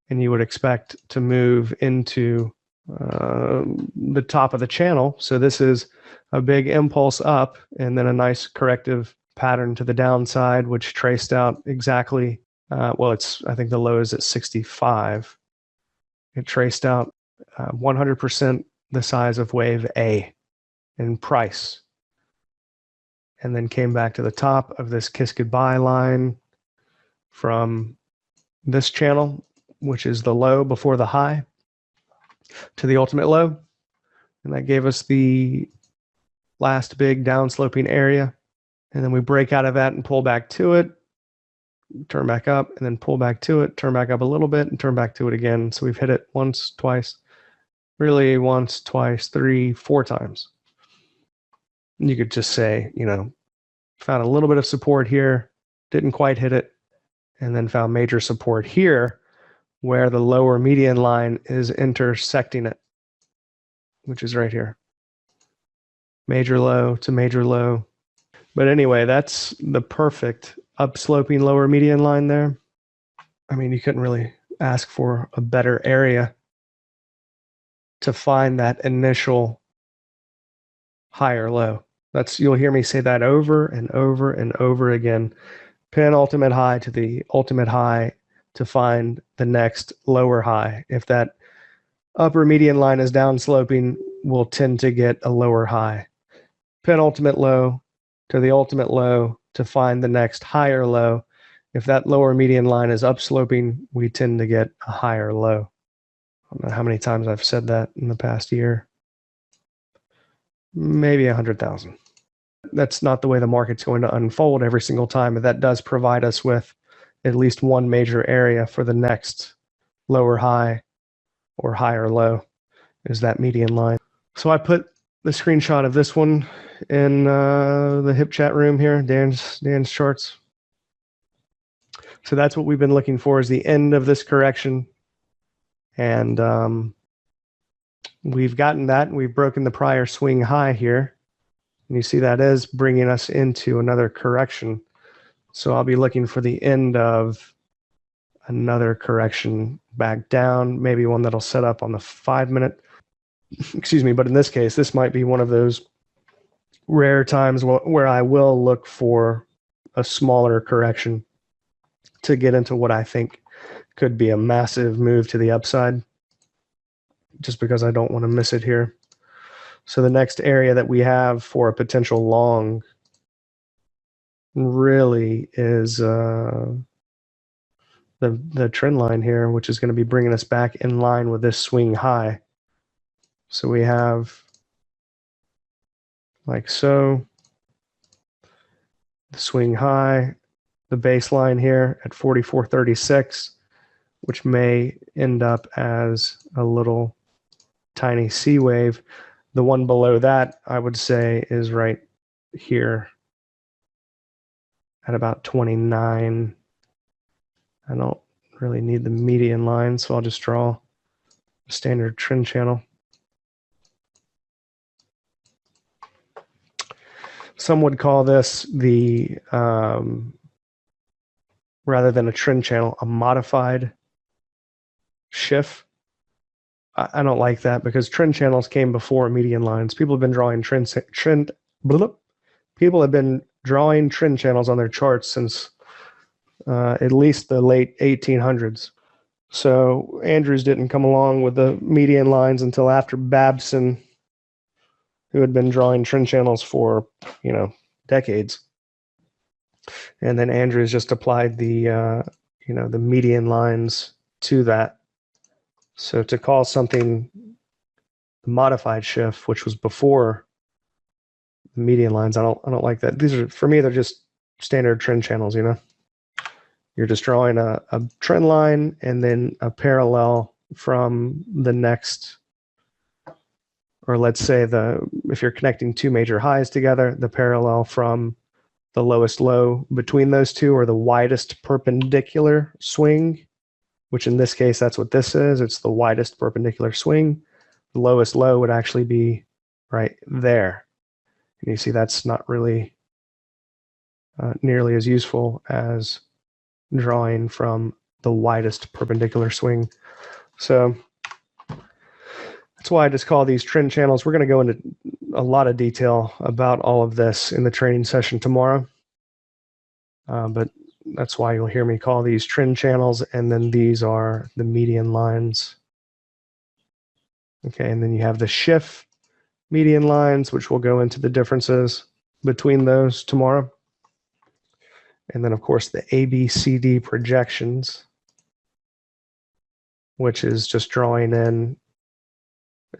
And you would expect to move into the top of the channel. So this is a big impulse up and then a nice corrective pattern to the downside, which traced out exactly, I think the low is at 65. It traced out 100% the size of wave A in price. And then came back to the top of this kiss goodbye line from this channel, which is the low before the high, to the ultimate low. And that gave us the last big downsloping area. And then we break out of that and pull back to it, turn back up, and then pull back to it, turn back up a little bit, and turn back to it again. So we've hit it once, twice, really once, twice, 3, 4 times. And you could just say, found a little bit of support here, didn't quite hit it, and then found major support here where the lower median line is intersecting it, which is right here. Major low to major low. But anyway, that's the perfect upsloping lower median line there. I mean, you couldn't really ask for a better area to find that initial higher low. You'll hear me say that over and over and over again. Pin ultimate high to the ultimate high to find the next lower high. If that upper median line is downsloping, we'll tend to get a lower high. Pin ultimate low to the ultimate low to find the next higher low. If that lower median line is upsloping, we tend to get a higher low. I don't know how many times I've said that in the past year. Maybe 100,000. That's not the way the market's going to unfold every single time, but that does provide us with at least one major area for the next lower high or higher low is that median line. So I put the screenshot of this one in the hip chat room here, Dan's charts. So that's what we've been looking for, is the end of this correction. And we've gotten that. We've broken the prior swing high here. And you see that is bringing us into another correction. So I'll be looking for the end of another correction back down, maybe one that'll set up on the 5-minute. Excuse me, but in this case, this might be one of those rare times where I will look for a smaller correction to get into what I think could be a massive move to the upside, just because I don't want to miss it here. So the next area that we have for a potential long really is the trend line here, which is going to be bringing us back in line with this swing high. So we have like so, the swing high, the baseline here at 44.36, which may end up as a little tiny C wave. The one below that, I would say, is right here at about 29. I don't really need the median line, so I'll just draw a standard trend channel. Some would call this the, rather than a trend channel, a modified shift. I don't like that because trend channels came before median lines. People have been drawing trend channels on their charts since at least the late 1800s. So Andrews didn't come along with the median lines until after Babson, who had been drawing trend channels for, decades. And then Andrews just applied the, the median lines to that. So to call something modified shift, which was before the median lines, I don't like that. These are, for me, they're just standard trend channels, You're just drawing a trend line and then a parallel from the next, or let's say if you're connecting two major highs together, the parallel from the lowest low between those two, or the widest perpendicular swing, which in this case, that's what this is. It's the widest perpendicular swing. The lowest low would actually be right there. And you see that's not really nearly as useful as drawing from the widest perpendicular swing. So that's why I just call these trend channels. We're going to go into a lot of detail about all of this in the training session tomorrow. But that's why you'll hear me call these trend channels, and then these are the median lines. Okay, and then you have the shift median lines, which we'll go into the differences between those tomorrow. And then, of course, the ABCD projections, which is just drawing in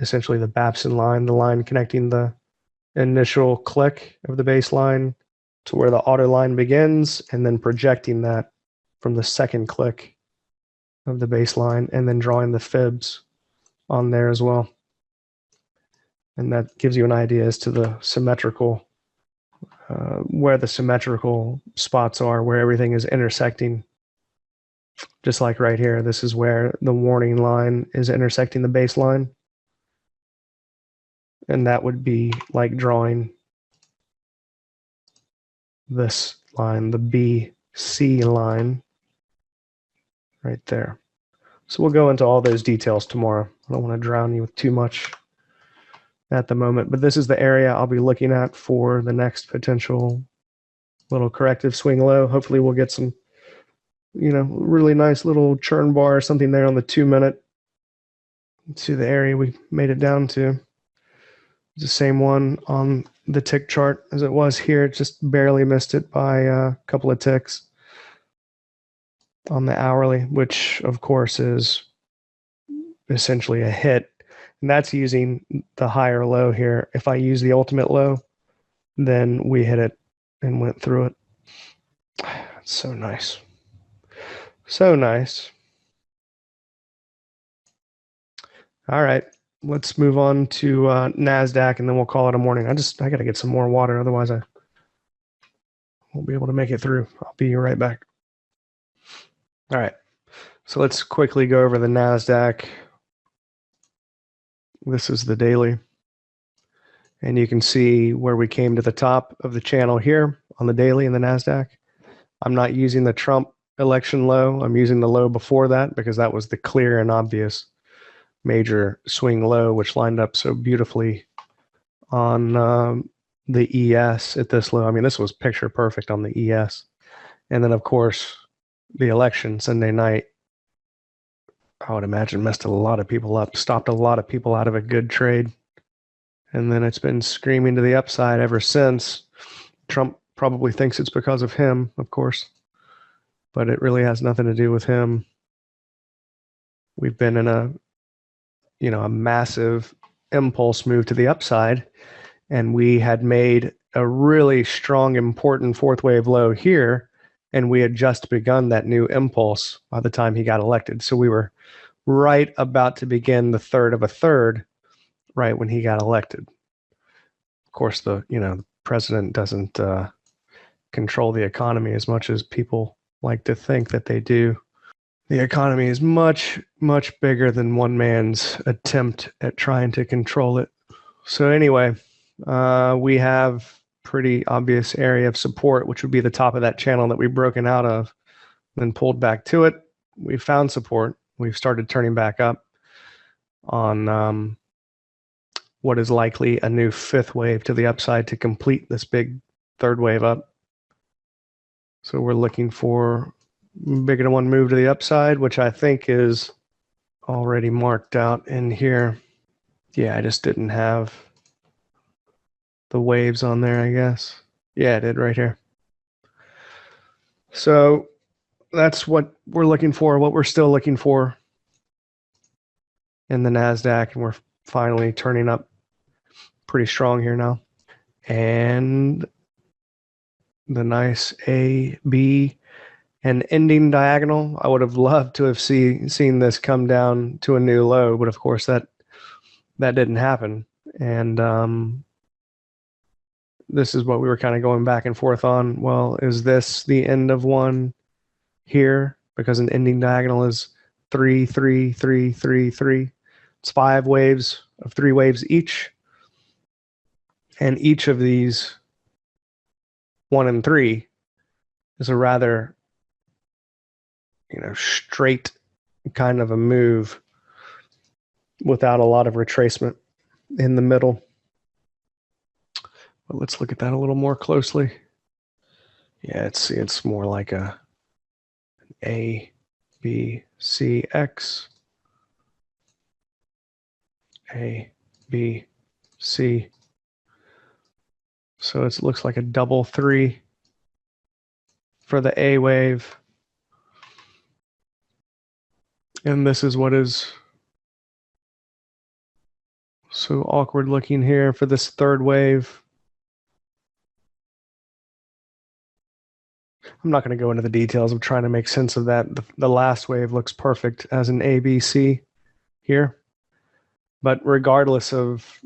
essentially the Babson line, the line connecting the initial click of the baseline to where the auto line begins, and then projecting that from the second click of the baseline, and then drawing the fibs on there as well. And that gives you an idea as to the symmetrical, where the symmetrical spots are, where everything is intersecting. Just like right here, this is where the warning line is intersecting the baseline. And that would be like drawing this line, the BC line, right there. So we'll go into all those details tomorrow. I don't want to drown you with too much at the moment, but this is the area I'll be looking at for the next potential little corrective swing low. Hopefully we'll get some, really nice little churn bar or something there on the 2-minute. Let's see the area we made it down to. It's the same one on the tick chart as it was here. It just barely missed it by a couple of ticks on the hourly, which of course is essentially a hit. And that's using the higher low here. If I use the ultimate low, then we hit it and went through it. It's so nice. So nice. All right, let's move on to NASDAQ, and then we'll call it a morning. I got to get some more water, otherwise I won't be able to make it through. I'll be right back. All right, so let's quickly go over the NASDAQ. This is the daily. And you can see where we came to the top of the channel here on the daily in the NASDAQ. I'm not using the Trump election low. I'm using the low before that because that was the clear and obvious major swing low, which lined up so beautifully on the ES at this low. I mean, this was picture perfect on the ES. And then, of course, the election Sunday night, I would imagine messed a lot of people up, stopped a lot of people out of a good trade. And then it's been screaming to the upside ever since. Trump probably thinks it's because of him, of course, but it really has nothing to do with him. We've been in a massive impulse move to the upside, and we had made a really strong, important fourth wave low here, and we had just begun that new impulse by the time he got elected. So we were right about to begin the third of a third right when he got elected. Of course, the president doesn't control the economy as much as people like to think that they do. The economy is much, much bigger than one man's attempt at trying to control it. So anyway, we have pretty obvious area of support, which would be the top of that channel that we've broken out of, then pulled back to it. We found support. We've started turning back up on what is likely a new fifth wave to the upside to complete this big third wave up. So we're looking for bigger than one move to the upside, which I think is already marked out in here. Yeah, I just didn't have the waves on there, I guess. Yeah, I did right here. So that's what we're looking for, what we're still looking for in the NASDAQ, and we're finally turning up pretty strong here now. And the nice A, B, An ending diagonal, I would have loved to have seen this come down to a new low, but of course that didn't happen. And this is what we were kind of going back and forth on. Well, is this the end of one here? Because an ending diagonal is 3, 3, 3, 3, 3. It's 5 waves of 3 waves each. And each of these 1 and 3 is a rather, straight kind of a move without a lot of retracement in the middle. But let's look at that a little more closely. Yeah, it's more like an A, B, C, X, A, B, C. So it looks like a double 3 for the A wave. And this is what is so awkward looking here for this third wave. I'm not going to go into the details of trying to make sense of that. The last wave looks perfect as an ABC here. But regardless of,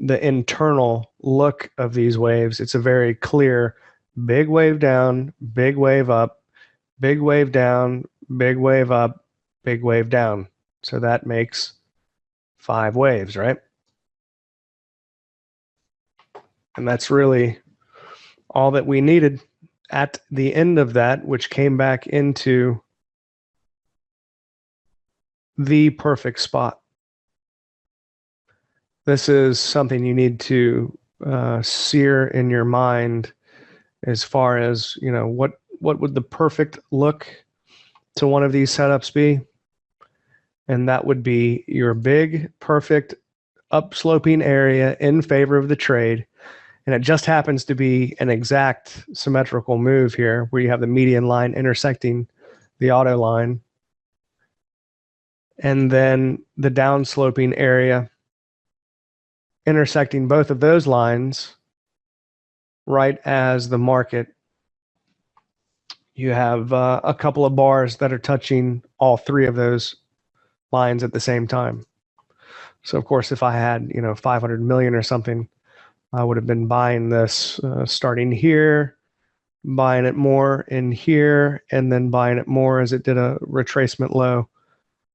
the internal look of these waves, it's a very clear big wave down, big wave up, big wave down, big wave up, big wave down. So that makes 5 waves, right? And that's really all that we needed at the end of that, which came back into the perfect spot. This is something you need to sear in your mind as far as, what would the perfect look to one of these setups be? And that would be your big, perfect upsloping area in favor of the trade. And it just happens to be an exact symmetrical move here where you have the median line intersecting the auto line. And then the downsloping area intersecting both of those lines right as the market. You have a couple of bars that are touching all 3 of those lines at the same time. So of course, if I had, 500 million or something, I would have been buying this starting here, buying it more in here, and then buying it more as it did a retracement low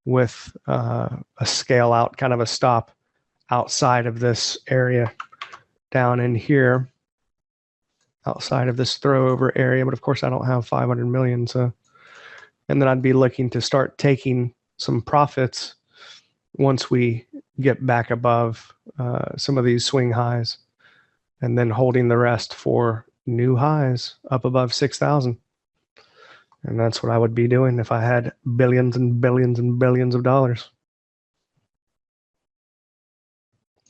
with a scale out, kind of a stop outside of this area down in here, outside of this throwover area. But of course, I don't have 500 million. So, and then I'd be looking to start taking some profits once we get back above some of these swing highs, and then holding the rest for new highs up above 6,000. And that's what I would be doing if I had billions and billions and billions of dollars.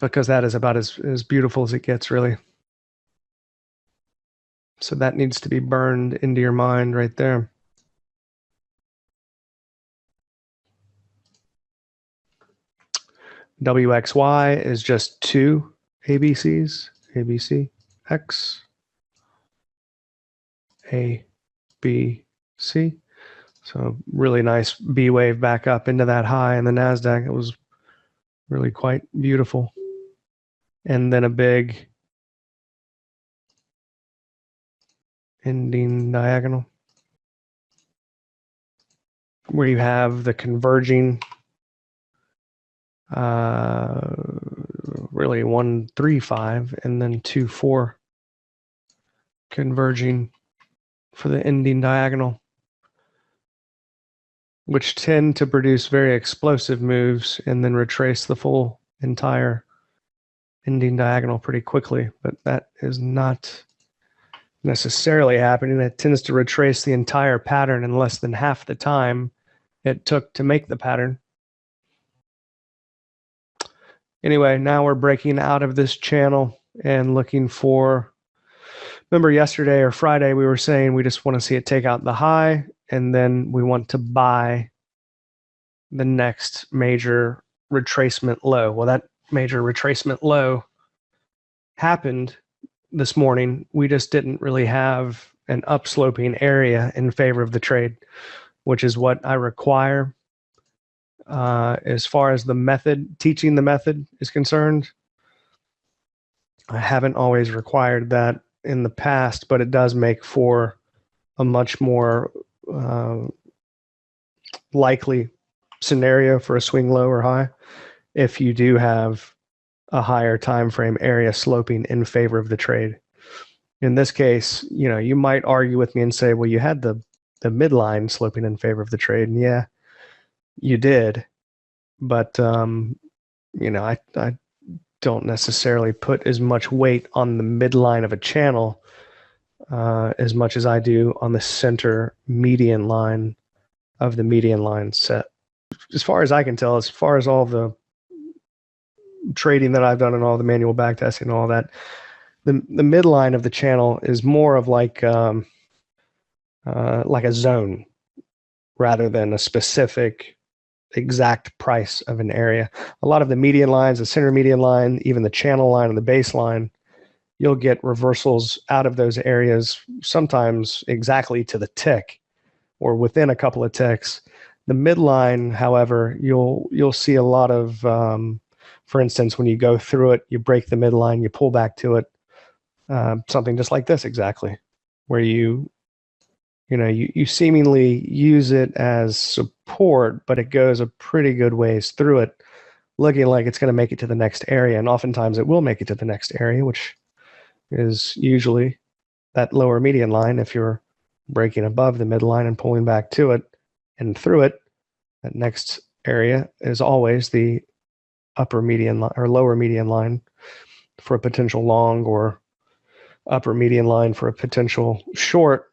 Because that is about as beautiful as it gets, really. So that needs to be burned into your mind right there. WXY is just 2 ABCs. ABC, X, A, B, C. So really nice B wave back up into that high in the NASDAQ. It was really quite beautiful. And then a big ending diagonal where you have the converging really 1, 3, 5 and then 2, 4 converging for the ending diagonal, which tend to produce very explosive moves and then retrace the full entire ending diagonal pretty quickly. But that is not necessarily happening. It tends to retrace the entire pattern in less than half the time it took to make the pattern. Anyway, now we're breaking out of this channel and looking for, remember yesterday or Friday, we were saying we just want to see it take out the high, and then we want to buy the next major retracement low. Well, that major retracement low happened this morning. We just didn't really have an upsloping area in favor of the trade, which is what I require as far as the method, teaching the method is concerned. I haven't always required that in the past, but it does make for a much more likely scenario for a swing low or high if you do have a higher time frame area sloping in favor of the trade. In this case, you might argue with me and say, well, you had the midline sloping in favor of the trade, and yeah, you did, but I don't necessarily put as much weight on the midline of a channel as much as I do on the center median line of the median line set. As far as I can tell, as far as all the trading that I've done and all the manual backtesting and all that, the midline of the channel is more of like a zone rather than a specific exact price of an area. A lot of the median lines, the center median line, even the channel line and the baseline, you'll get reversals out of those areas, sometimes exactly to the tick or within a couple of ticks. The midline, however, you'll see a lot of, for instance, when you go through it, you break the midline, you pull back to it, something just like this exactly, where you seemingly use it as support, but it goes a pretty good ways through it, looking like it's going to make it to the next area. And oftentimes it will make it to the next area, which is usually that lower median line. If you're breaking above the midline and pulling back to it and through it, that next area is always the upper median line or lower median line for a potential long, or upper median line for a potential short.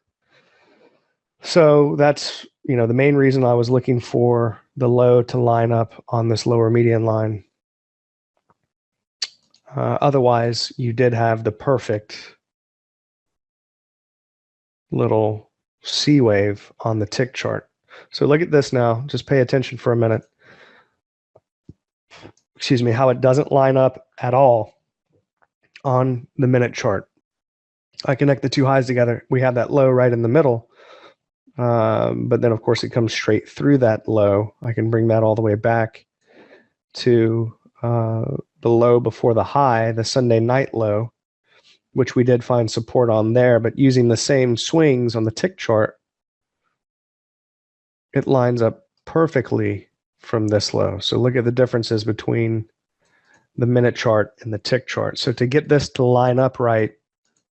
So that's, the main reason I was looking for the low to line up on this lower median line. Otherwise, you did have the perfect little C wave on the tick chart. So look at this now. Just pay attention for a minute. Excuse me, how it doesn't line up at all on the minute chart. I connect the two highs together. We have that low right in the middle. But then, of course, it comes straight through that low. I can bring that all the way back to the low before the high, the Sunday night low, which we did find support on there. But using the same swings on the tick chart, it lines up perfectly from this low. So look at the differences between the minute chart and the tick chart. So to get this to line up right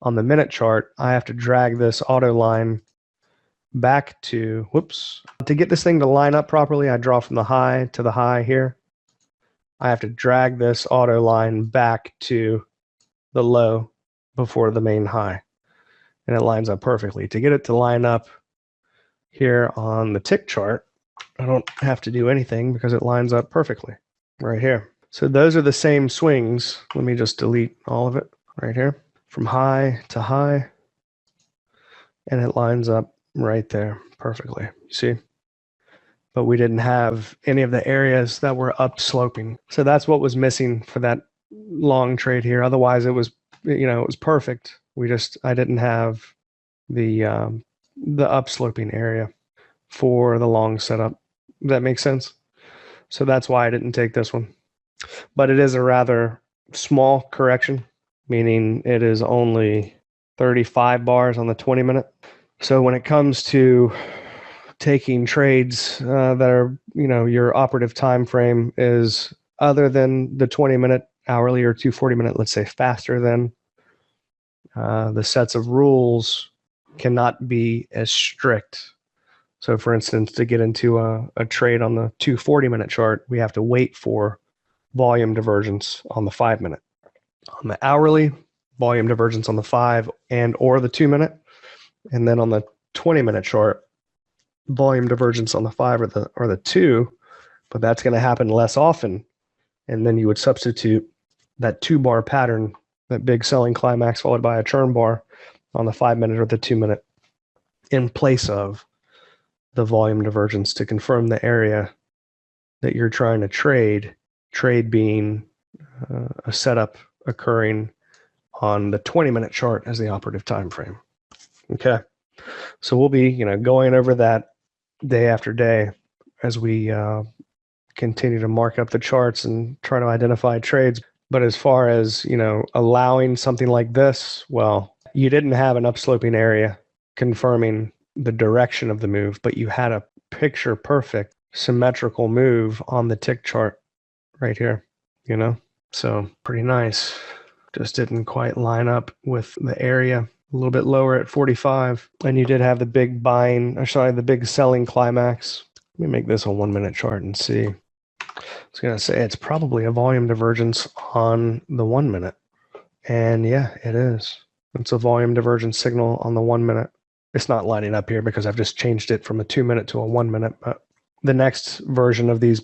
on the minute chart, I have to drag this auto line back to, to get this thing to line up properly, I draw from the high to the high here. I have to drag this auto line back to the low before the main high, and it lines up perfectly. To get it to line up here on the tick chart, I don't have to do anything because it lines up perfectly right here. So those are the same swings. Let me just delete all of it right here from high to high, and it lines up right there perfectly. You see? But we didn't have any of the areas that were upsloping. So that's what was missing for that long trade here. Otherwise, it was, it was perfect. I didn't have the upsloping area for the long setup. Does that make sense? So that's why I didn't take this one. But it is a rather small correction, meaning it is only 35 bars on the 20-minute. So when it comes to taking trades that are, your operative time frame is other than the 20-minute hourly or 240-minute, let's say faster than, the sets of rules cannot be as strict. So for instance, to get into a trade on the 240-minute chart, we have to wait for volume divergence on the 5-minute. On the hourly, volume divergence on the 5 and or the 2-minute. And then on the 20-minute chart, volume divergence on the 5 or the 2, but that's going to happen less often. And then you would substitute that 2-bar pattern, that big selling climax followed by a churn bar on the 5-minute or the 2-minute in place of the volume divergence to confirm the area that you're trying to trade being a setup occurring on the 20-minute chart as the operative time frame. Okay. So we'll be, going over that day after day as we continue to mark up the charts and try to identify trades. But as far as, allowing something like this, well, you didn't have an upsloping area confirming the direction of the move, but you had a picture perfect symmetrical move on the tick chart right here, So pretty nice. Just didn't quite line up with the area. A little bit lower at 45. And you did have the big the big selling climax. Let me make this a 1 minute chart and see. I was going to say it's probably a volume divergence on the 1 minute. And yeah, it is. It's a volume divergence signal on the 1 minute. It's not lining up here because I've just changed it from a 2 minute to a 1 minute. But the next version of these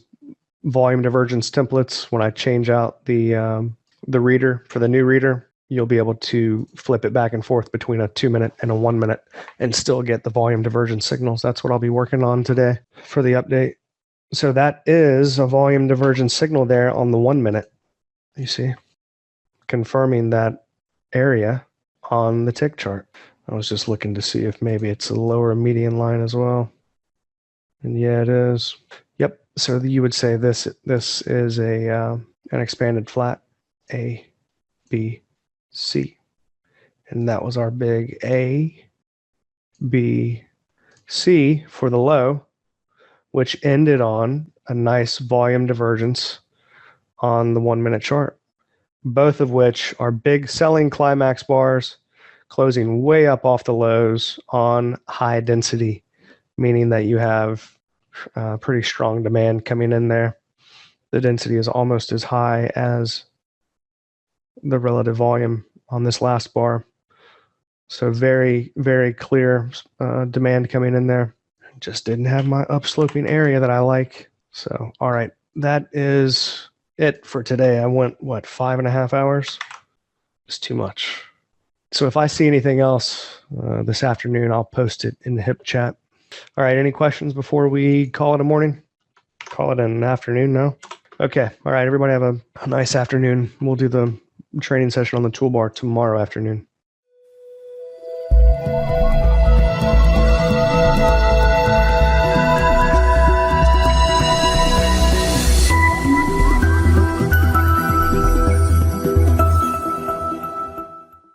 volume divergence templates, when I change out the reader for the new reader, you'll be able to flip it back and forth between a 2 minute and a 1 minute and still get the volume divergence signals. That's what I'll be working on today for the update. So that is a volume divergence signal there on the 1 minute. You see, confirming that area on the tick chart. I was just looking to see if maybe it's a lower median line as well. And yeah, it is. Yep. So you would say this is an expanded flat A, B, C. And that was our big A, B, C for the low, which ended on a nice volume divergence on the 1 minute chart, both of which are big selling climax bars closing way up off the lows on high density, meaning that you have pretty strong demand coming in there. The density is almost as high as the relative volume on this last bar. So very, very clear demand coming in there. Just didn't have my upsloping area that I like. So, all right, that is it for today. I went, 5.5 hours? It's too much. So if I see anything else this afternoon, I'll post it in the HIP chat. All right, any questions before we call it a morning? Call it an afternoon now? Okay, all right, everybody have a nice afternoon. We'll do the training session on the toolbar tomorrow afternoon.